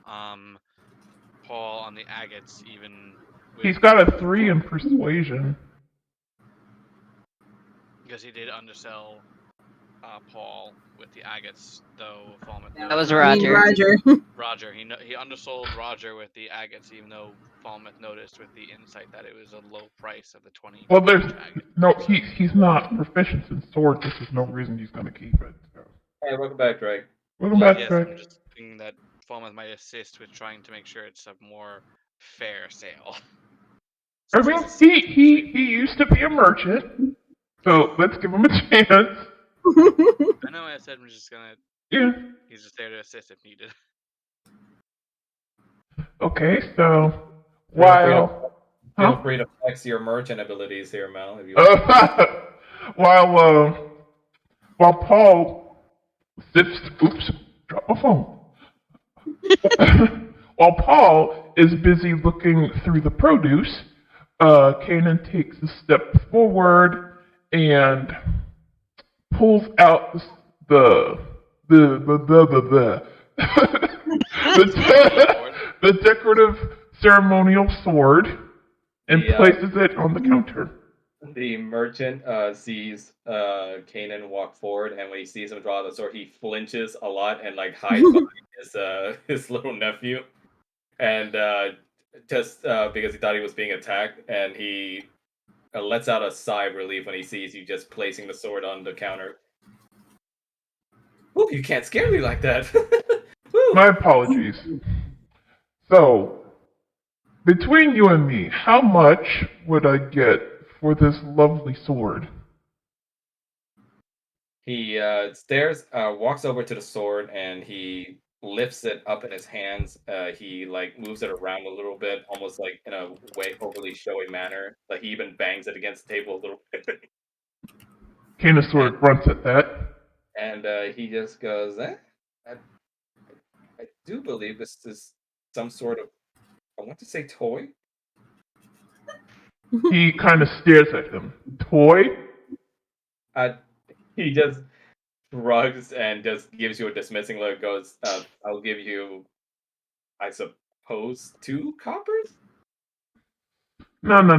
Paul on the agates, even. He's got a 3 in persuasion. Because he did undersell Paul with the agates, though Falmouth. That was Roger. Roger. He undersold Roger with the agates, even though Falmouth noticed with the insight that it was a low price of the 20. Well, there's no. He's not proficient in sword. This is no reason he's gonna keep it. So. Hey, welcome back, Drake. Welcome back, yes, Drake. I'm just thinking that Falmouth might assist with trying to make sure it's a more fair sale. I mean, he used to be a merchant, so let's give him a chance. I know I said I'm just gonna. Yeah. He's just there to assist if needed. Okay, so feel free to flex your merchant abilities here, Mel. If you while Paul sips, oops, drop my phone. While Paul is busy looking through the produce, Kanan takes a step forward and pulls out the the decorative ceremonial sword and places it on the counter. The merchant sees Kanan walk forward, and when he sees him draw the sword, he flinches a lot and like hides behind his little nephew, and just because he thought he was being attacked, and he lets out a sigh of relief when he sees you just placing the sword on the counter. Ooh, you can't scare me like that. My apologies. So, between you and me, how much would I get for this lovely sword? He walks over to the sword, and he lifts it up in his hands. He like moves it around a little bit, almost like in a way overly showy manner. Like he even bangs it against the table a little bit. Kana sort of grunts at that. And he just goes, I do believe this is some sort of, I want to say toy. He kind of stares at him. Toy? He just shrugs and just gives you a dismissing look. Goes, I'll give you, I suppose, 2 coppers. No. That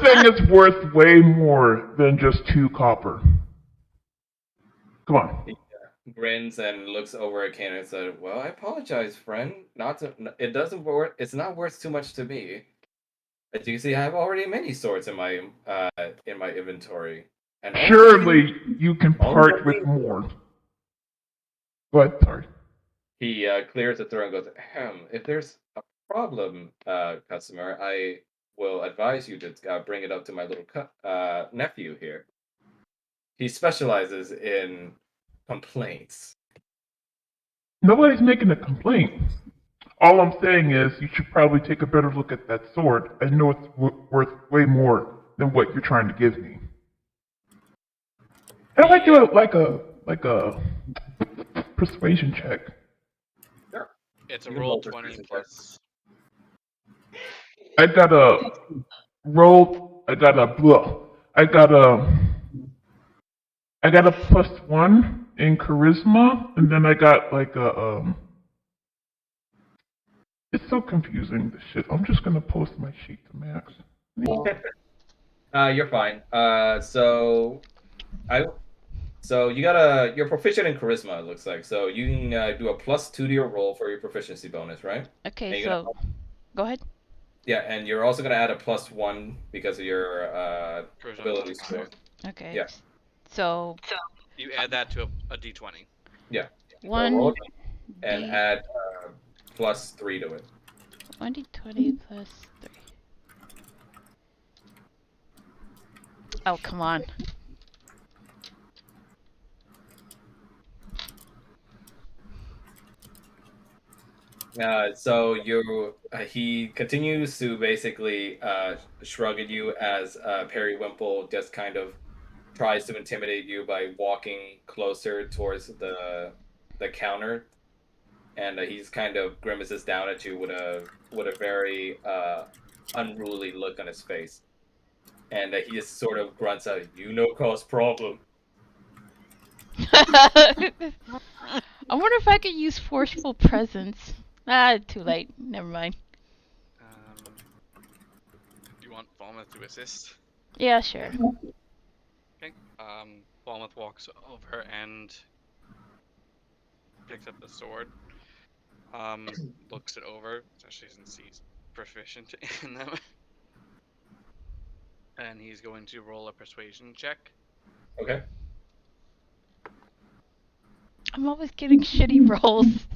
thing is worth way more than just 2 copper. Come on. He grins and looks over at Ken and said, "Well, I apologize, friend. It's not worth too much to me. As you see, I have already many swords in my inventory. And surely you can part with more." Go ahead, sorry. He clears the throat and goes, if there's a problem, customer, I will advise you to bring it up to my little nephew here. He specializes in complaints." Nobody's making a complaint. All I'm saying is you should probably take a better look at that sword. I know it's worth way more than what you're trying to give me. I'd like to do like a persuasion check. Sure. It's a roll 20 plus. I got a +1 in charisma, and then I got like a It's so confusing, this shit. I'm just gonna post my sheet to Max. You're fine. So you're proficient in charisma, it looks like. So you can do a +2 to your roll for your proficiency bonus, right? Okay, so go ahead. Yeah, and you're also gonna add a +1 because of your ability score. Okay. Yeah. So you add that to a d20. Yeah. One so and add +3 to it. 1d20 plus 3. Oh, come on. So he continues to basically shrug at you as Periwinkle just kind of tries to intimidate you by walking closer towards the counter, and he's kind of grimaces down at you with a very unruly look on his face, and he just sort of grunts out, cause problem." I wonder if I could use forceful presence. Too late. Never mind. Do you want Falmouth to assist? Yeah, sure. Okay. Falmouth walks over and picks up the sword. Looks it over, especially since he's proficient in them. And he's going to roll a persuasion check. Okay. I'm always getting shitty rolls.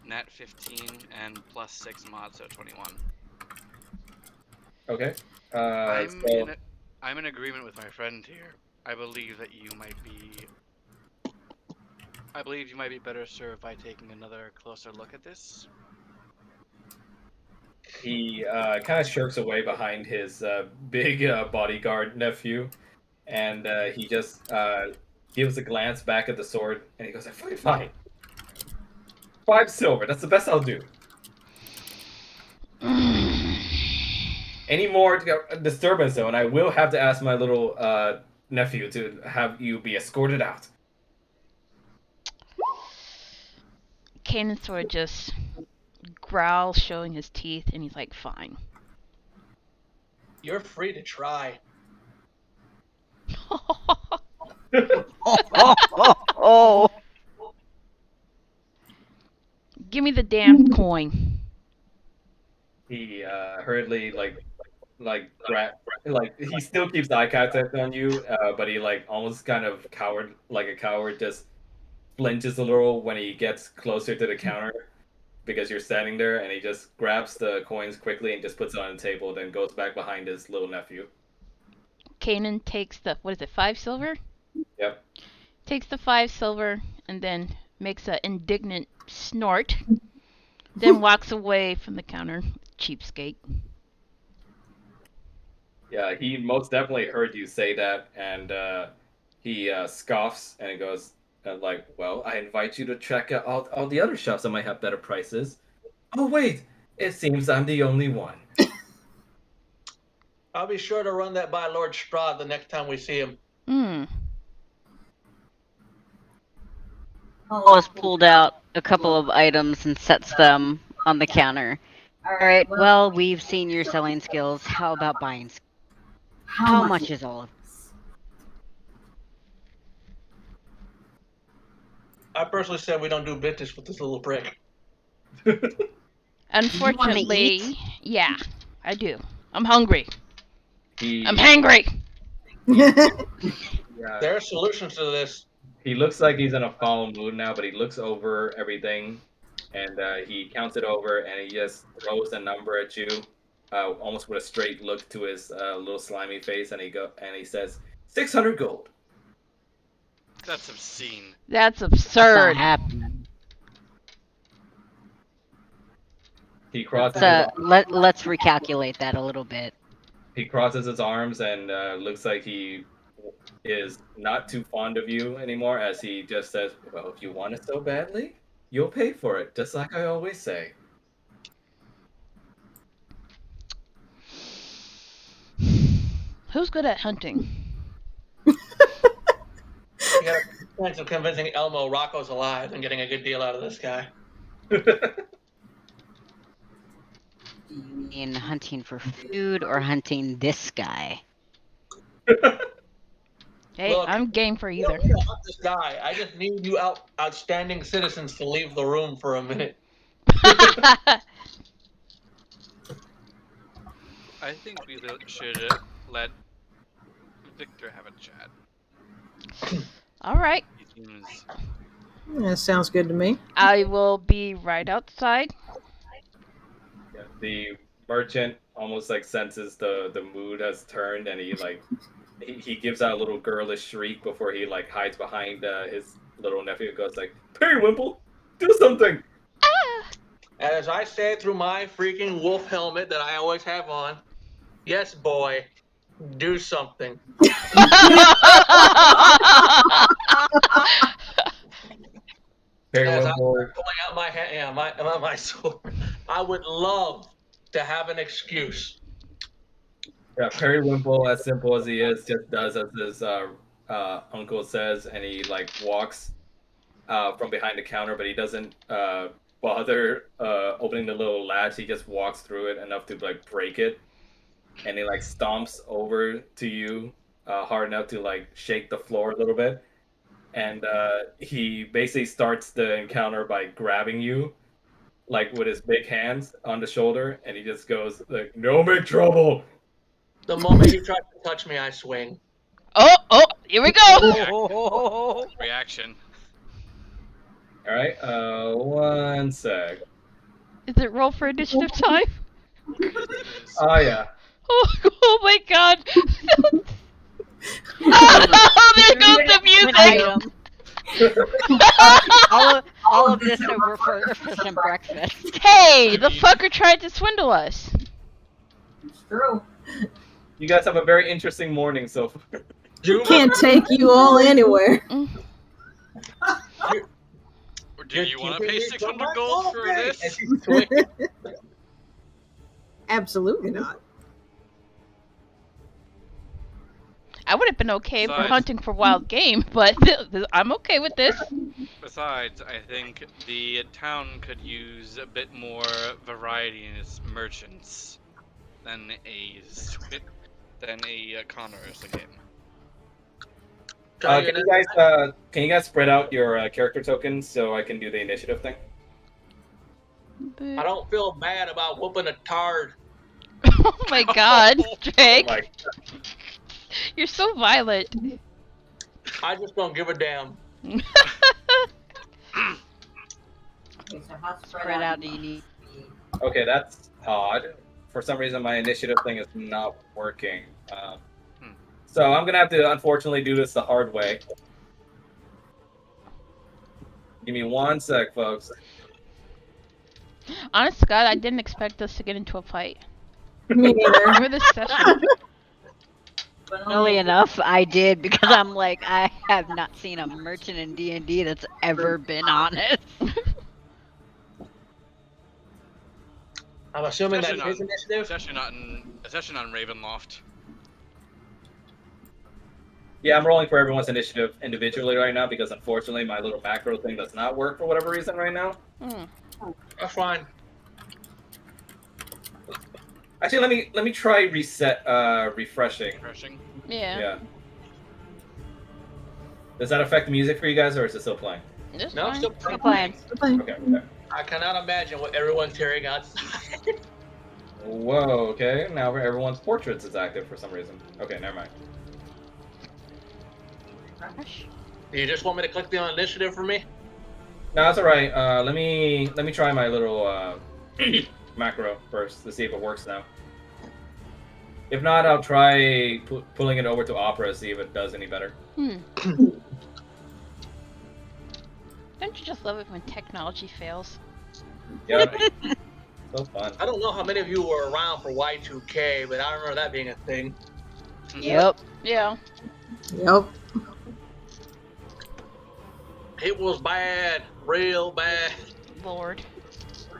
Nat 15 and +6 mod, so 21. Okay. I'm in agreement with my friend here. I believe you might be better served by taking another closer look at this. He kind of shirks away behind his big bodyguard nephew, and he just gives a glance back at the sword, and he goes, fine. 5 silver, that's the best I'll do. Any more disturbance, though, and I will have to ask my little nephew to have you be escorted out. Kanan sort of just growls, showing his teeth, and he's like, fine. You're free to try. Oh. Give me the damn coin. He hurriedly he still keeps eye contact on you, but he almost kind of like a coward, just flinches a little when he gets closer to the counter because you're standing there, and he just grabs the coins quickly and just puts it on the table, then goes back behind his little nephew. Kanan takes the 5 silver? Yep. Takes the 5 silver and then makes an indignant snort. Then walks away from the counter. Cheapskate. Yeah, he most definitely heard you say that, and he scoffs and he goes, well, I invite you to check out all the other shops that might have better prices. Oh, wait, it seems I'm the only one. I'll be sure to run that by Lord Strahd the next time we see him. Wallace pulled out a couple of items and sets them on the counter. Alright, well, we've seen your selling skills. How about buying skills? How much is all of this? I personally said we don't do business with this little prick. Unfortunately, yeah, I do. I'm hungry. I'm hangry. There are solutions to this. He looks like he's in a foul mood now, but he looks over everything, and he counts it over, and he just throws a number at you, almost with a straight look to his little slimy face, and he says, 600 gold. That's obscene. That's absurd. He crosses. Let's recalculate that a little bit. He crosses his arms and looks like he is not too fond of you anymore, as he just says, well, if you want it so badly, you'll pay for it, just like I always say. Who's good at hunting? You got a chance of convincing Elmo Rocco's alive and getting a good deal out of this guy. Do you mean hunting for food or hunting this guy? Hey, Look, I'm game for either. You don't hunt this guy. I just need you outstanding citizens to leave the room for a minute. I think we should let Victor have a chat. All right. He seems... That sounds good to me. I will be right outside. Yeah, the merchant almost senses the mood has turned, and he gives out a little girlish shriek before he hides behind his little nephew and goes Periwinkle, do something! And as I say through my freaking wolf helmet that I always have on, yes, boy, do something. As I'm pulling out my hand, my sword, I would love to have an excuse. Yeah, Periwinkle, as simple as he is, just does as his uncle says, and he walks from behind the counter, but he doesn't bother opening the little latch. He just walks through it enough to break it, and he stomps over to you hard enough to shake the floor a little bit, and he basically starts the encounter by grabbing you with his big hands on the shoulder, and he just goes no make trouble. The moment you try to touch me, I swing. Oh, here we go. Reaction. All right, one sec. Is it roll for initiative time? Oh yeah. Oh my god. Oh, there goes the music. all of this over for some breakfast. Hey, the fucker tried to swindle us. It's true. You guys have a very interesting morning so far. You Can't take you all anywhere. Mm. Or do you want to pay keeping me 600 from my gold for own this? And she's swinging. Absolutely not. I would have been okay for Besides- hunting for wild game, but I'm okay with this. Besides, I think the town could use a bit more variety in its merchants than a Connor's again. Can you guys spread out your character tokens so I can do the initiative thing? I don't feel bad about whooping a tard. Oh my god, Drake. Oh my- You're so violent. I just don't give a damn. Spread out, do you need? Okay, that's odd. For some reason, my initiative thing is not working. So I'm gonna have to, unfortunately, do this the hard way. Give me 1 sec, folks. Honest to God, I didn't expect us to get into a fight. Me neither. For this session. Funnily enough, I did because I'm like, I have not seen a merchant in D&D that's ever been honest. I'm assuming that's Especially his initiative. Especially not in Ravenloft. Yeah, I'm rolling for everyone's initiative individually right now because unfortunately my little macro thing does not work for whatever reason right now. Hmm. That's fine. Actually, let me try refreshing. Refreshing. Yeah. Yeah. Does that affect the music for you guys, or is it still playing? This No, fine. still Still playing. Okay. I cannot imagine what everyone's hearing outside. Whoa. Okay. Now everyone's portraits is active for some reason. Okay. Never mind. Do you just want me to click the initiative for me? No, that's all right. Let me try my little macro first to see if it works now. If not, I'll try pulling it over to Opera, see if it does any better. Don't you just love it when technology fails? Yep. So fun. I don't know how many of you were around for Y2K, but I remember that being a thing. Yep. Yeah. Yep. It was bad, real bad. Lord.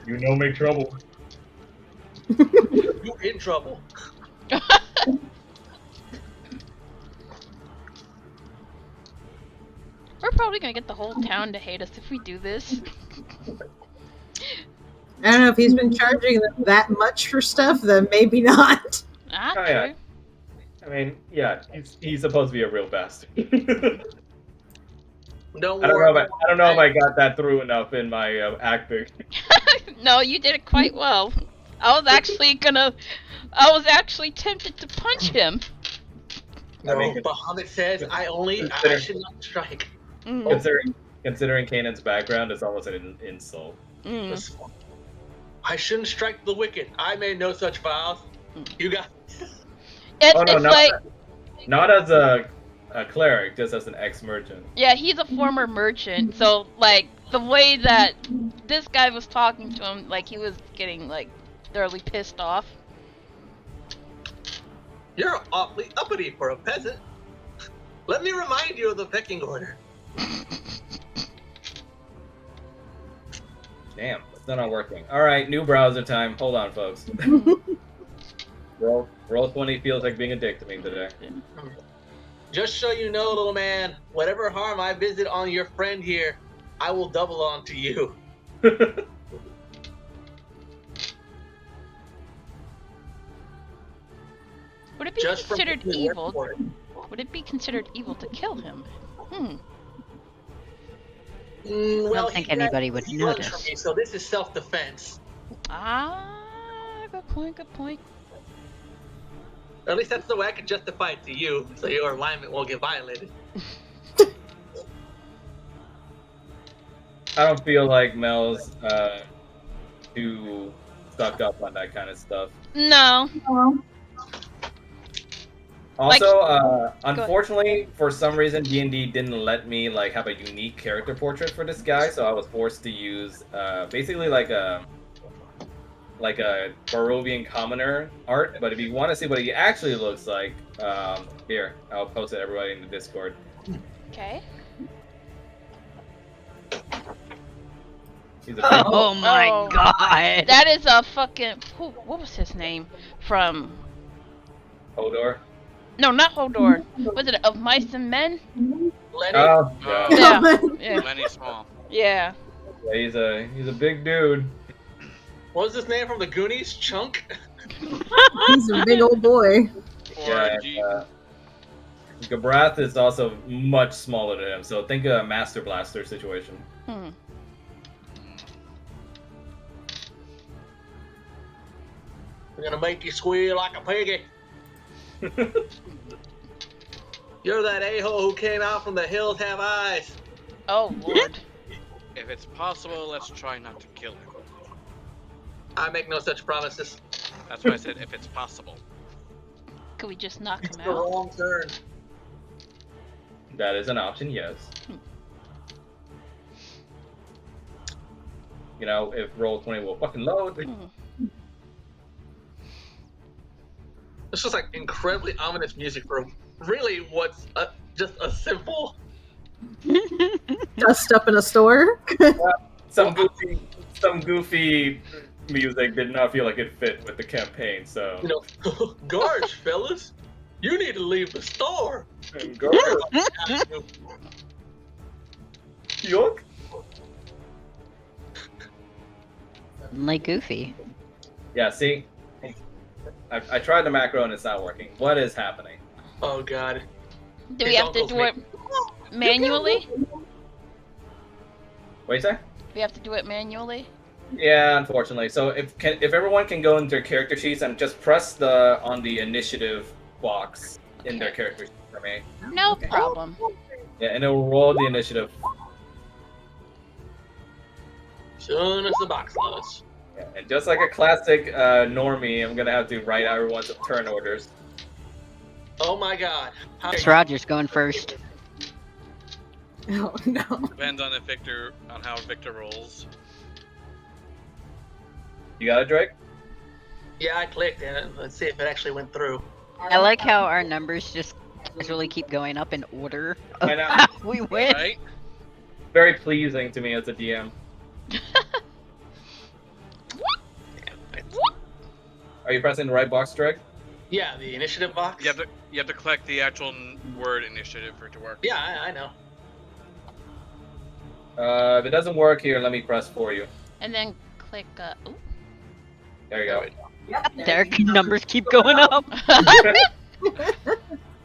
You know, make trouble. You in trouble. We're probably gonna get the whole town to hate us if we do this. I don't know if he's been charging them that much for stuff, then maybe not. Ah, Oh, yeah. true. I mean, yeah, he's supposed to be a real bastard. Don't I don't worry. know if I got that through enough in my acting. No, you did it quite well. I was actually tempted to punch him. No, I mean, Bahamut says I should not strike. Mm. Considering Kanan's background, it's almost an insult. Mm. I shouldn't strike the wicked. I made no such vows. You got. It's Oh no, like, not as a cleric, just as an ex-merchant. yeah, he's a former merchant, so like the way that this guy was talking to him, like he was getting like thoroughly pissed off. You're awfully uppity for a peasant. Let me remind you of the pecking order. Damn, it's still not working. All right, new browser time. Hold on, folks. Roll 20 feels like being a dick to me today. Just so you know, little man, whatever harm I visit on your friend here, I will double on to you. Would it be Just from considered putting in work evil? for it. Would it be considered evil to kill him? Well, think he anybody grabbed would his guns notice. from me, so this is self-defense. Ah, good point. Good point. Or at least that's the way I can justify it to you, so your alignment won't get violated. I don't feel like Mel's too stuck up on that kind of stuff. No. Also, unfortunately, for some reason, D&D didn't let me like have a unique character portrait for this guy, so I was forced to use basically like like a Barovian commoner art, but if you want to see what he actually looks like, here, I'll post it everybody in the Discord. Okay. He's a big Oh my Oh. god! That is a fucking. What was his name? From. Hodor. No, not Hodor. Was it Of Mice and Men? Lenny. Oh, Yeah. Yeah. Lenny Small. Yeah. yeah, he's a big dude. What was his name from the Goonies? Chunk? He's a big old boy. Or Yeah, do you- and, Gabrath is also much smaller than him, so think a Master Blaster situation. Hmm. We're gonna make you squeal like a piggy. You're that a-hole who came out from the hills have eyes. Oh lord. if it's possible, let's try not to kill him. I make no such promises. That's why I said if it's possible. Could we just knock It's him the out? wrong turn. That is an option, yes. You know, if Roll20 will fucking load. Hmm. It's just like incredibly ominous music for really what's just a simple. Dust up in a store. Some goofy music did not feel like it fit with the campaign, so. You know, Gorge, fellas, you need to leave the store. And go, Yuck. Like Goofy. Yeah, see? I tried the macro and it's not working. What is happening? Oh god. Do we His have to uncle's do it manually? What you say? We have to do it manually? Yeah, unfortunately. So if everyone can go into their character sheets and just press on the initiative box in their character sheet for me. No Okay. problem. Yeah, and it will roll the initiative. Soon as the box loads. Yeah, and just like a classic normie, I'm gonna have to write out everyone's turn orders. Oh my god. How Roger's going first. Oh no. Depends on how Victor rolls. You got it, Drake? Yeah, I clicked and let's see if it actually went through. I like how our numbers just casually keep going up in order. I know. We win. Right? Very pleasing to me as a DM. Are you pressing the right box, Drake? Yeah, the initiative box. You have to collect the actual word initiative for it to work. Yeah, I know. If it doesn't work here, let me press for you. And then click. Ooh. There you go. Their numbers keep going up.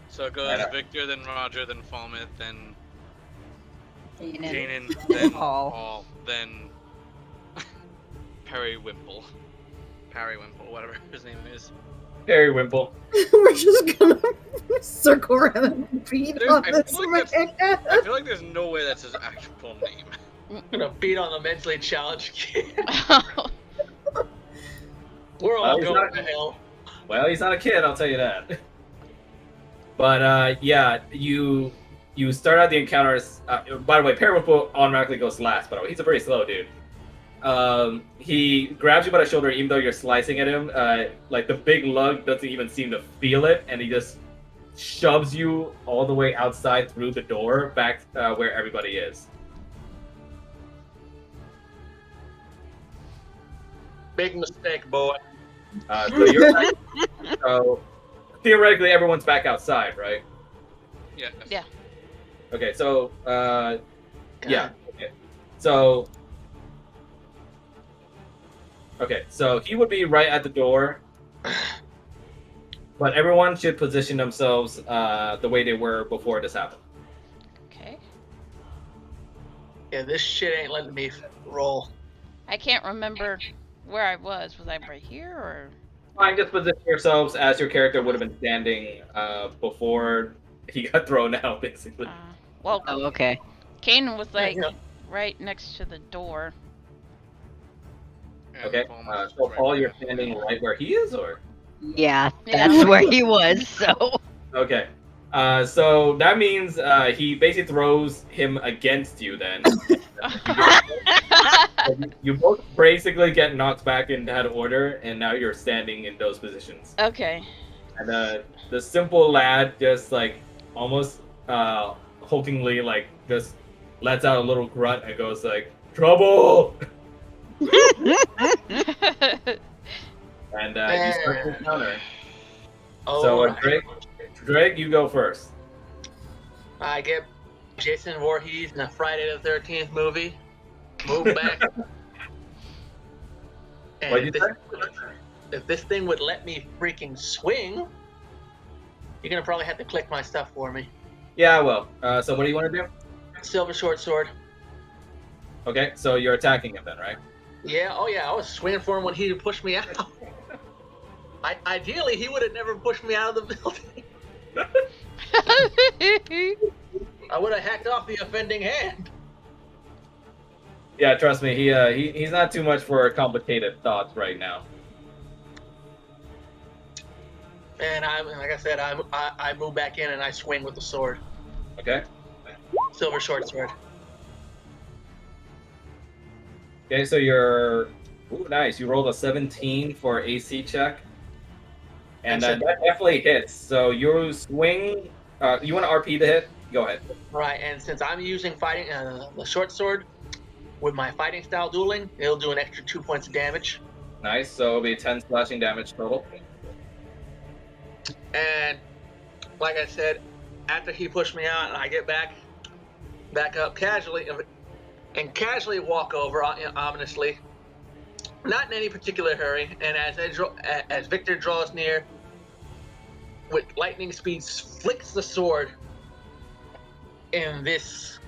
So it I goes know. Victor, then Roger, then Falmouth, then Kanan. Kanan, then Paul. Paul, then Periwinkle. Periwinkle, whatever his name is. Periwinkle. We're just gonna circle around and beat Dude, on I this feel like man. I feel like there's no way that's his actual name. I'm gonna beat on the mentally challenged kid. We're all he's going not- to hell. Well, he's not a kid, I'll tell you that. But yeah, you start out the encounters. By the way, Periwinkle automatically goes last. By the way, he's a pretty slow dude. He grabs you by the shoulder, even though you're slicing at him. Like the big lug doesn't even seem to feel it, and he just shoves you all the way outside through the door back where everybody is. Big mistake, boy. So you're so theoretically everyone's back outside, right? Yeah. Yeah. Okay, so yeah. Okay. So he would be right at the door, but everyone should position themselves the way they were before this happened. Okay. Yeah, this shit ain't letting me roll. I can't remember where I was. Was I right here or? Fine, just position yourselves as your character would have been standing before he got thrown out, basically. Well, Oh, okay. Kanan was like Yeah. right next to the door. And Okay, Falmouth so right Paul, there. you're standing right where he is, or? Yeah, Yeah. that's where he was, so. Okay. So that means he basically throws him against you then. you both basically get knocked back in that order, and now you're standing in those positions. Okay. And the simple lad just like almost hulkingly like just lets out a little grunt and goes like, "Trouble!" And you start to encounter. So Drake, you go first. I get Jason Voorhees in a Friday the 13th movie. Move back. What'd you say? If this thing would let me freaking swing, you're gonna probably have to click my stuff for me. Yeah, I will. So what do you want to do? Silver short sword. Okay, so you're attacking him then, right? Yeah, oh yeah, I was swinging for him when he pushed me out. Ideally, he would have never pushed me out of the building. I would have hacked off the offending hand. Yeah, trust me, he's not too much for complicated thoughts right now. And like I said, I move back in and I swing with the sword. Okay. Silver short sword. Okay, so you're nice. You rolled a 17 for AC check, and that definitely hits. So you swing. You want to RP to hit? Go ahead. Right, and since I'm using fighting the short sword with my fighting style dueling, it'll do an extra 2 points of damage. Nice. So it'll be 10 slashing damage total. And like I said, after he pushed me out, and I get back up casually, and casually walk over ominously, not in any particular hurry. And as Victor draws near, with lightning speed, flicks the sword in this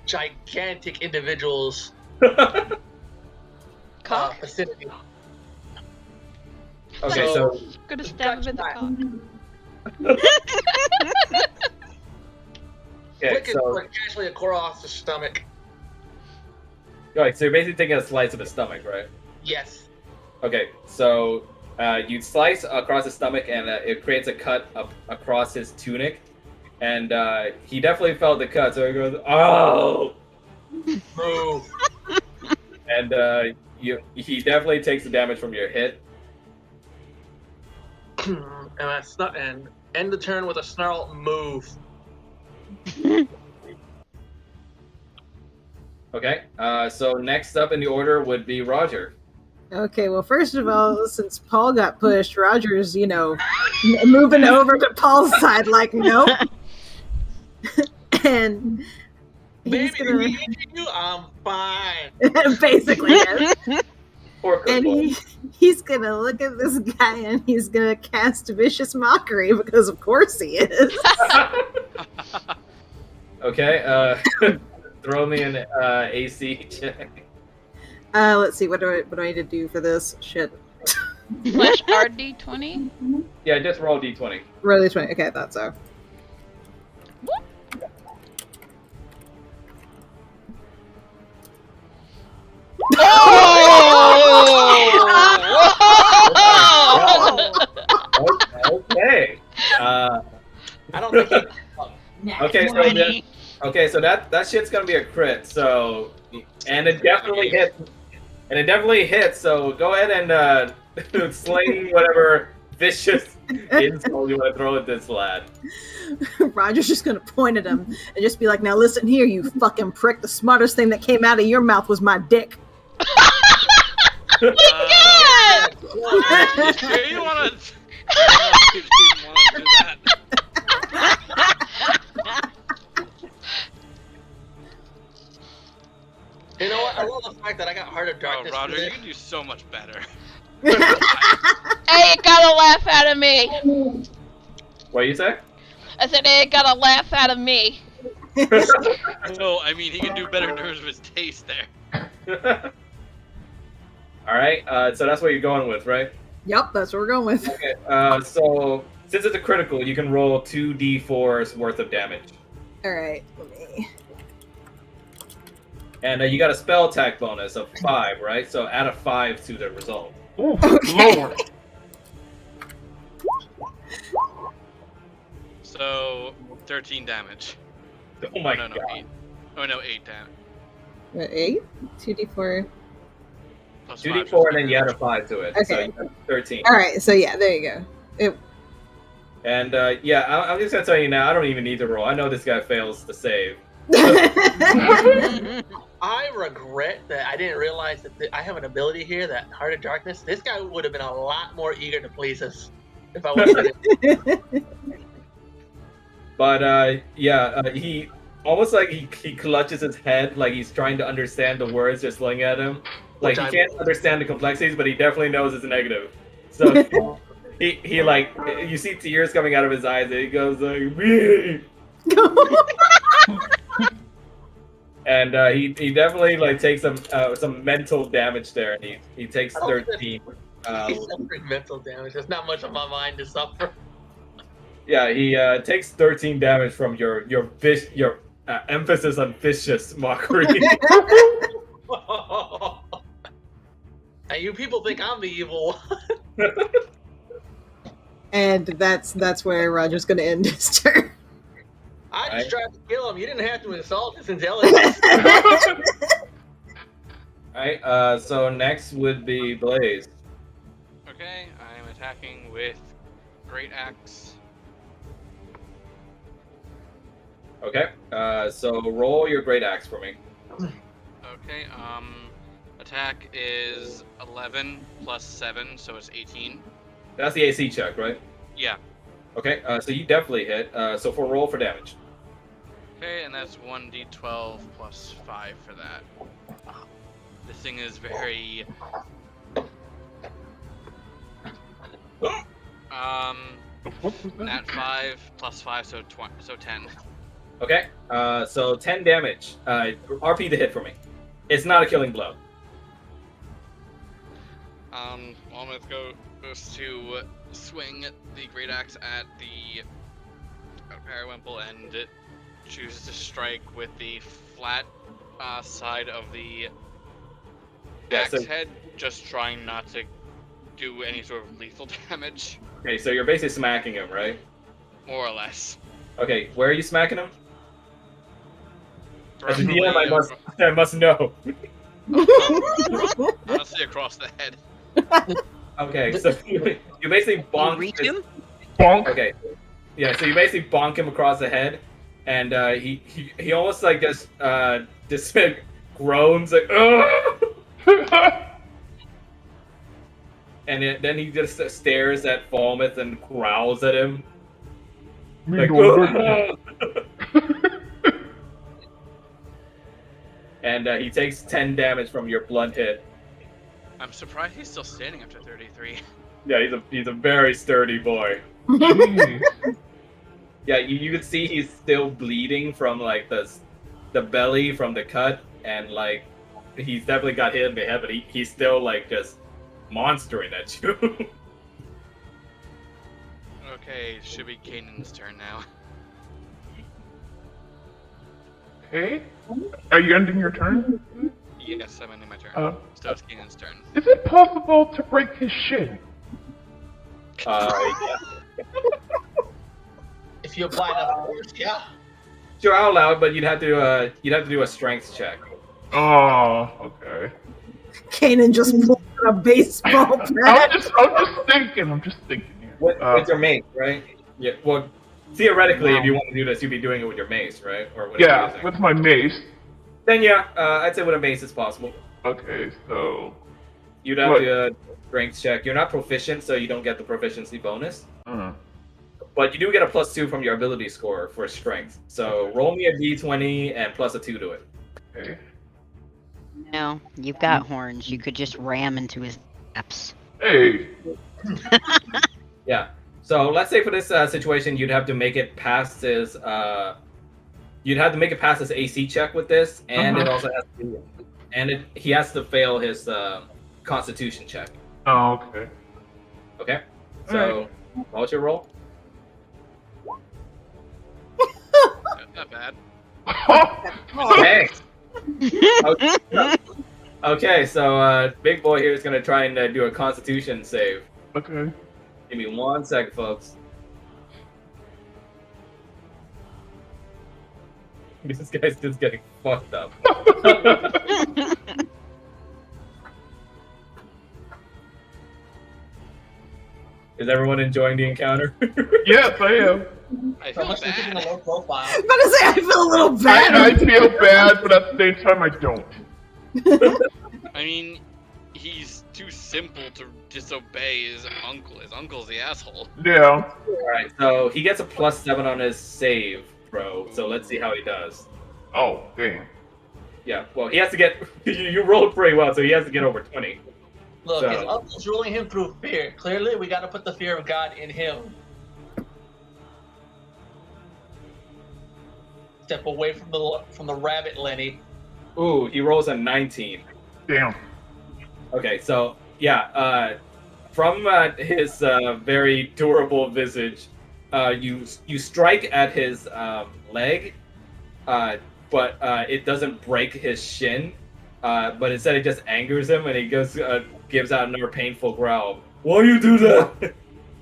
gigantic individual's Cock? vicinity. Okay, so Gonna stab him in the cock. okay, Flick it so casually across the stomach. so you're basically taking a slice of his stomach, right? Yes. Okay, so you slice across his stomach, and it creates a cut up across his tunic, and he definitely felt the cut, so he goes, "Oh!" Move. And he definitely takes the damage from your hit. and end the turn with a snarl. Move. Okay, so next up in the order would be Roger. Okay, well, first of all, since Paul got pushed, Roger's, moving over to Paul's side, like, nope. And he's Baby, I'm fine. basically, yes. Poor And he's gonna look at this guy and he's gonna cast vicious mockery because of course he is. Okay, throw me an AC check. Let's see, what do I need to do for this? Shit. Slash RD20? Yeah, just roll D20. Roll D20. Okay, I thought so. Okay. I don't think he... Okay, so that shit's gonna be a crit. So, and it definitely hits. So go ahead and sling whatever vicious insult you want to throw at this lad. Roger's just gonna point at him and just be like, "Now listen here, you fucking prick. The smartest thing that came out of your mouth was my dick." Oh my god! You sure you want to do that? You know what? I love the fact that I got Heart of Oh, Darkness. Roger, you can do so much better. Hey, you got a laugh out of me. What you say? I said, hey, got a laugh out of me. No, I mean, he can do better in terms of his taste there. Alright, so that's what you're going with, right? Yep, that's what we're going with. Okay, so since it's a critical, you can roll 2d4s worth of damage. Alright, let me... And you got a spell attack bonus of 5, right? So add a 5 to the result. Oh, Okay. Lord. So, 13 damage. Oh my no, god. 8. Oh no, 8 damage. What, 8? 2d4. Plus 2d4 5, and then you add a 5 to it. So Okay. you have 13. Alright, so yeah, there you go. And yeah, I'm just gonna tell you now, I don't even need to roll. I know this guy fails to save. I regret that I didn't realize that I have an ability here, that Heart of Darkness. This guy would have been a lot more eager to please us if I would have it. But yeah, he almost like he clutches his head like he's trying to understand the words they're slinging at him. Like he can't understand the complexities, but he definitely knows it's a negative. So he like, you see tears coming out of his eyes, and he goes like, "Wee!" And he definitely like takes some mental damage there, and he takes 13. He's suffering mental damage. There's not much on my mind to suffer. Yeah, he takes 13 damage from your emphasis on vicious mockery. And you people think I'm the evil one. And that's where Roger's gonna end his turn. I just tried to kill him. You didn't have to insult his intelligence. Alright, so next would be Blaze. Okay, I'm attacking with Great Axe. Okay, so roll your great axe for me. Okay, attack is 11 plus 7, so it's 18. That's the AC check, right? Yeah. Okay, so you definitely hit. So roll for damage. Okay, and that's 1d12 plus 5 for that. This thing is very... Nat 5 plus 5, so 10. Okay, so 10 damage. RP the hit for me. It's not a killing blow. Well, I'm gonna goes to swing the great axe at the Periwinkle and it chooses to strike with the flat side of the axe head, just trying not to do any sort of lethal damage. Okay, so you're basically smacking him, right? More or less. Okay, where are you smacking him? As a Preferably, DM, I must know. honestly, across the head. Okay, so you basically bonk reach him? Bonk. Okay, yeah, so you basically bonk him across the head, and he almost like just groans like, "Ugh!" And then he just stares at Falmouth and growls at him. Like, "Ugh!" And he takes 10 damage from your blunt hit. I'm surprised he's still standing after 33. Yeah, he's a very sturdy boy. Jeez. Yeah, you can see he's still bleeding from like the belly from the cut, and like he's definitely got hit in the head, but he's still like just monstering at you. Okay, should be Kanan's turn now. Okay. Are you ending your turn? Yes, I'm ending my turn. So it's Kanan's turn. Is it possible to break his shin? Yeah. If you apply enough force, yeah. Sure, out loud, but you'd have to do a strength check. Oh, okay. Kanan just pulled out a baseball bat. I'm just thinking here. With your mace, right? Yeah. Well, theoretically, if you want to do this, you'd be doing it with your mace, right? Or whatever you're Yeah, using. with my mace. Then yeah, I'd say with a mace it's possible. Okay, so You'd have to strength check. You're not proficient, so you don't get the proficiency bonus. But you do get a +2 from your ability score for strength. So roll me a d20 and plus a 2 to it. okay. No, you've got horns. You could just ram into his laps. Hey. Yeah. So let's say for this situation, you'd have to make it past his. You'd have to make it past his AC check with this, and it also has to. He has to fail his Constitution check. Oh, okay. Okay. So, what's your roll? Not bad. Okay. Okay, so Big Boy here is gonna try and do a Constitution save. Okay. Give me 1 second, folks. This guy's just getting fucked up. Is everyone enjoying the encounter? Yes, I am. I So feel much for keeping a bad. low profile. I'm about to say I feel a little bad. I feel bad, but at the same time, I don't. I mean, he's too simple to disobey his uncle. His uncle's the asshole. Yeah. Alright, so he gets a +7 on his save throw, so let's see how he does. Oh, dang. Yeah, well, he has to get. You rolled pretty well, so he has to get over 20. Look, So- his uncle's ruling him through fear. Clearly, we got to put the fear of God in him. Step away from the rabbit, Lenny. Ooh, he rolls a 19. Damn. Okay, so yeah, from his very durable visage, you strike at his leg, but it doesn't break his shin. But instead, it just angers him, and he gives out another painful growl. Why you do that?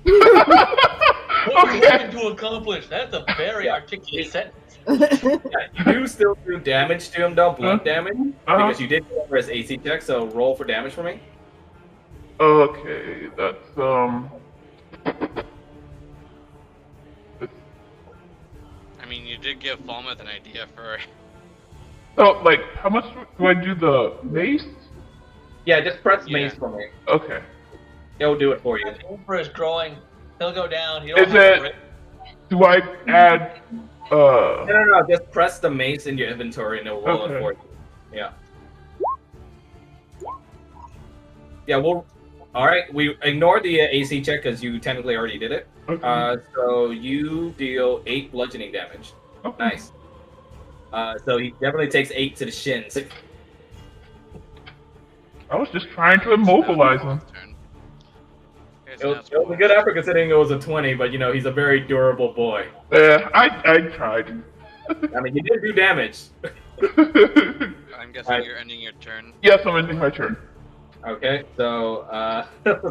What are you Okay. hoping to accomplish? That's a very articulate sentence. Yeah, you do still do damage to him, though, blunt damage, Uh-huh. because you did go over his AC check. So roll for damage for me. Okay, that's I mean, you did give Falmouth an idea for. Oh, like, how much do I do the mace? Yeah, just press Yeah. mace for me. Okay. It'll do it for you. Emperor is growing. He'll go down. You Is don't have to it- rip. Do I add, No, just press the mace in your inventory and it'll roll it Okay. for you. Yeah. Yeah, well, alright, we ignore the AC check because you technically already did it. okay. So you deal 8 bludgeoning damage. Okay. Nice. So he definitely takes 8 to the shins. I was just trying to immobilize him. Turn. Here's It an was a good effort considering it was a 20, but you know, he's a very durable boy. Yeah, I tried. I mean, he did do damage. I'm guessing you're ending your turn. Yes, I'm ending my turn. Okay, so,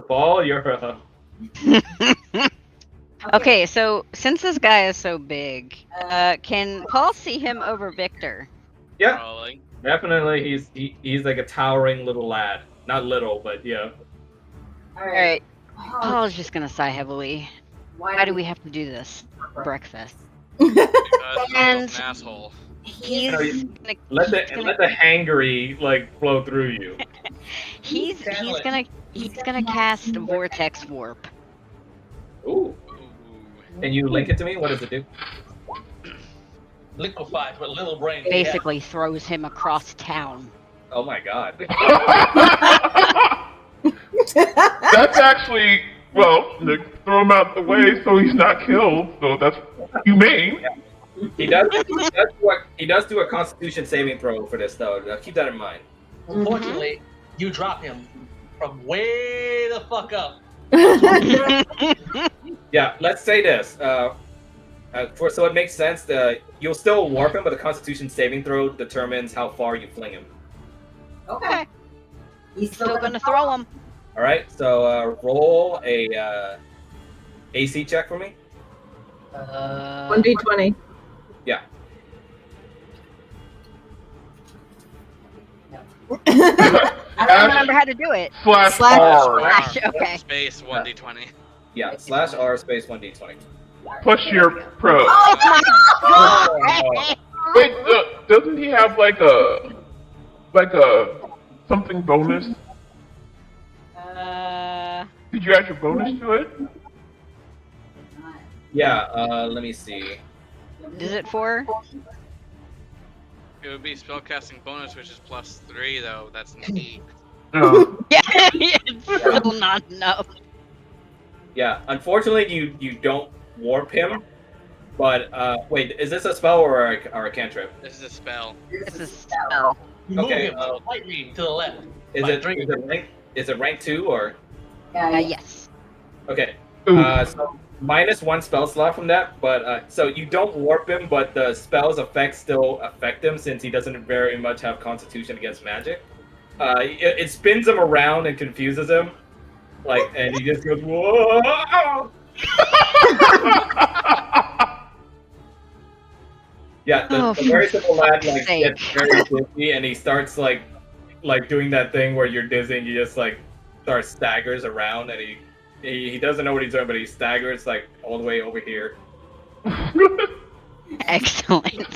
Paul, you're Okay, so since this guy is so big, can Paul see him over Victor? yeah, Crawling. definitely he's like a towering little lad. Not little, but yeah. Alright. Paul's just gonna sigh heavily. Why do we have to do this for breakfast? Because And- Uncle's an asshole. He's No, you- gonna, Let he's the gonna, let the hangry like flow through you. he's gonna cast Vortex Warp. Ooh. Ooh. Can you link it to me? What does it do? Liquefies with little brain. Basically throws him across town. Oh my god. That's actually, well, throw him out the way so he's not killed, so that's humane. He does do a Constitution saving throw for this though. Now, keep that in mind. Unfortunately, you drop him from way the fuck up. Yeah, let's say this. So it makes sense. You'll still warp him, but the Constitution saving throw determines how far you fling him. Okay. He's still gonna throw him. All right. So roll a AC check for me. 1d20. Yeah. I don't remember how to do it. Slash Slash R. Slash, okay. Space 1d20. Yeah. /R space 1d20. Plus your pro. Oh my Oh, god! Wait, doesn't he have like a something bonus? Did you add your bonus to it? yeah. Let me see. Is it 4? It would be spellcasting bonus, which is +3, though. That's an 8. No. Yeah, it's still not enough. Yeah. Unfortunately, you don't warp him. But wait, is this a spell or a cantrip? This is a spell. This is spell. You move Okay, him slightly to the left. Is By it drinking. is it rank 2 or? Yes. Okay. Ooh. So -1 spell slot from that, but so you don't warp him, but the spell's effects still affect him since he doesn't very much have Constitution against magic. It spins him around and confuses him, like, and he just goes whoa. Yeah, the for very simple lad fuck's gets sake. very dizzy, and he starts like doing that thing where you're dizzy and you just like starts staggers around, and he doesn't know what he's doing, but he staggers like all the way over here. Excellent.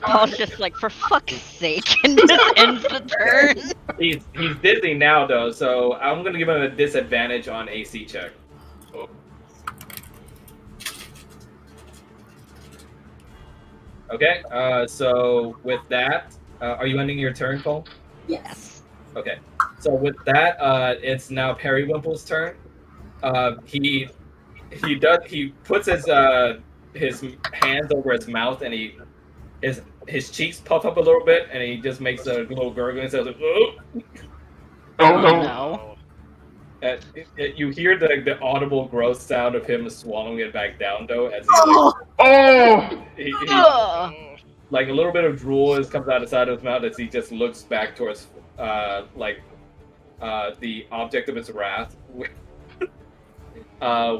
Paul's just like, for fuck's sake, and just ends the turn. He's dizzy now though, so I'm gonna give him a disadvantage on AC check. Oh. Okay, so with that, are you ending your turn, Cole? Yes. Okay, so with that, it's now Periwinkle's turn. He puts his hands over his mouth, and his cheeks puff up a little bit, and he just makes a little gurgling sound like, "Oh!" Oh no. No. You hear the audible gross sound of him swallowing it back down, though, as Oh, he Ugh. like a little bit of drool comes out the side of his mouth as he just looks back towards the object of his wrath,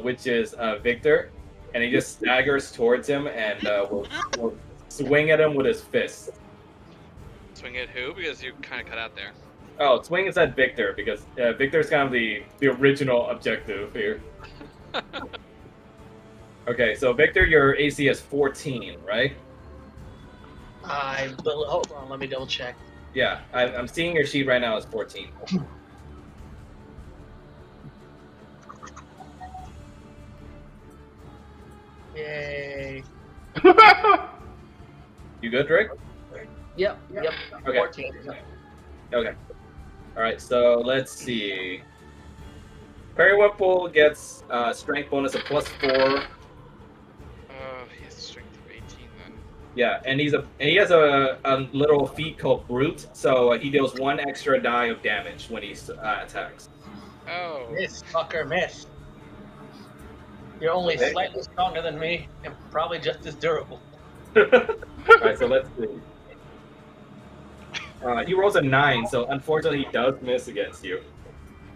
which is Victor, and he just staggers towards him and will swing at him with his fist. Swing at who? Because you kind of cut out there. Oh, swing is at Victor because Victor's kind of the original objective here. Okay, so Victor, your AC is 14, right? Hold on, let me double check. Yeah, I'm seeing your sheet right now as 14. Yay. You good, Rick? Yep. Okay. 14. Okay. All right. So let's see. Periwinkle gets strength bonus of +4. He has a strength of 18 then. Yeah, and he has a little feat called Brute, so he deals 1 extra die of damage when he attacks. Oh. Miss, fucker, miss. You're only Okay. slightly stronger than me, and probably just as durable. All right. So let's see. He rolls a 9, so unfortunately he does miss against you.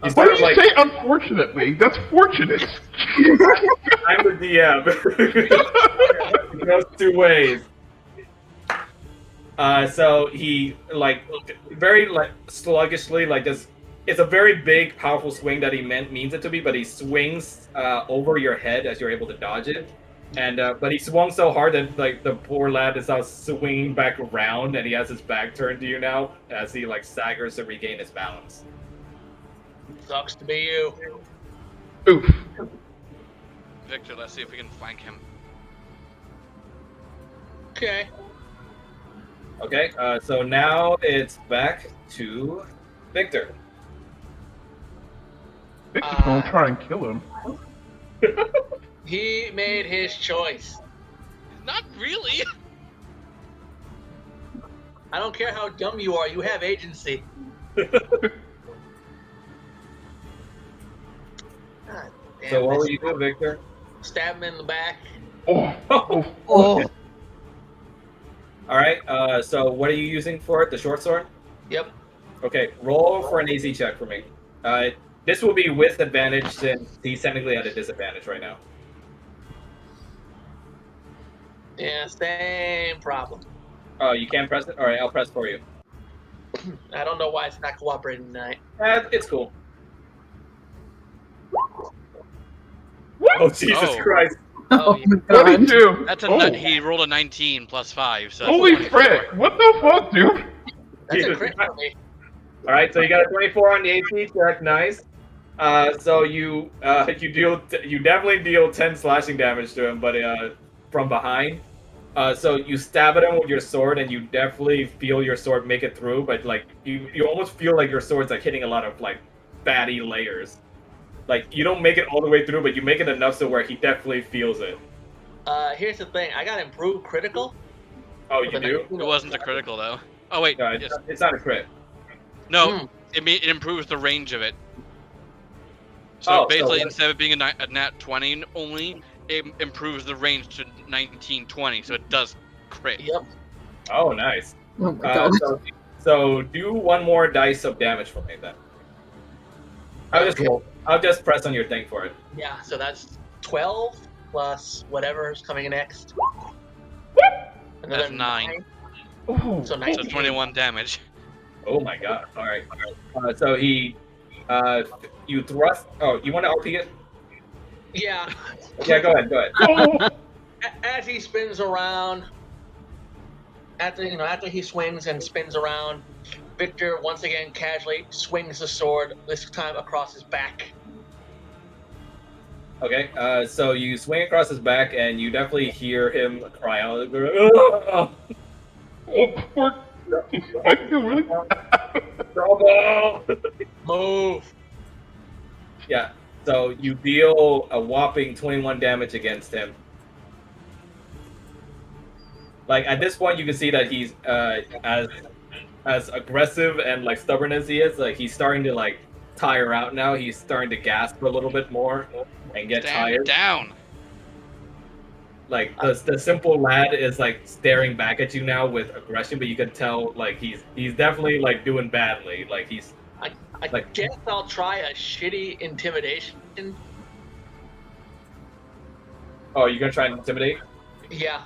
He's Why sort do of you say unfortunately? That's fortunate. I'm the DM. It goes 2 ways. So he very sluggishly this. It's a very big, powerful swing that he means it to be, but he swings over your head as you're able to dodge it. And but he swung so hard that the poor lad is now swinging back around, and he has his back turned to you now as he staggers to regain his balance. Sucks to be you. Oof. Victor, let's see if we can flank him. Okay. Okay, so now it's back to Victor. Victor's gonna try and kill him. He made his choice. Not really. I don't care how dumb you are, you have agency. God damn So what this. will you do, Victor? Stab him in the back. Oh. Oh. Oh. All right. So what are you using for it? The short sword. Yep. Okay. Roll for an AC check for me. This will be with advantage since he's technically at a disadvantage right now. Yeah, same problem. Oh, you can't press it. All right, I'll press for you. I don't know why it's not cooperating tonight. It's cool. What? Oh Jesus Oh. Christ! Oh yeah. my god. 22. That's a Oh. nut. He rolled a 19 plus 5. So that's Holy 24. frick! What the fuck, dude? That's a Jesus crit Christ. for me. All right, so you got a 24 on the AC check. Nice. So you definitely deal 10 slashing damage to him, but from behind. So you stab at him with your sword, and you definitely feel your sword make it through, but you almost feel like your sword's hitting a lot of fatty layers. You don't make it all the way through, but you make it enough so where he definitely feels it. Here's the thing. I got improved critical. Oh, you do? It wasn't a critical though. Oh wait, No, yes. it's not a crit. No, it improves the range of it. So basically, instead of being a nat 20 only, it improves the range to 19-20, so it does crit. Yep. Oh, nice. Oh my god. So do 1 more dice of damage for me then. I'll just press on your thing for it. Yeah, so that's 12 plus whatever's coming next. Another That's 9. Ooh. So So 19. 21 damage. Oh my god! All right. So he, you thrust. Oh, you want to RP it? Yeah. Yeah, go ahead. Go ahead. Oh. As he spins around, after he swings and spins around, Victor once again casually swings the sword, this time across his back. Okay. So you swing across his back, and you definitely hear him cry out. "Ah! Oh, poor. I feel really bad. Trouble!" Move. Yeah. So you deal a whopping 21 damage against him. Like at this point, you can see that he's as aggressive and like stubborn as he is. Like he's starting to like tire out now. He's starting to gasp a little bit more and get Stand tired. down. Like the simple lad is like staring back at you now with aggression, but you can tell like he's definitely like doing badly. Like he's I like guess I'll try a shitty intimidation. oh, you're gonna try and intimidate? Yeah.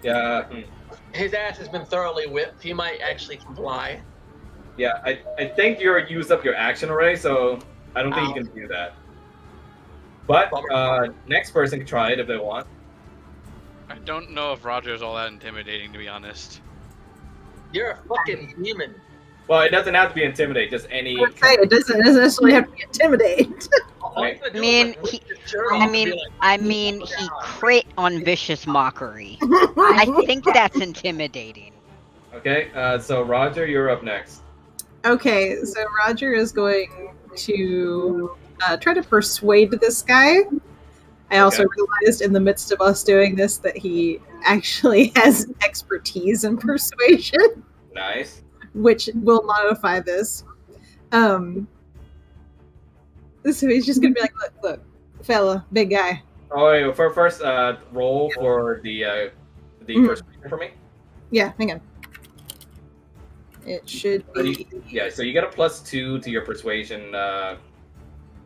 Yeah. His ass has been thoroughly whipped. He might actually comply. Yeah, I think you're used up your action already, so I don't think you can do that. But next person can try it if they want. I don't know if Roger's all that intimidating, to be honest. You're a fucking demon. Well, it doesn't have to be intimidate, just any. I would say it doesn't necessarily have to be intimidate. All you gotta do I mean, is, like, he- lift your shirt off and be like, I mean, he crit on vicious mockery. I think that's intimidating. Okay, so Roger, you're up next. Okay, so Roger is going to try to persuade this guy. I also realized in the midst of us doing this that he actually has expertise in persuasion, Nice. which will modify this. So he's just gonna be like, look, fella, big guy. Oh, wait, for first, roll for the persuasion for me. Yeah, hang on. It should be. Yeah, so you get a +2 to your persuasion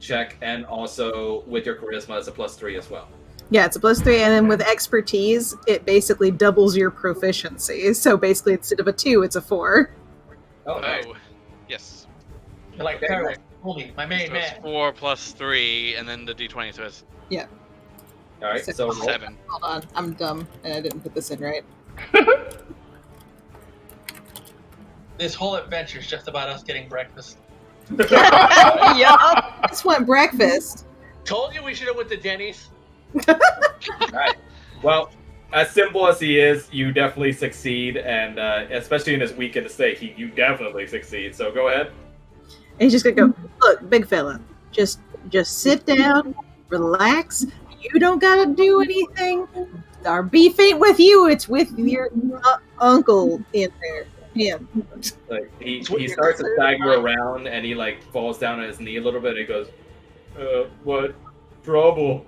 check, and also with your charisma, it's a +3 as well. Yeah, it's a +3, and then with expertise, it basically doubles your proficiency. So basically, instead of a 2, it's a 4. Oh, nice. Yes. you're like, Periwinkle, homie, my main So it's man. 4 plus 3, and then the d20, so it's All right, so roll. 7. Hold on, I'm dumb, and I didn't put this in right. This whole adventure is just about us getting breakfast. Yup. I just want breakfast. Told you we should have went to Denny's. Right. Well, as simple as he is, you definitely succeed, and especially in his weekend stay, you definitely succeed. So go ahead. And he's just gonna go, look, big fella, just sit down, relax. You don't gotta do anything. Our beef ain't with you; it's with your uncle in there. Him. Like he starts to stagger around, and he like falls down on his knee a little bit. And he goes, "What trouble?"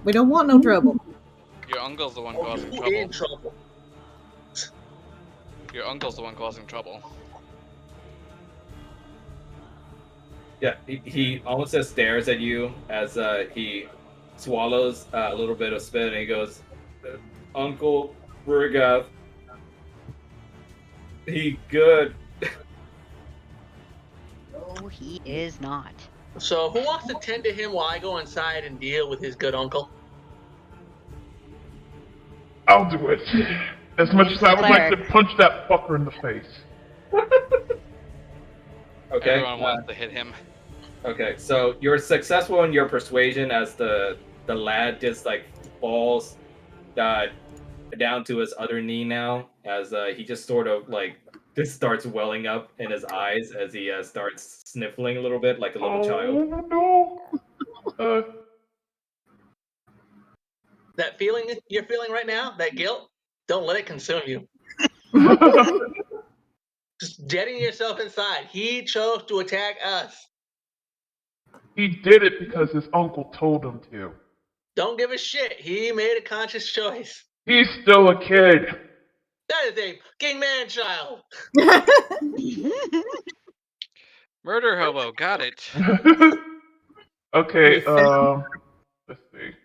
We don't want no trouble. Your uncle's the one causing You in trouble. trouble. Your uncle's the one causing trouble. Yeah, he almost just stares at you as he swallows a little bit of spit, and he goes, "Uncle Brigath, he good." No, he is not. So who wants to tend to him while I go inside and deal with his good uncle? I'll do it. As much as I would like to punch that fucker in the face. Okay. Everyone wants to hit him. Okay, so you're successful in your persuasion as the lad just like falls down to his other knee now, as he just sort of like just starts welling up in his eyes as he starts sniffling a little bit like a little child. No. That feeling that you're feeling right now, that guilt, don't let it consume you. Just getting yourself inside. He chose to attack us. He did it because his uncle told him to. Don't give a shit. He made a conscious choice. He's still a kid. That is a king man child. Murder hobo, got it. Okay, let's see.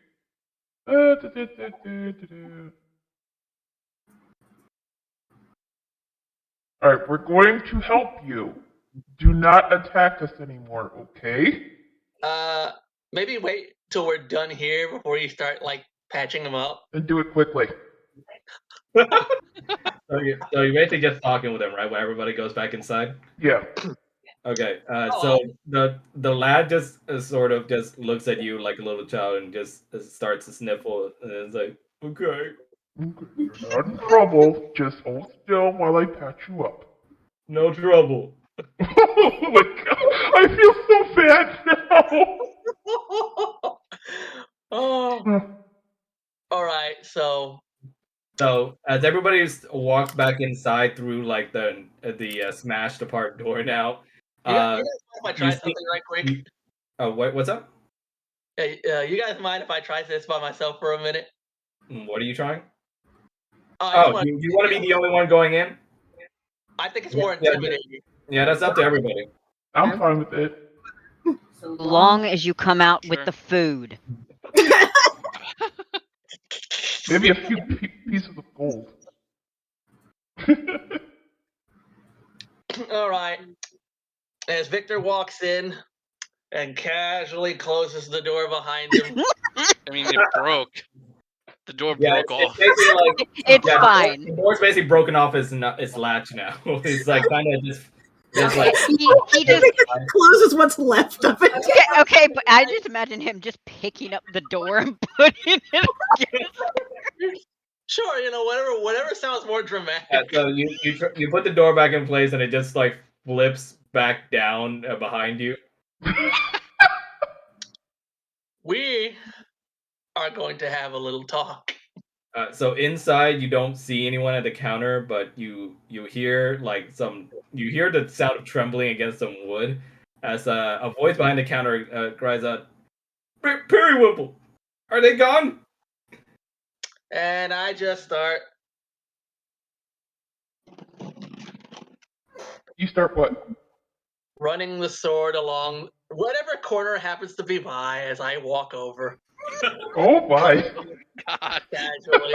Alright, we're going to help you. Do not attack us anymore, okay? Maybe wait till we're done here before you start like patching them up. And do it quickly. So you're basically just talking with him, right? When everybody goes back inside. Yeah. Okay. So the lad just sort of just looks at you like a little child and just starts to sniffle and it's like, okay, You're not in trouble. Just hold still while I patch you up. no trouble. Oh my god, I feel so bad now. Oh. All right. So So as everybody's walked back inside through like the smashed apart door now, you guys mind if I try you see- something right quick? What's up? Hey, you guys mind if I try this by myself for a minute? What are you trying? I just Oh, wanna- you want to be the only one going in? I think it's more Yeah. intimidating. Yeah, that's up to everybody. I'm fine with it. So long as you come out with Sure. the food. Maybe a few pieces of gold. All right. As Victor walks in and casually closes the door behind him. I mean, it broke. The door Yeah, broke it's off. basically like It's yeah, fine. The door's basically broken off its latch now. It's like kind of just like He just Closes what's left of it. okay, but I just imagine him just picking up the door and putting it against. Sure, you know, whatever sounds more dramatic. Yeah, so you put the door back in place and it just like flips back down behind you. We are going to have a little talk. So inside you don't see anyone at the counter, but you hear like you hear the sound of trembling against some wood as a voice behind the counter cries out, "Periwinkle, are they gone?" And I just start You start what? running the sword along whatever corner happens to be by as I walk over Oh my. God. casually.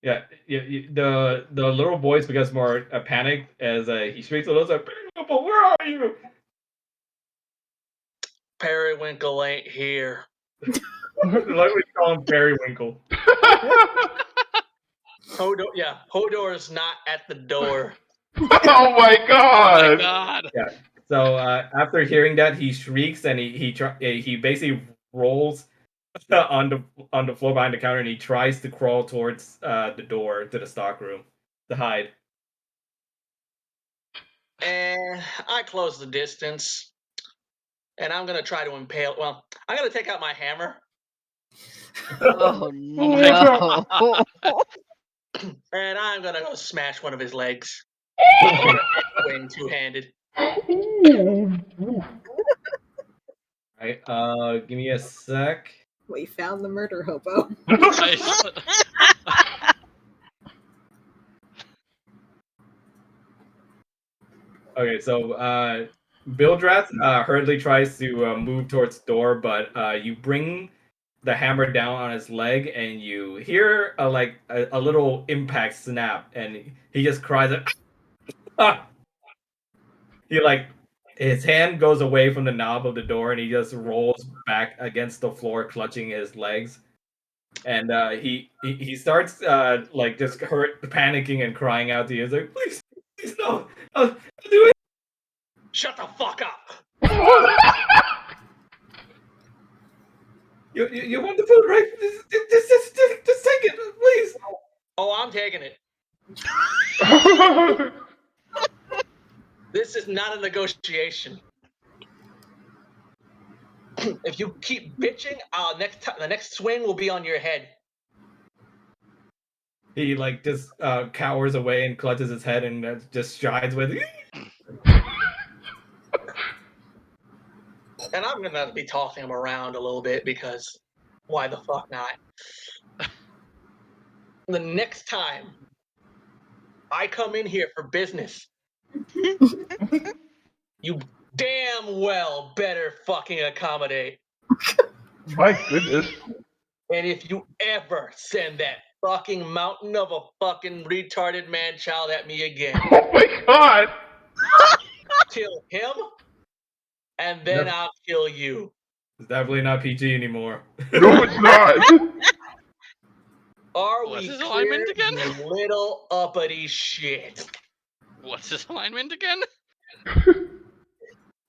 Yeah, the little voice becomes more panicked as he shrieks a little, like, "Periwinkle, where are you?" Periwinkle ain't here. Like we call him Periwinkle. Hodor's not at the door. Oh my Oh god. my God. So after hearing that, he shrieks and he basically rolls on the floor behind the counter and he tries to crawl towards the door to the stockroom to hide. And I close the distance. And I'm gonna try to impale. Well, I'm gonna take out my hammer. Oh my no. And I'm gonna go smash one of his legs. Wing two-handed. Ooh. Alright, give me a sec. We found the murder hobo. Nice. Okay, so Bildrat hurriedly tries to move towards the door, but you bring the hammer down on his leg, and you hear a little impact snap, and he just cries out, "Ah!" He his hand goes away from the knob of the door, and he just rolls back against the floor, clutching his legs, and he starts just panicking and crying out to you. He's like, "Please, please no, I'll do it." Shut the fuck up! You want the food, right? Just take it, please. Oh, I'm taking it. This is not a negotiation. If you keep bitching, the next swing will be on your head. He just cowers away and clutches his head and just shies with it. And I'm gonna be tossing him around a little bit because why the fuck not? The next time I come in here for business, you damn well better fucking accommodate. My goodness. And if you ever send that fucking mountain of a fucking retarded man child at me again, Oh my god! kill him, and then Yep. I'll kill you. It's definitely not PG anymore. No, it's not. Are What's we his clear, alignment again? you little uppity shit? What's his alignment again?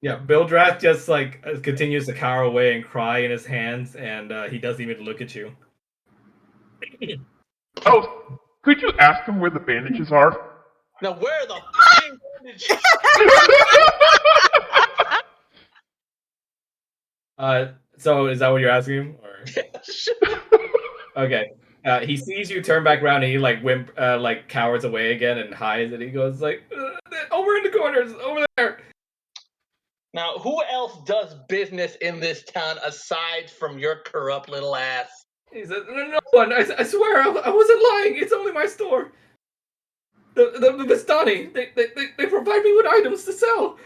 Yeah, Bill Draft just like continues to cower away and cry in his hands, and he doesn't even look at you. Oh, could you ask him where the bandages are? Now where the fucking bandage? So is that what you're asking him? Or... Okay. He sees you turn back around and he like like cowers away again and hides, and he goes like, over in the corners, over there. Now, who else does business in this town aside from your corrupt little ass? He says, no one. I swear, I wasn't lying. It's only my store. The Vistani. They provide me with items to sell.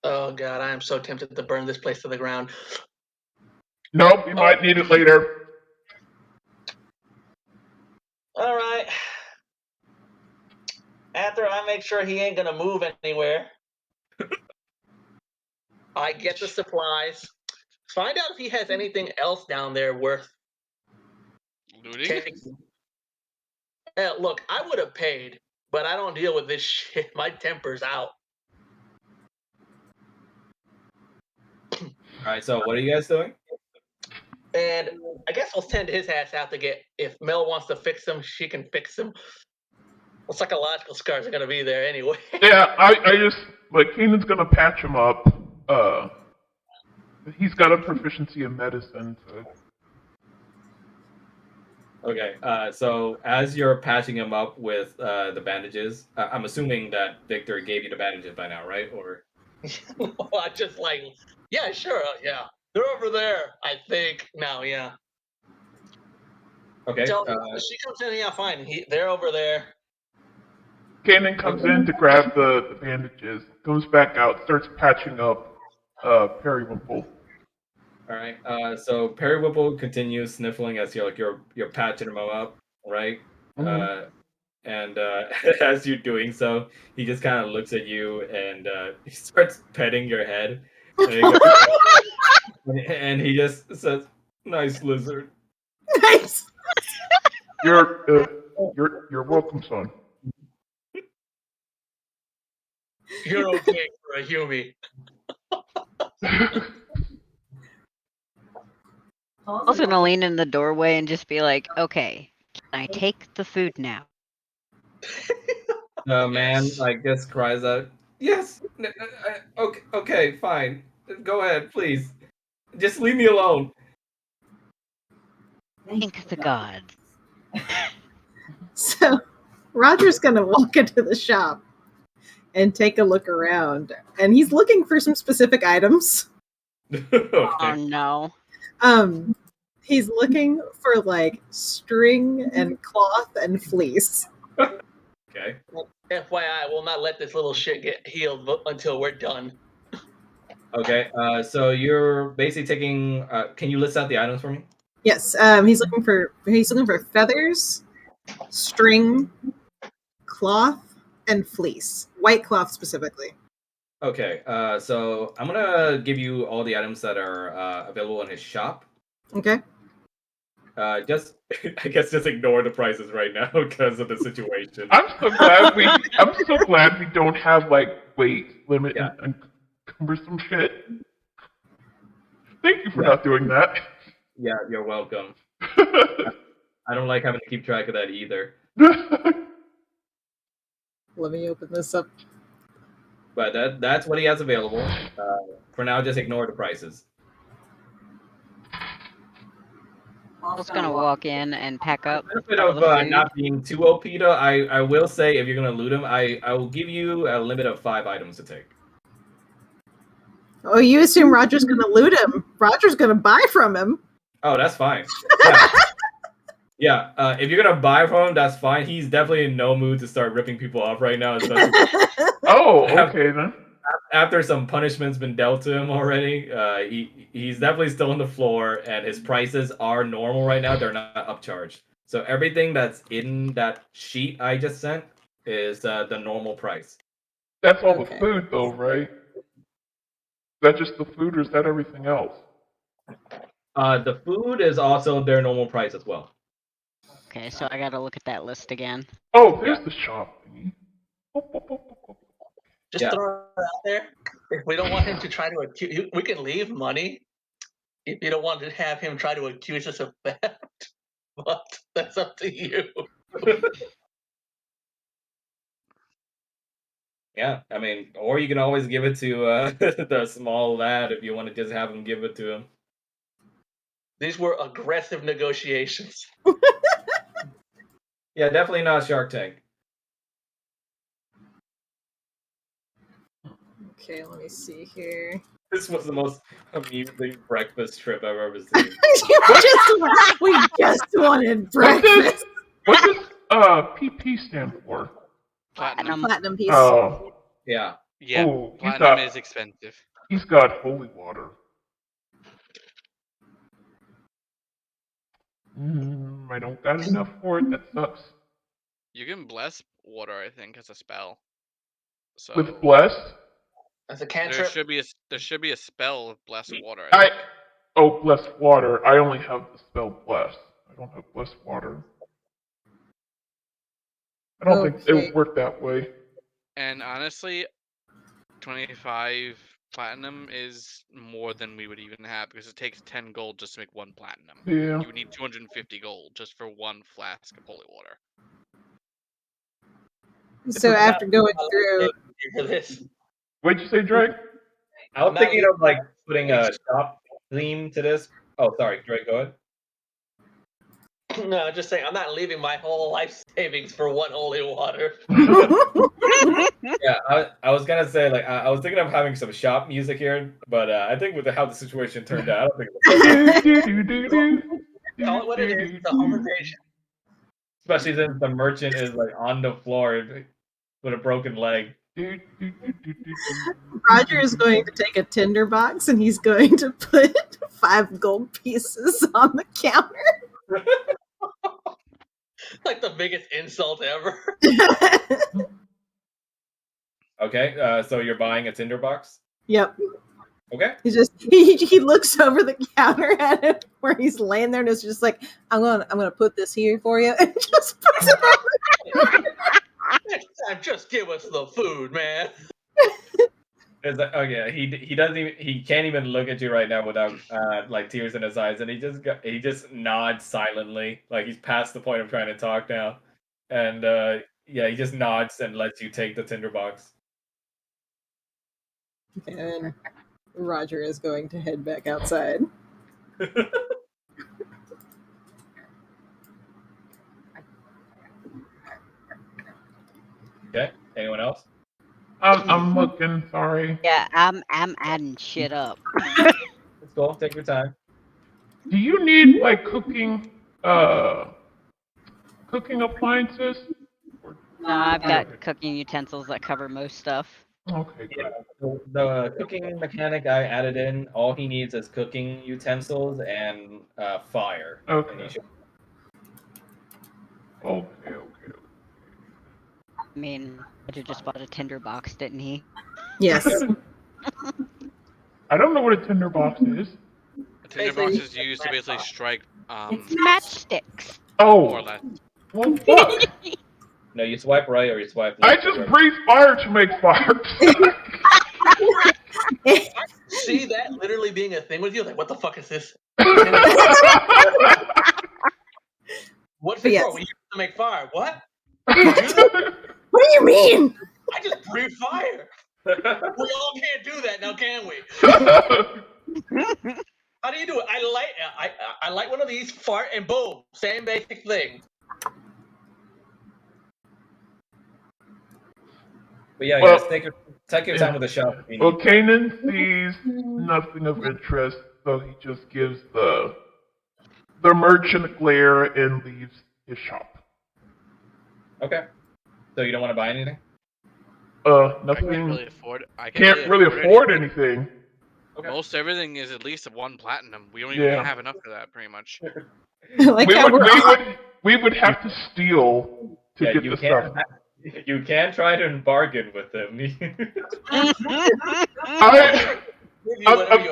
Oh god, I am so tempted to burn this place to the ground. Nope, you might need it later. All right. After I make sure he ain't gonna move anywhere, I get the supplies. Find out if he has anything else down there worth Looting? taking. Look, I would have paid, but I don't deal with this shit. My temper's out. All right. So what are you guys doing? And I guess we'll send his ass out to get. If Mel wants to fix him, she can fix him. Well, psychological scars are gonna be there anyway. Yeah, I just like Kanan's gonna patch him up. He's got a proficiency in medicine, so. Okay. So as you're patching him up with the bandages, I'm assuming that Victor gave you the bandages by now, right? Or I just like, yeah, sure, yeah. They're over there, I think. Now, yeah. okay. So she comes in, yeah, fine. They're over there. Kanan comes in to grab the bandages, comes back out, starts patching up Periwinkle. All right. So Periwinkle continues sniffling as you're patching him up, right? And as you're doing so, he just kind of looks at you and he starts petting your head, and he just says, "Nice lizard." Nice. You're welcome, son. You're okay for a Huey. I was gonna lean in the doorway and just be like, okay, can I take the food now? The man like just cries out, "Yes, okay, fine. Go ahead, please. Just leave me alone." Thank the gods. So Roger's gonna walk into the shop and take a look around, and he's looking for some specific items. Oh no. He's looking for like string and cloth and fleece. Okay. FYI, I will not let this little shit get healed until we're done. Okay. So you're basically taking. Can you list out the items for me? Yes, he's looking for feathers, string, cloth, and fleece. White cloth specifically. Okay. So I'm gonna give you all the items that are available in his shop. Okay. Just I guess just ignore the prices right now because of the situation. I'm so glad we don't have like weight limit and cumbersome shit. Thank you for not doing that. Yeah, you're welcome. I don't like having to keep track of that either. Let me open this up. But that's what he has available. For now, just ignore the prices. I'm just gonna walk in and pack up. The benefit all of the food. not being too OP, though, I will say if you're gonna loot him, I will give you a limit of 5 items to take. Oh, you assume Roger's gonna loot him. Roger's gonna buy from him. Oh, that's fine. Yeah. If you're gonna buy from him, that's fine. He's definitely in no mood to start ripping people off right now. Especially Oh, okay then. after some punishment's been dealt to him already, he's definitely still on the floor, and his prices are normal right now. They're not upcharged. So everything that's in that sheet I just sent is the normal price. That's all the Okay. food, though, right? Is that just the food, or is that everything else? The food is also their normal price as well. Okay, so I gotta look at that list again. Oh, there's Yeah. the shop thingy. Just Yeah. throw it out there. If we don't want him to try to accuse, we can leave money. If you don't want to have him try to accuse us of theft, but that's up to you. Yeah, I mean, or you can always give it to the small lad if you want to just have him give it to him. These were aggressive negotiations. Yeah, definitely not Shark Tank. Okay, let me see here. This was the most amusing breakfast trip I've ever seen. We just wanted breakfast. What does PP stand for? Platinum. Platinum piece. Oh, Yeah. Yeah, oh, platinum is expensive. he's got holy water. I don't got enough for it. That sucks. You can bless water, I think, as a spell. So With blessed, As a there cantrip, should be a spell of bless water. blessed water. I only have the spell blessed. I don't have blessed water. I don't think it would work that way. And honestly, 25 platinum is more than we would even have because it takes 10 gold just to make one platinum. Yeah. You would need 250 gold just for one flask of holy water. So after going through, for this. What'd you say, Drake? I was thinking of like putting a shop theme to this. Oh, sorry, Drake, go ahead. No, I'm just saying, I'm not leaving my whole life savings for one holy water. Yeah, I was gonna say like I was thinking of having some shop music here, but I think with how the situation turned out, I don't think Call it what it is. It's a home invasion. especially since the merchant is like on the floor with a broken leg. Roger is going to take a tinderbox and he's going to put 5 gold pieces on the counter. Like the biggest insult ever. Okay, so you're buying a tinderbox? Yep. Okay. He looks over the counter at him where he's laying there and is just like, I'm gonna put this here for you, and just puts it on. Next time, just give us the food, man. It's like, oh yeah, he doesn't even he can't even look at you right now without like tears in his eyes, and he just nods silently, like he's past the point of trying to talk now, and yeah, he just nods and lets you take the tinderbox. And Roger is going to head back outside. Okay. Anyone else? I'm looking. Sorry. Yeah, I'm adding shit up. Let's go. Take your time. Do you need like cooking appliances? No, I've got cooking utensils that cover most stuff. Okay, good. Yeah, the cooking mechanic I added in, all he needs is cooking utensils and fire. Okay. And he should... Okay. I mean, Roger just bought a tinderbox, didn't he? Yes. I don't know what a tinderbox is. A tinderbox is used to basically strike It's matchsticks. more or Oh, less. well, fuck. No, you swipe right or you swipe I left. just breathe fire to make fire. See that literally being a thing with you? Like, what the fuck is this? What's it Yes. for? We use it to make fire. What? What do you mean? I just breathe fire. We all can't do that now, can we? How do you do it? I light one of these, fart, and boom, same basic thing. But yeah, Well, guys, take your time with the shop. If you Well, need. Kanan sees nothing of interest, so he just gives the merchant a glare and leaves his shop. Okay. So you don't want to buy anything? Nothing. I can't really afford. Can't really afford anything. Okay. Most everything is at least 1 platinum. We don't even Yeah. have enough for that, pretty much. Like how We would have to steal to Yeah, get you the can. stuff. You can try to bargain with him. I'm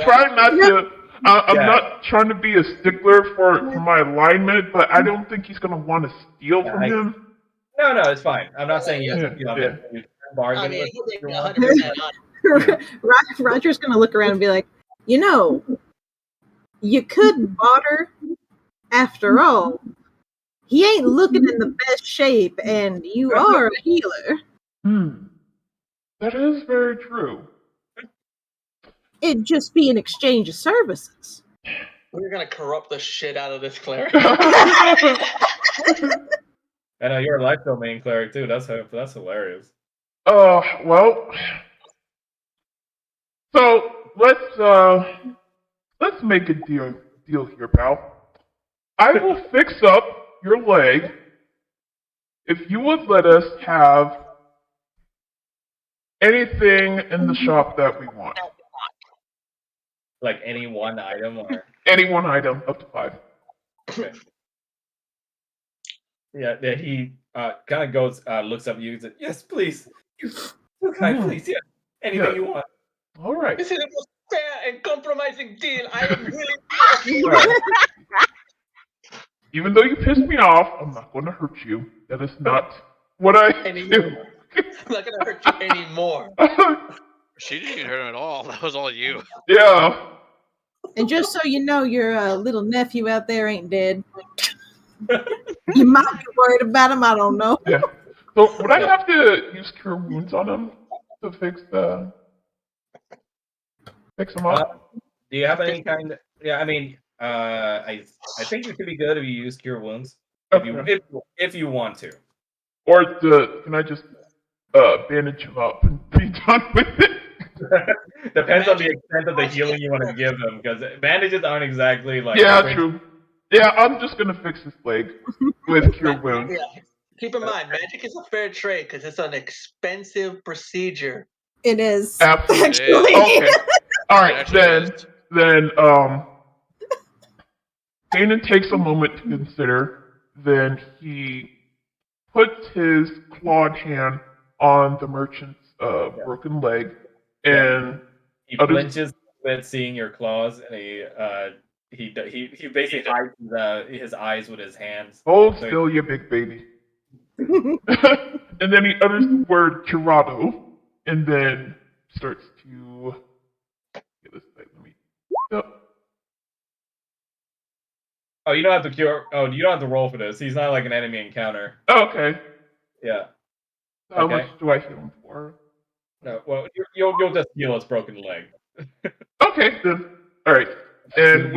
trying not to. I'm Yeah. not trying to be a stickler for my alignment, but I don't think he's gonna want to steal from him. No, it's fine. I'm not saying you have to. Yeah. You can bargain I mean, with he'll him make if you want. 100% on. Roger's gonna look around and be like, you could barter. After all, he ain't looking in the best shape, and you are a healer. That is very true. It'd just be an exchange of services. We're gonna corrupt the shit out of this cleric. I know you're a life domain cleric too. That's hilarious. Well. So let's make a deal here, pal. I will fix up your leg if you would let us have anything in the shop that we want. Like any one item or Any one item, up to 5. okay. Yeah, he kind of goes, looks up at you and says, "Yes, please. Okay, please, yeah. Anything you want." All right. This is the most fair and compromising deal I am willing Even though you pissed me off, I'm not going to hurt you. That is not what I do. anymore. I'm not gonna hurt you anymore. She didn't even hurt him at all. That was all you. Yeah. And just so you know, your little nephew out there ain't dead. You might be worried about him. I don't know. Yeah. So would I have to use cure wounds on him to fix him up? Do you have any kind of? Yeah, I mean, I think it could be good if you use cure wounds if you want to. Or can I just bandage him up and be done with it? Depends on the extent of the healing you want to give him, because bandages aren't exactly like. Yeah, true. Yeah, I'm just gonna fix his leg with cure wounds. Yeah. Keep in mind, magic is a fair trade because it's an expensive procedure. It is. Absolutely. Okay. All right, then Kanan takes a moment to consider. Then he puts his clawed hand on the merchant's broken leg, and he flinches with seeing your claws, and he basically hides his eyes with his hands. Hold still, you big baby. And then he utters the word Curado, and then starts to get this thing. Let me. Oh, you don't have to cure. Oh, you don't have to roll for this. He's not like an enemy encounter. Oh, okay. Yeah. How much do I heal him for? No. Well, you'll just heal his broken leg. Okay, then. All right. And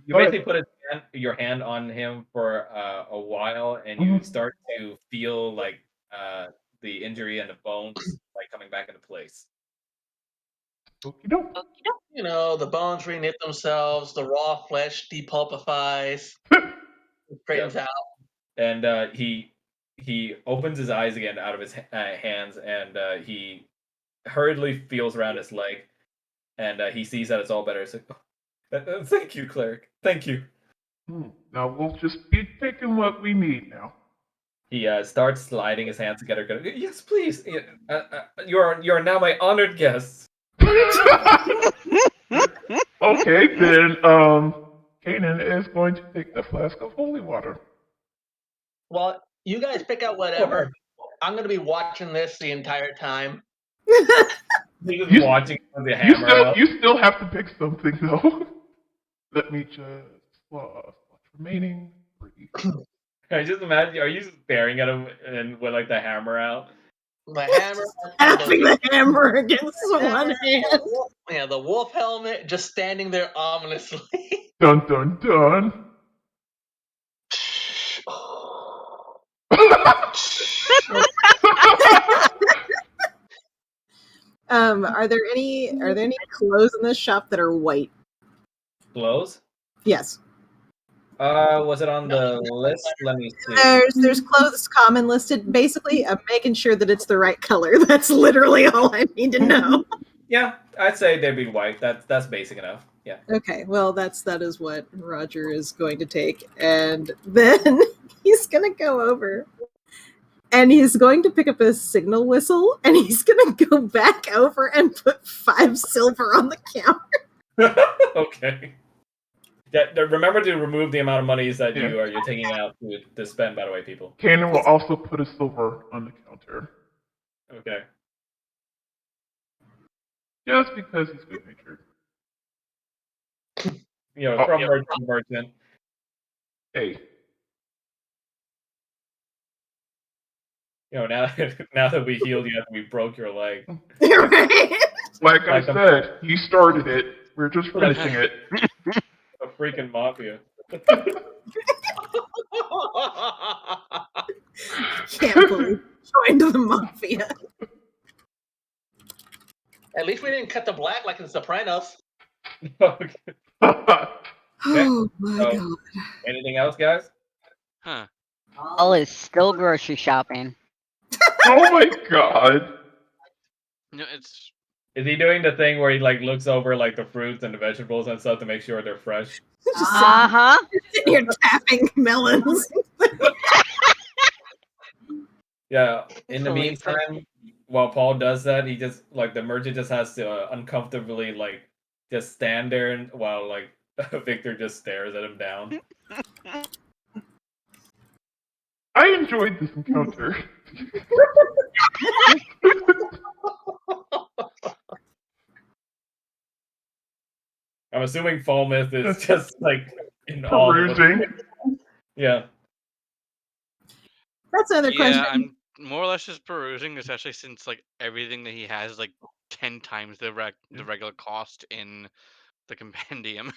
you basically put your hand on him for a while, and you start to feel like the injury and the bones like coming back into place. You know, the bones reknit themselves, the raw flesh depulpifies, straightens out. And he opens his eyes again out of his hands, and he hurriedly feels around his leg, and he sees that it's all better. He's like, "Thank you, cleric. Thank you." Now we'll just be taking what we need now. He starts sliding his hands together. Going, "Yes, please. You are now my honored guests." Okay, then Kanan is going to take the flask of holy water. Well, you guys pick out whatever. I'm going to be watching this the entire time. He's just watching the hammer. You still have to pick something though. Let me just what's remaining. I just imagine. Are you just staring at him and with like the hammer out? The hammer. Tapping the hammer against one hand. Yeah, the wolf helmet just standing there ominously. Dun dun dun. Are there any clothes in this shop that are white? Clothes? Yes. Was it on the list? Let me see. There's clothes common listed. Basically, I'm making sure that it's the right color. That's literally all I need to know. Yeah, I'd say they'd be white. That's basic enough. Yeah. Okay, well that is what Roger is going to take, and then he's gonna go over, and he's going to pick up a signal whistle, and he's gonna go back over and put 5 silver on the counter. Okay. Yeah, remember to remove the amount of monies that you're taking out to spend. By the way, people. Kanan will also put a silver on the counter. Okay. Just because he's good natured. From merchant to merchant. Hey. Now that we healed you after we broke your leg. Right? Like I said, you started it. We're just finishing it. A freaking mafia. Can't believe joined the mafia. At least we didn't cut the black like in Sopranos. Okay. Oh my So, god. Anything else, guys? Huh. Paul is still grocery shopping. Oh my god. No, it's Is he doing the thing where he looks over the fruits and the vegetables and stuff to make sure they're fresh? Just Uh-huh. sitting here tapping melons. Yeah. In the Totally. meantime, while Paul does that, he just the merchant just has to uncomfortably just stand there while Victor just stares at him down. I enjoyed this encounter. I'm assuming Falmouth is just in awe. Perusing. Yeah. That's another question. Yeah, I'm more or less just perusing, especially since everything that he has is 10 times the regular cost in the compendium.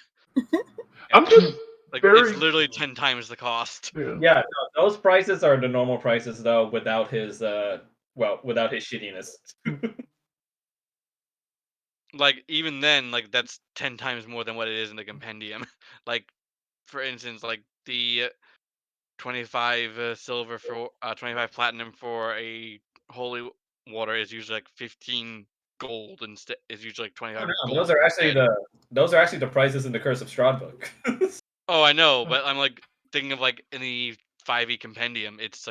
I'm just very... It's literally 10 times the cost. Yeah, no, those prices are the normal prices though, without his without his shittiness. Even then, that's 10 times more than what it is in the compendium. For instance, the 25 silver for 25 platinum for a holy water is usually 15 gold instead. Is usually 25 gold. Those are actually the prices in the Curse of Strahd book. Oh, I know, but I'm thinking of in the 5e compendium, it's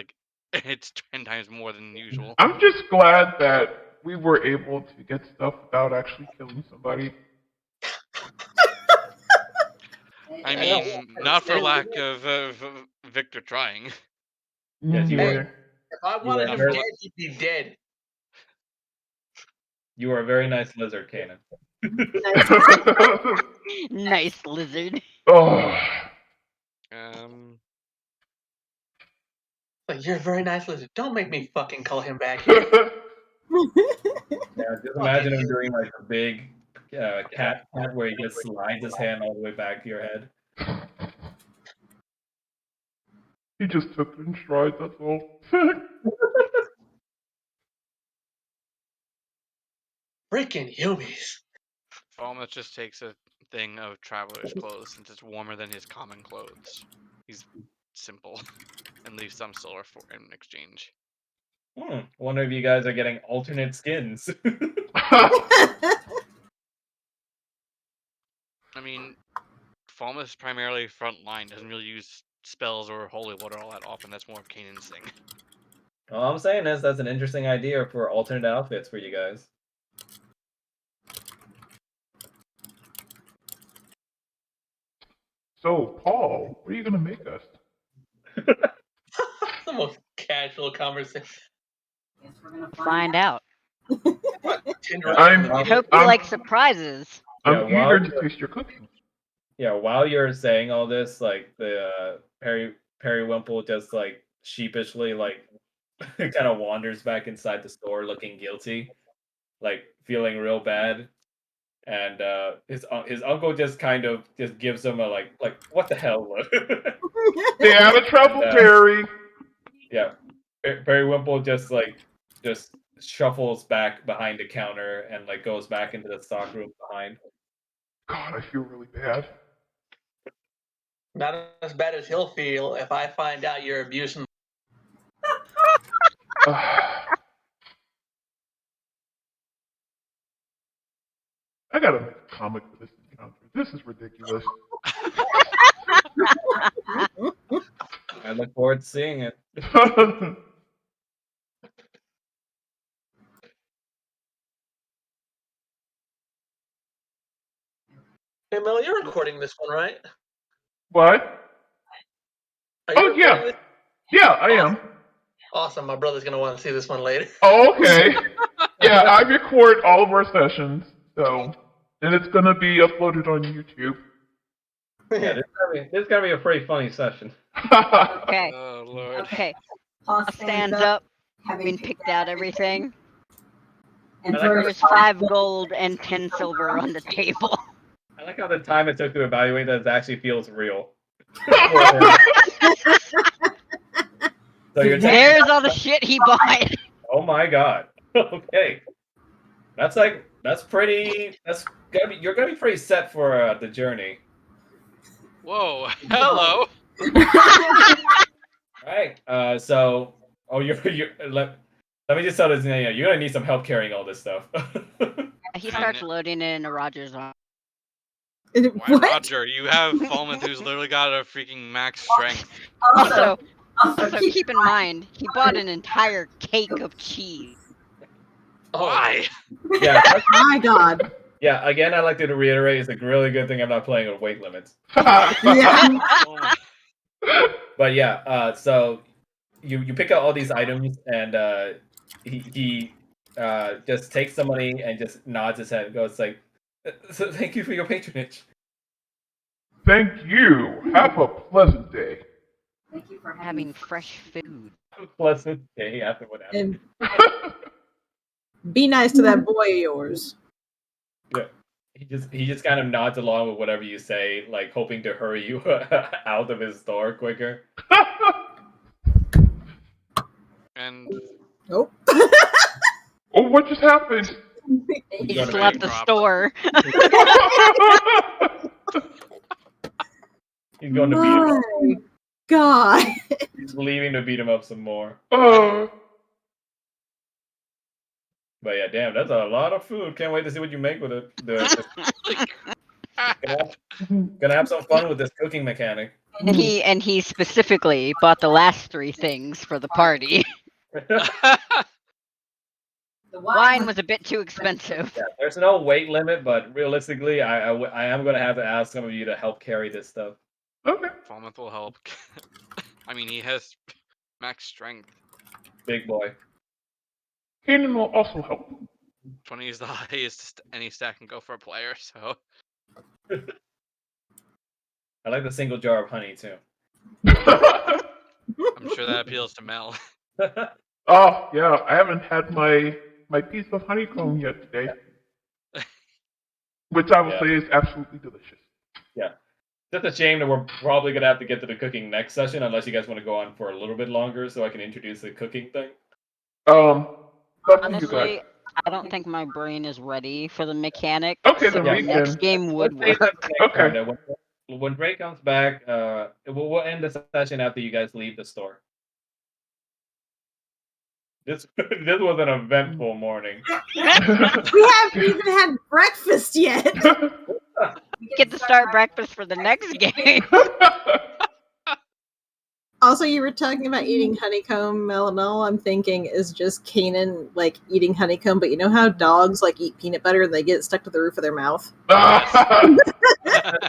it's 10 times more than usual. I'm just glad that we were able to get stuff without actually killing somebody. I mean, not for lack of Victor trying. Yes, you Yeah. were. If I wanted him dead, he'd be dead. You are a very nice lizard, Kanan. Nice lizard. Oh. You're a very nice lizard. Don't make me fucking call him back here. Yeah, just imagine him doing a big cat where he just slides his hand all the way back to your head. He just took it in stride, that's all. Freaking Yumis. Falmouth just takes a thing of traveler's clothes since it's warmer than his common clothes. He's simple and leaves some silver for in exchange. Wonder if you guys are getting alternate skins. I mean, Falmouth is primarily front line, doesn't really use spells or holy water all that often. That's more of Kanan's thing. All I'm saying is that's an interesting idea for alternate outfits for you guys. So, Paul, what are you going to make us? The most casual conversation. Find out. I'm- I hope you like surprises. I'm eager to taste your cooking. Yeah, while you're saying all this, the Periwinkle just sheepishly kind of wanders back inside the store looking guilty, feeling real bad. And his uncle just kind of just gives him a what the hell look. Stay out of trouble, Perry. Yeah, Periwinkle just shuffles back behind the counter and goes back into the stock room behind. God, I feel really bad. Not as bad as he'll feel if I find out you're abusing. I gotta make a comic for this encounter. This is ridiculous. I look forward to seeing it. Hey, Mel, you're recording this one, right? What? Are you Oh, yeah. recording this? Yeah, I am. Awesome. My brother's gonna want to see this one later. Oh, okay. Yeah, I record all of our sessions, so, and it's gonna be uploaded on YouTube. Yeah, this is gonna be a pretty funny session. Okay. Oh lord. Okay. Paul stands up, having picked out everything. I like There's 5 gold and 10 silver on the table. I like how the time it took to evaluate that actually feels real. So you're There's all the shit he bought. Oh my god. Okay. That's pretty. You're gonna be pretty set for the journey. Whoa. Hello. Right. So, let me just tell this. You're gonna need some help carrying all this stuff. He starts loading it into Roger's arm. Why, What? Roger? You have Falmouth, who's literally got a freaking max strength. Also, keep in mind, he bought an entire cake of cheese. Why? Yeah. My God. Yeah. Again, I'd like to reiterate, it's a really good thing I'm not playing with weight limits. Yeah. Oh my- But yeah. So you pick out all these items, and he just takes the money and just nods his head and goes like, "So thank you for your patronage." Thank you. Have a pleasant day. Thank you for having fresh food. Have a pleasant day after what happened. And be nice to that boy of yours. Yeah. He just kind of nods along with whatever you say, like hoping to hurry you out of his store quicker. And Nope. Oh, what just happened? He gonna just left be the dropped. store. He's going to beat him up. My God. He's leaving to beat him up some more. Uh, But yeah, damn, that's a lot of food. Can't wait to see what you make with it. Gonna have some fun with this cooking mechanic. And he specifically bought the last 3 things for the party. The wine was a bit too expensive. Yeah, there's no weight limit, but realistically, I am gonna have to ask some of you to help carry this stuff. okay. Falmouth will help. I mean, he has max strength. Big boy. Kanan will also help. 20 is the highest any stack can go for a player, so. I like the single jar of honey too. I'm sure that appeals to Mel. Oh, yeah, I haven't had my piece of honeycomb yet today. Which I will Yeah. say is absolutely delicious. Yeah. Just a shame that we're probably gonna have to get to the cooking next session, unless you guys want to go on for a little bit longer so I can introduce the cooking thing. Up to you Honestly, guys. I don't think my brain is ready for the mechanic. Okay, so then we next can. game would Let's save that work. for next Okay. time, then. When Ray comes back, we'll end the session after you guys leave the store. This was an eventful morning. We haven't even had breakfast yet. Get to start breakfast for the next game. Also, you were talking about eating honeycomb, Mel, and all I'm thinking is just Kanan, like, eating honeycomb, but you know how dogs, like, eat peanut butter and they get it stuck to the roof of their mouth?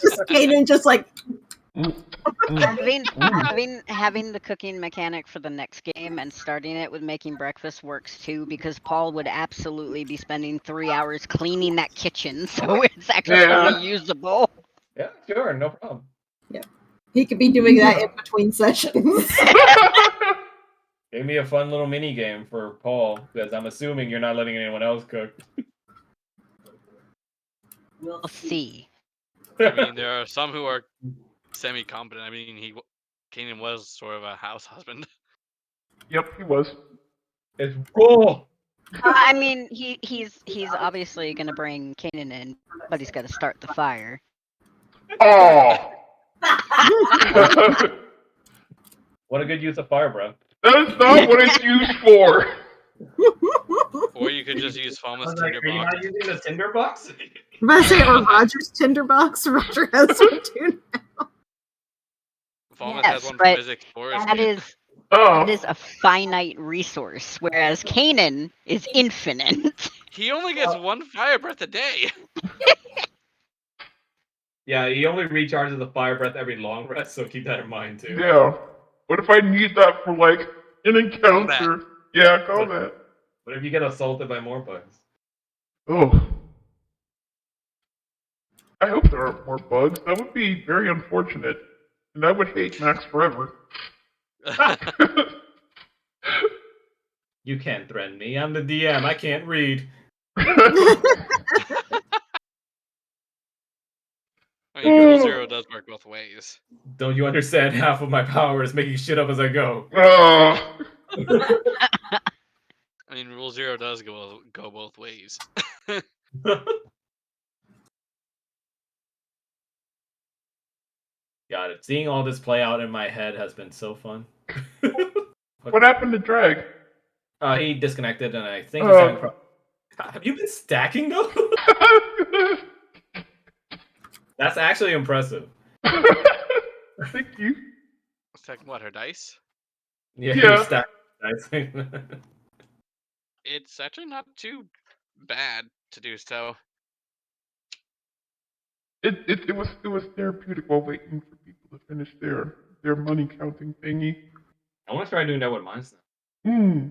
Just Kanan just, like... Having the cooking mechanic for the next game and starting it with making breakfast works too, because Paul would absolutely be spending 3 hours cleaning that kitchen, so it's actually Yeah. usable. Yeah, sure, no problem. He could be doing that in between sessions. Gave me a fun little mini game for Paul, because I'm assuming you're not letting anyone else cook. We'll see. I mean, there are some who are semi-competent. I mean, Kanan was sort of a house husband. Yep, he was. It's cool. I mean, he's obviously gonna bring Kanan in, but he's got to start the fire. Oh, What a good use of fire breath. That is not what it's used for. Or you could just use Falmouth's Are you tinderbox. not using the tinderbox? I'm about to say, or Roger's tinderbox. Roger has one too. Falmouth Yes, has one but from his explorer's that kit. is a finite resource, whereas Kanan is infinite. He only gets one fire breath a day. Yeah, he only recharges the fire breath every long rest, so keep that in mind too. Yeah. What if I need that for like an encounter? Yeah, combat. What if you get assaulted by more bugs? Oh. I hope there aren't more bugs. That would be very unfortunate. And I would hate Max forever. You can't threaten me. I'm the DM. I can't read. I mean, Rule Zero does work both ways. Don't you understand? Half of my power is making shit up as I go. Oh. I mean, Rule Zero does go both ways. Got it. Seeing all this play out in my head has been so fun. What happened to Drag? He disconnected, and I think he's having problems. Have you been stacking though? That's actually impressive. Thank you. Second, what, her dice? Yeah, Yeah. you stacked dice. It's actually not too bad to do so. It was therapeutic while waiting for people to finish their money counting thingy. I want to try doing that with mine now. Hmm.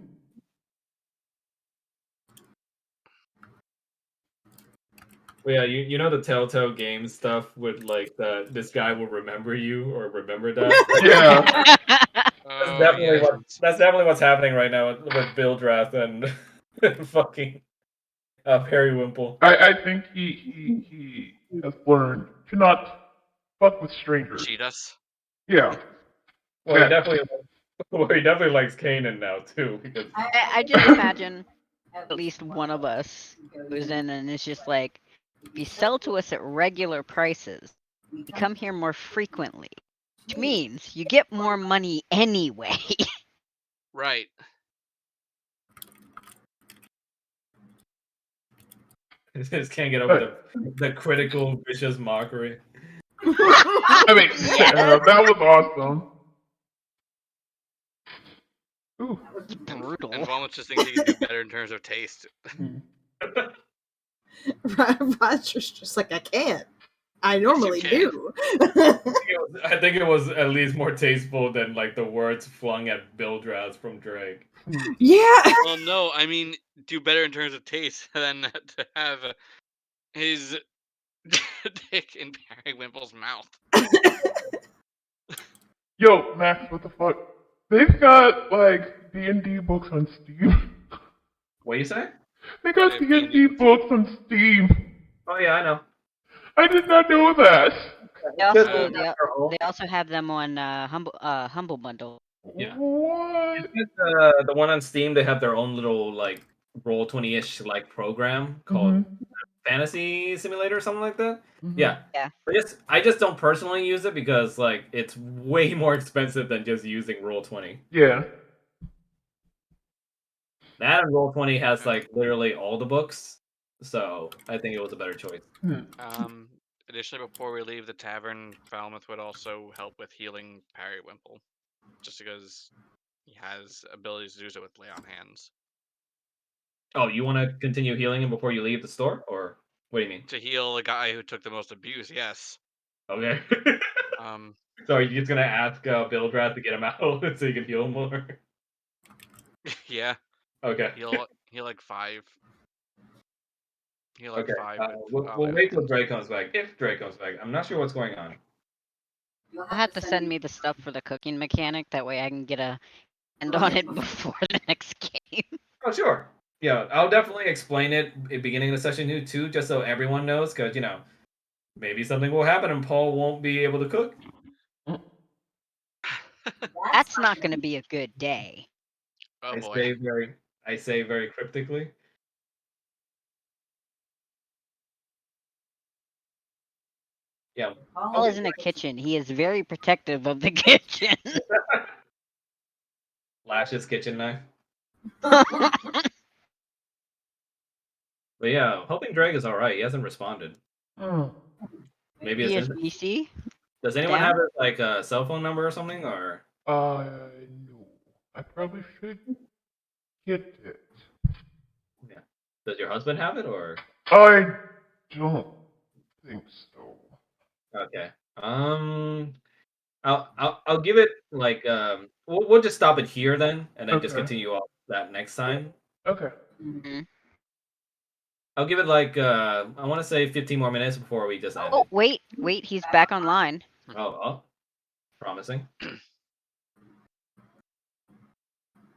Well, yeah, you know the Telltale Games stuff with like this guy will remember you or remember that. Yeah. That's definitely what's happening right now with Bill Drath and fucking Periwinkle. I think he has learned to not fuck with strangers. Cheat us. Yeah. Well, Yeah. he definitely likes Kanan now too. Because I just imagine at least one of us goes in and it's just like, if you sell to us at regular prices, you come here more frequently, which means you get more money anyway. Right. just can't get over the critical vicious mockery. I mean, yeah, that was awesome. Ooh. It's brutal. And Falmouth just thinks he can do better in terms of taste. Roger's just like, I can't. I normally Yes, you do. I think it was at least more tasteful than like the words flung at Bill Drath from Drake. Yeah. Well, no, I mean, do better in terms of taste than to have his dick in Periwinkle's mouth. Yo, Max, what the fuck? They've got like D&D books on Steam. What do you say? They got D&D books on Steam. Oh yeah, I know. I did not know that. They also have them on Humble Bundle. Yeah. What? The one on Steam, they have their own little like Roll20-ish like program called Fantasy Simulator or something like that. Yeah. Yeah. I just don't personally use it because like it's way more expensive than just using Roll20. Yeah. That and Roll20 has like literally all the books, so I think it was a better choice. Additionally, before we leave the tavern, Falmouth would also help with healing Periwinkle, just because he has abilities to do so with lay on hands. Oh, you want to continue healing him before you leave the store, or what do you mean? To heal a guy who took the most abuse, yes. Okay. Um. So are you just gonna ask Bill Drath to get him out so you can heal him more? Yeah. Okay. Heal like 5. Heal like Okay. 5. We'll wait till Drake comes back. If Drake comes back, I'm not sure what's going on. You'll have to send me the stuff for the cooking mechanic. That way I can get a end on it before the next game. Oh, sure. Yeah, I'll definitely explain it at the beginning of the session too, just so everyone knows, because, maybe something will happen and Paul won't be able to cook. That's not going to be a good day. Oh boy. I say very cryptically. Yeah. Paul is in a kitchen. He is very protective of the kitchen. Lash's kitchen knife. But yeah, hoping Drake is all right. He hasn't responded. Maybe it's his his. PC. Does anyone down? have his like a cell phone number or something? Or No. I probably should get it. yeah, does your husband have it or? I don't think so. Okay. I'll give it like we'll just stop it here then, and then just Okay. continue off that next time. Okay. Mm-hmm. I'll give it like I want to say 15 more minutes before we just end Oh, it. wait, he's back online. Oh, promising.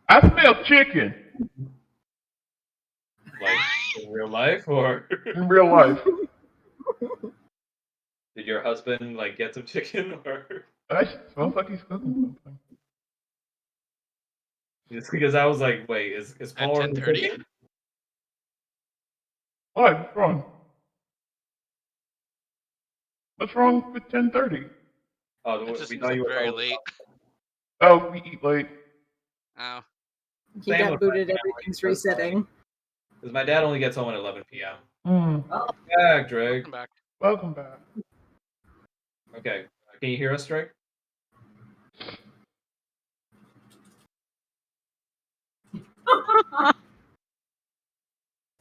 I smell chicken Like in real life, or in real life. did your husband like get some chicken, or Smells like he's cooking something. just because I was like, wait, is At Paul already 10:30? cooking? What? What's wrong? What's wrong with 10:30? Oh, It just we seems thought like you were very talking late. Oh, we eat late. Oh. He Same got with my booted. family. Everything's resetting. Because my dad only gets home at 11 p.m. Hmm. Back, Drake. Welcome back. Welcome back. Okay, can you hear us, Drake?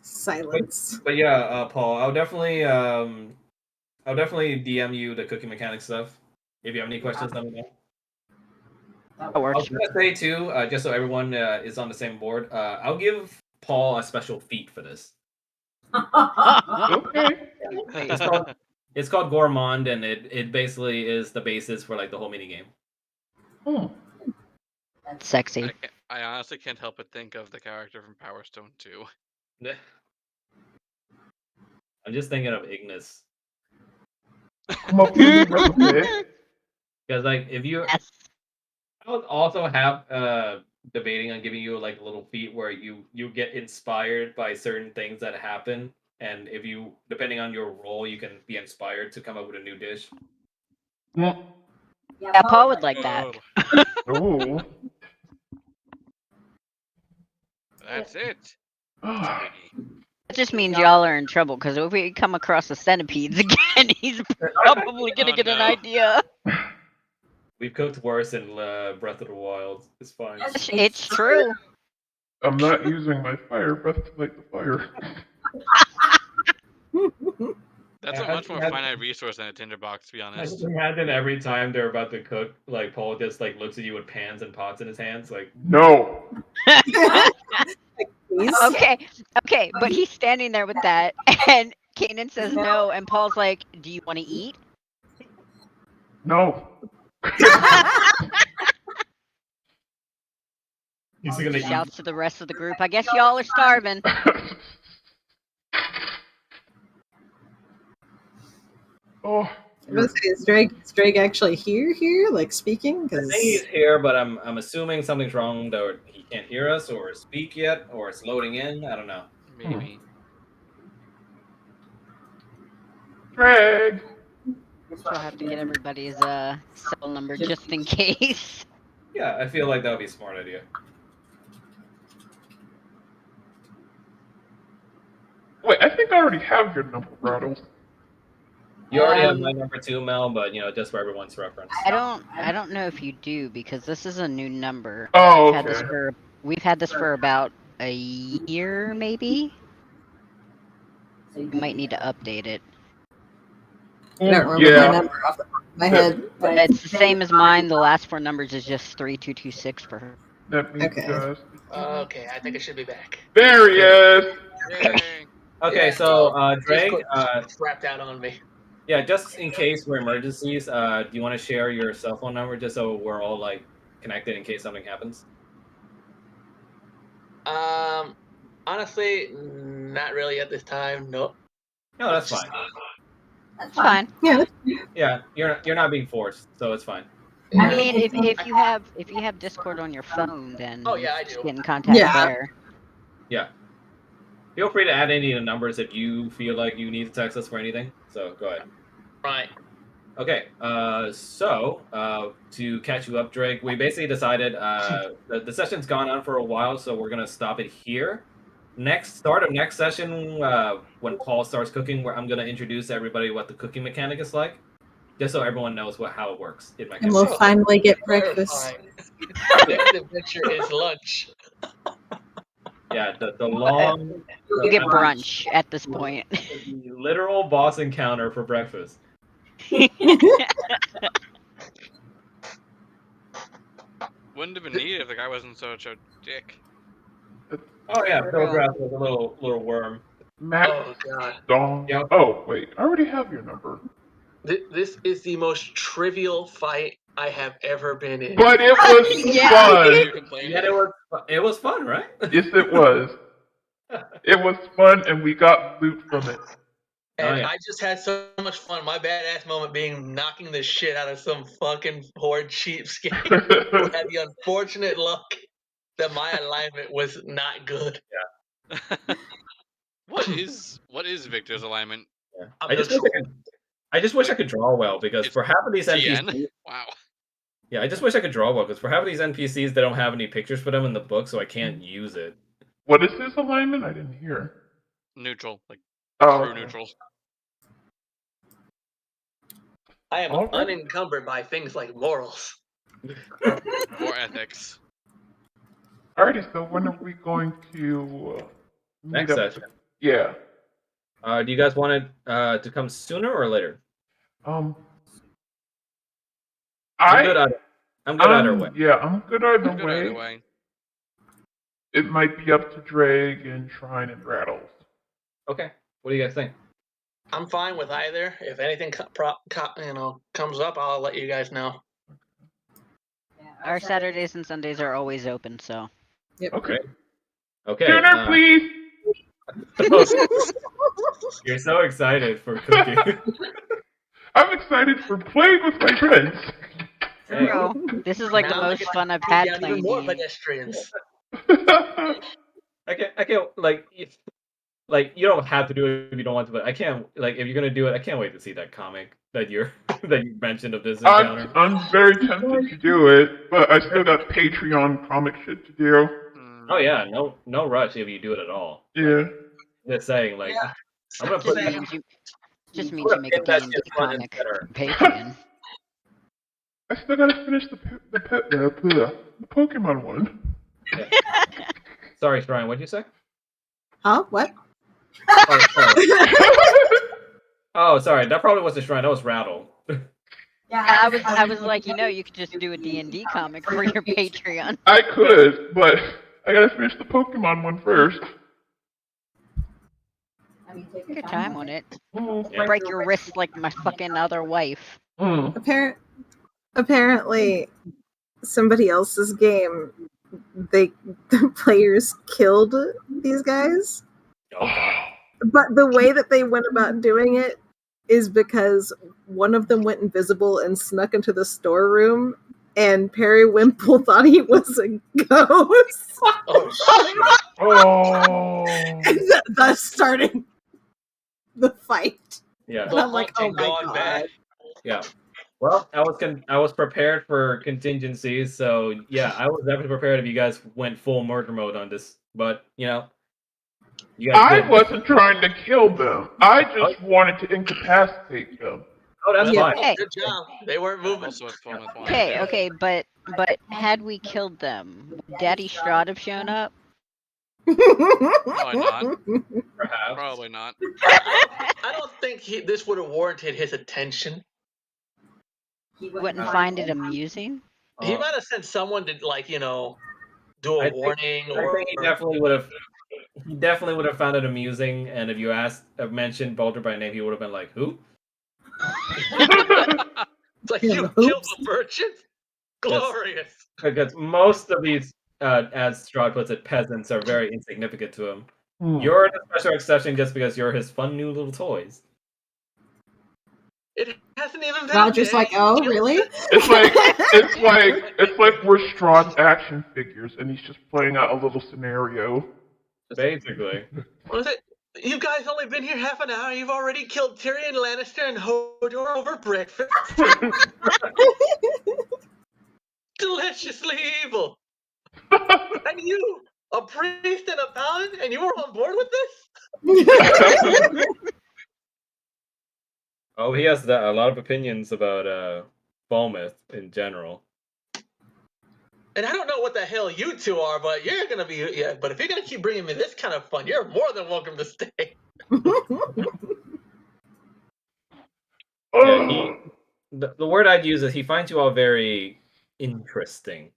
Silence. But yeah, Paul, I'll definitely DM you the cooking mechanic stuff. If you have any questions, let me know. That I works. was gonna say too, just so everyone is on the same board, I'll give Paul a special feat for this. Okay. It's called Gourmand, and it basically is the basis for like the whole mini game. Hmm. That's sexy. I honestly can't help but think of the character from Power Stone 2. I'm just thinking of Ignis. Come up with a recipe. Because like if you Yes. I would also have debating on giving you like a little feat where you get inspired by certain things that happen, and if you depending on your role you can be inspired to come up with a new dish. Hmm. Yeah, Paul would like that. Oh. That's it. Ah. That just means y'all are in trouble because if we come across the centipedes again, he's probably gonna Oh, get an no. Ah. idea. We've cooked worse in Breath of the Wild. It's fine. It's true. I'm not using my fire breath to light the fire. That's a much more finite resource than a tinderbox, to be I honest. just imagine every time they're about to cook, like Paul just like looks at you with pans and pots in his hands, like No. Please. Okay, but he's standing there with that, and Kanan says no, and Paul's like, "Do you want to eat?" No. he's gonna He eat. shouts to the rest of the group, "I guess y'all are starving." Oh. I was gonna say, is Drake actually here, like speaking? I Because think he's here, but I'm assuming something's wrong, or he can't hear us, or speak yet, or it's loading in. I don't know. Maybe. Greg. So I'll have to get everybody's cell number just in case. Yeah, I feel like that would be a smart idea. Wait, I think I already have your number, Rattle. You already have my number too, Mel, but just for everyone's reference. I don't know if you do because this is a new number. Oh, We've had this for about a year, maybe. You might need to update it. I don't remember Yeah. my number off the top of my head. But It's the same as mine. The last four numbers is just 3226 for her. Let me Okay. just. Okay, I think I should be back. There he is. Yay. Okay, Yeah, so Drake Drake, strapped out on me. yeah, just in case for emergencies, do you want to share your cell phone number just so we're all like connected in case something happens? Honestly, not really at this time. Nope. No, that's fine. That's fine. yeah, Yeah, you're not being forced, so it's fine. I mean, if you have Discord on your phone, then Oh, yeah, you I just do. get in contact Yeah. there. Yeah. Feel free to add any of the numbers if you feel like you need to text us for anything. So go ahead. Right. Okay, so to catch you up, Drake, we basically decided the session's gone on for a while, so we're gonna stop it here. Start of next session, when Paul starts cooking, where I'm gonna introduce everybody what the cooking mechanic is like, just so everyone knows how it works. And we'll finally get breakfast. Clarifying. Next adventure is lunch. Yeah, the long. You get brunch at this point. The literal boss encounter for breakfast. Wouldn't have been needed if the guy wasn't such a dick. Oh yeah, Phil Grass was a little worm. Max Oh god. Dong. Yep. Oh wait, I already have your number. This is the most trivial fight I have ever been in. But it was Yeah. You fun. complained. Yeah, it was fun, right? Yes, it was. It was fun, and we got loot from it. And Oh, yeah. I just had so much fun. My badass moment being knocking the shit out of some fucking horde cheapskate who had the unfortunate luck that my alignment was not good. What is Victor's alignment? Yeah. I'm I just neutral. wish I could draw well, because It's for half of these NPCs, TN? Wow. yeah, I just wish I could draw well, because for half of these NPCs, they don't have any pictures for them in the book, so I can't use it. What is his alignment? I didn't hear. Neutral. Like Oh, true okay. neutral. I am Alright. unencumbered by things like morals. Or ethics. Alrighty, so when are we going to meet Next up? session. Yeah. Do you guys want it to come sooner or later? I'm I'm good either way. Yeah, I'm good either I'm good way. either way. It might be up to Drake and Shrine and Rattles. Okay. What do you guys think? I'm fine with either. If anything comes up, I'll let you guys know. Our Saturdays and Sundays are always open, so. Yep. Okay. Okay. Dinner, please. You're so excited for cooking. I'm excited for playing with my friends. Hey. Bro, this is like the Now I most get fun I've to had get playing even more D&D. pedestrians. I can't like you don't have to do it if you don't want to, but I can't if you're gonna do it, I can't wait to see that comic that you mentioned of this encounter. I'm very tempted to do it, but I still got Patreon comic shit to do. Oh yeah, no rush if you do it at all. Yeah. Just saying, Yeah. I'm gonna Just put means you make a pin that D&D shit front and comic center. for Patreon. I still gotta finish the Pokemon one. Yeah. Sorry, Shrine, what'd you say? Huh? What? Oh, sorry. Oh, sorry, that probably wasn't Shrine, that was Rattle. I was like, you could just do a D&D comic for your Patreon. I could, but I gotta finish the Pokemon one first. Take your time on it. Yeah. Break your wrist like my fucking other wife. Apparently, somebody else's game, the players killed these guys. Oh god. But the way that they went about doing it is because one of them went invisible and snuck into the storeroom, and Periwinkle thought he was a ghost. Oh shit. Oh. Thus starting the fight. Yeah. And I'm like, oh my Gone god. bad. Yeah. Well, I was prepared for contingencies, so yeah, I was definitely prepared if you guys went full murder mode on this. But you guys I didn't. wasn't trying to kill them. I just wanted to incapacitate them. Oh, that's Yeah. fine. Hey, Good job. They weren't moving. Also have fun with one. okay, but had we killed them, would Daddy Strahd have shown up? Probably not. Perhaps. Probably not. I don't think this would have warranted his attention. You wouldn't find it amusing? He might have sent someone to, do a warning I or. think he definitely would have. He definitely would have found it amusing, and if you mentioned Baldur by name, he would have been like, "Who?" It's like, you killed a merchant? Glorious. Because most of these, as Strahd puts it, peasants are very insignificant to him. Hmm. You're the special exception just because you're his fun new little toys. It hasn't even been. Roger's like, oh, really? It's like we're Strahd's action figures, and he's just playing out a little scenario. Basically. What is it? You guys only been here half an hour. You've already killed Tyrion Lannister and Hodor over breakfast. Deliciously evil. And you, a priest and a paladin, and you were on board with this? Oh, he has a lot of opinions about Falmouth in general. And I don't know what the hell you two are, but you're gonna be But if you're gonna keep bringing me this kind of fun, you're more than welcome to stay. Yeah, the word I'd use is he finds you all very interesting.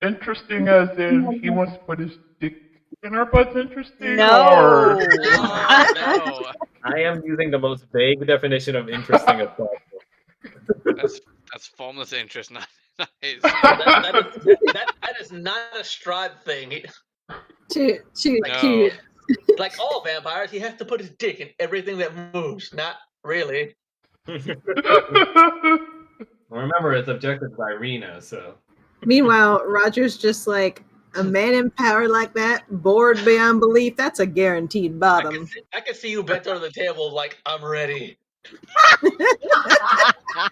Interesting as in he wants to put his dick in our butts interesting? No. Or... No. I am using the most vague definition of interesting as possible. That's formless interest, not his. That is not a Strahd thing. to Like all vampires, he has to put his dick in everything that moves. Not really. Remember, it's objected by Irina, so. Meanwhile, Roger's just like, a man in power like that, bored beyond belief, that's a guaranteed bottom. I can see you bent over the table like, I'm ready.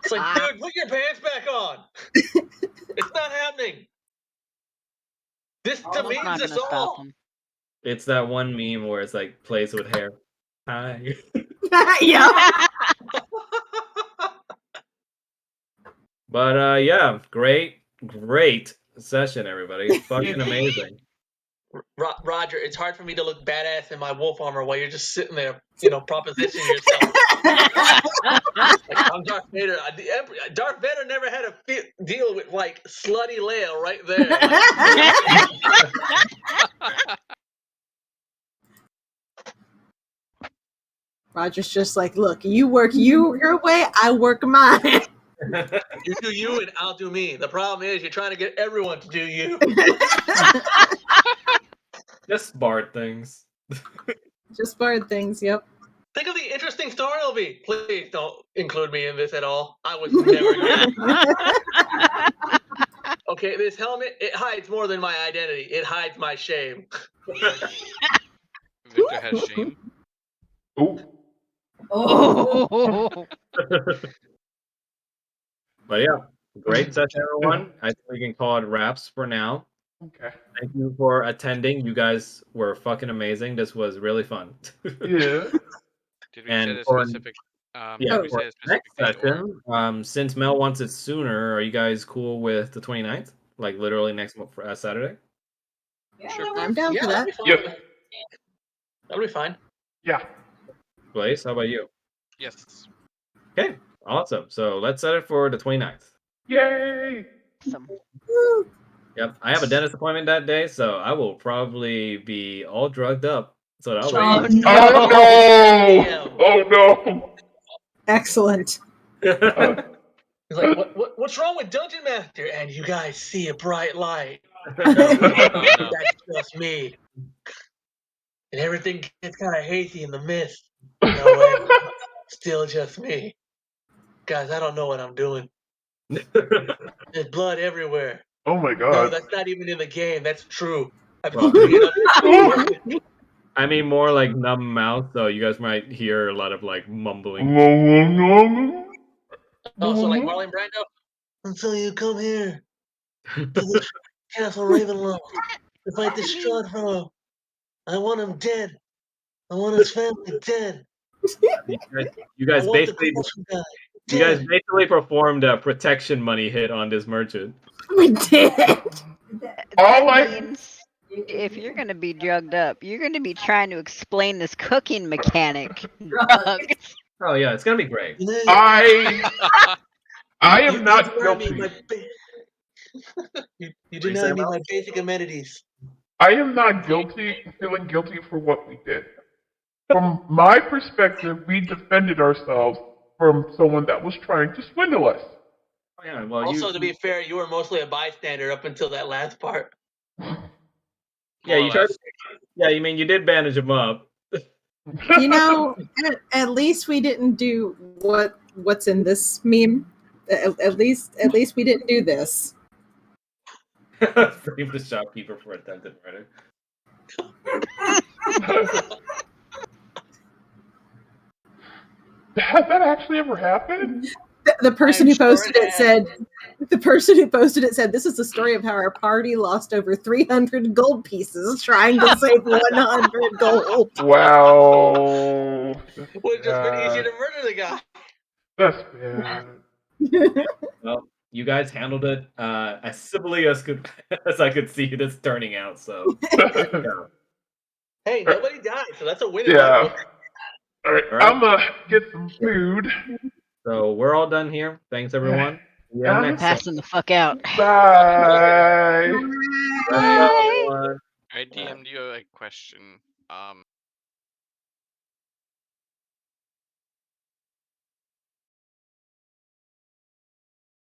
It's like, dude, put your pants back on. It's not happening. This demeans Not us gonna stop all. him. It's that one meme where it's like plays with hair. Hi. Yeah. But yeah, great session, everybody. Fucking amazing. Roger, it's hard for me to look badass in my wolf armor while you're just sitting there, propositioning yourself. Like, I'm Darth Vader. Darth Vader never had to deal with like slutty Leia right there. Roger's just like, look, you work your way, I work mine. You do you and I'll do me. The problem is you're trying to get everyone to do you. Just Bard things. Just Bard things, yep. Think of the interesting story it'll be. Please don't include me in this at all. I was never here. Okay, this helmet, it hides more than my identity. It hides my shame. Victor has shame. Ooh. Oh. But yeah, great session, everyone. I think we can call it wraps for now. Okay. Thank you for attending. You guys were fucking amazing. This was really fun. Yeah. Did we And say the for- specific? Yeah, Did we for say a specific next date or- session, since Mel wants it sooner, are you guys cool with the 29th? Like literally next Saturday? Sure. I'm down for that. That'll be fine. Yep. That'll be fine. Yeah. Blaze, how about you? Yes. Okay, awesome. So let's set it for the 29th. Yay! Awesome. Yep, I have a dentist appointment that day, so I will probably be all drugged up. So that'll Oh be... no. Oh no! Oh no! Excellent. He's like, what's wrong with Dungeon Master? And you guys see a bright light. That's just me. And everything gets kind of hazy in the mist. No way. Still just me. Guys, I don't know what I'm doing. There's blood everywhere. Oh my No, god. that's not even in the game. That's true. I've Well, been it up. I mean more like numb mouth, so you guys might hear a lot of like mumbling. Oh, so like Marlon Brando? Until you come here to the Castle Ravenloft to fight the Strahd fellow. I want him dead. I want his family dead. You guys I want the basically Coulson guy you guys dead. basically performed a protection money hit on this merchant. We did. All That I- means if you're gonna be drugged up, you're gonna be trying to explain this cooking mechanic. Doug. Oh yeah, it's gonna be great. You know, I am you not deny me guilty. you deny me my basic amenities. I am not feeling guilty for what we did. From my perspective, we defended ourselves from someone that was trying to swindle us. Oh, yeah, well, Also, to be fair, you were mostly a bystander up until that last part. yeah, More you or tried. less. Yeah, you mean you did bandage him up. You know, at least we didn't do what's in this meme. At least we didn't do this. Frame the shopkeeper for attempted murder. Has that actually ever happened? The person I'm who sure posted it it said, "This is the story of how our party lost over 300 gold pieces trying to save 100 gold." Wow. Would have just been easier Bad. to murder the guy. That's bad. Well, you guys handled it as civilly as as I could see this turning out. So, yeah. Hey, nobody died, so that's a win in my Yeah. book. All right, All right. I'm gonna get some food. So we're all done here. Thanks everyone. See you Uh-huh. next Passing the fuck out. Bye. time. Bye, everyone. I DM'd you a question.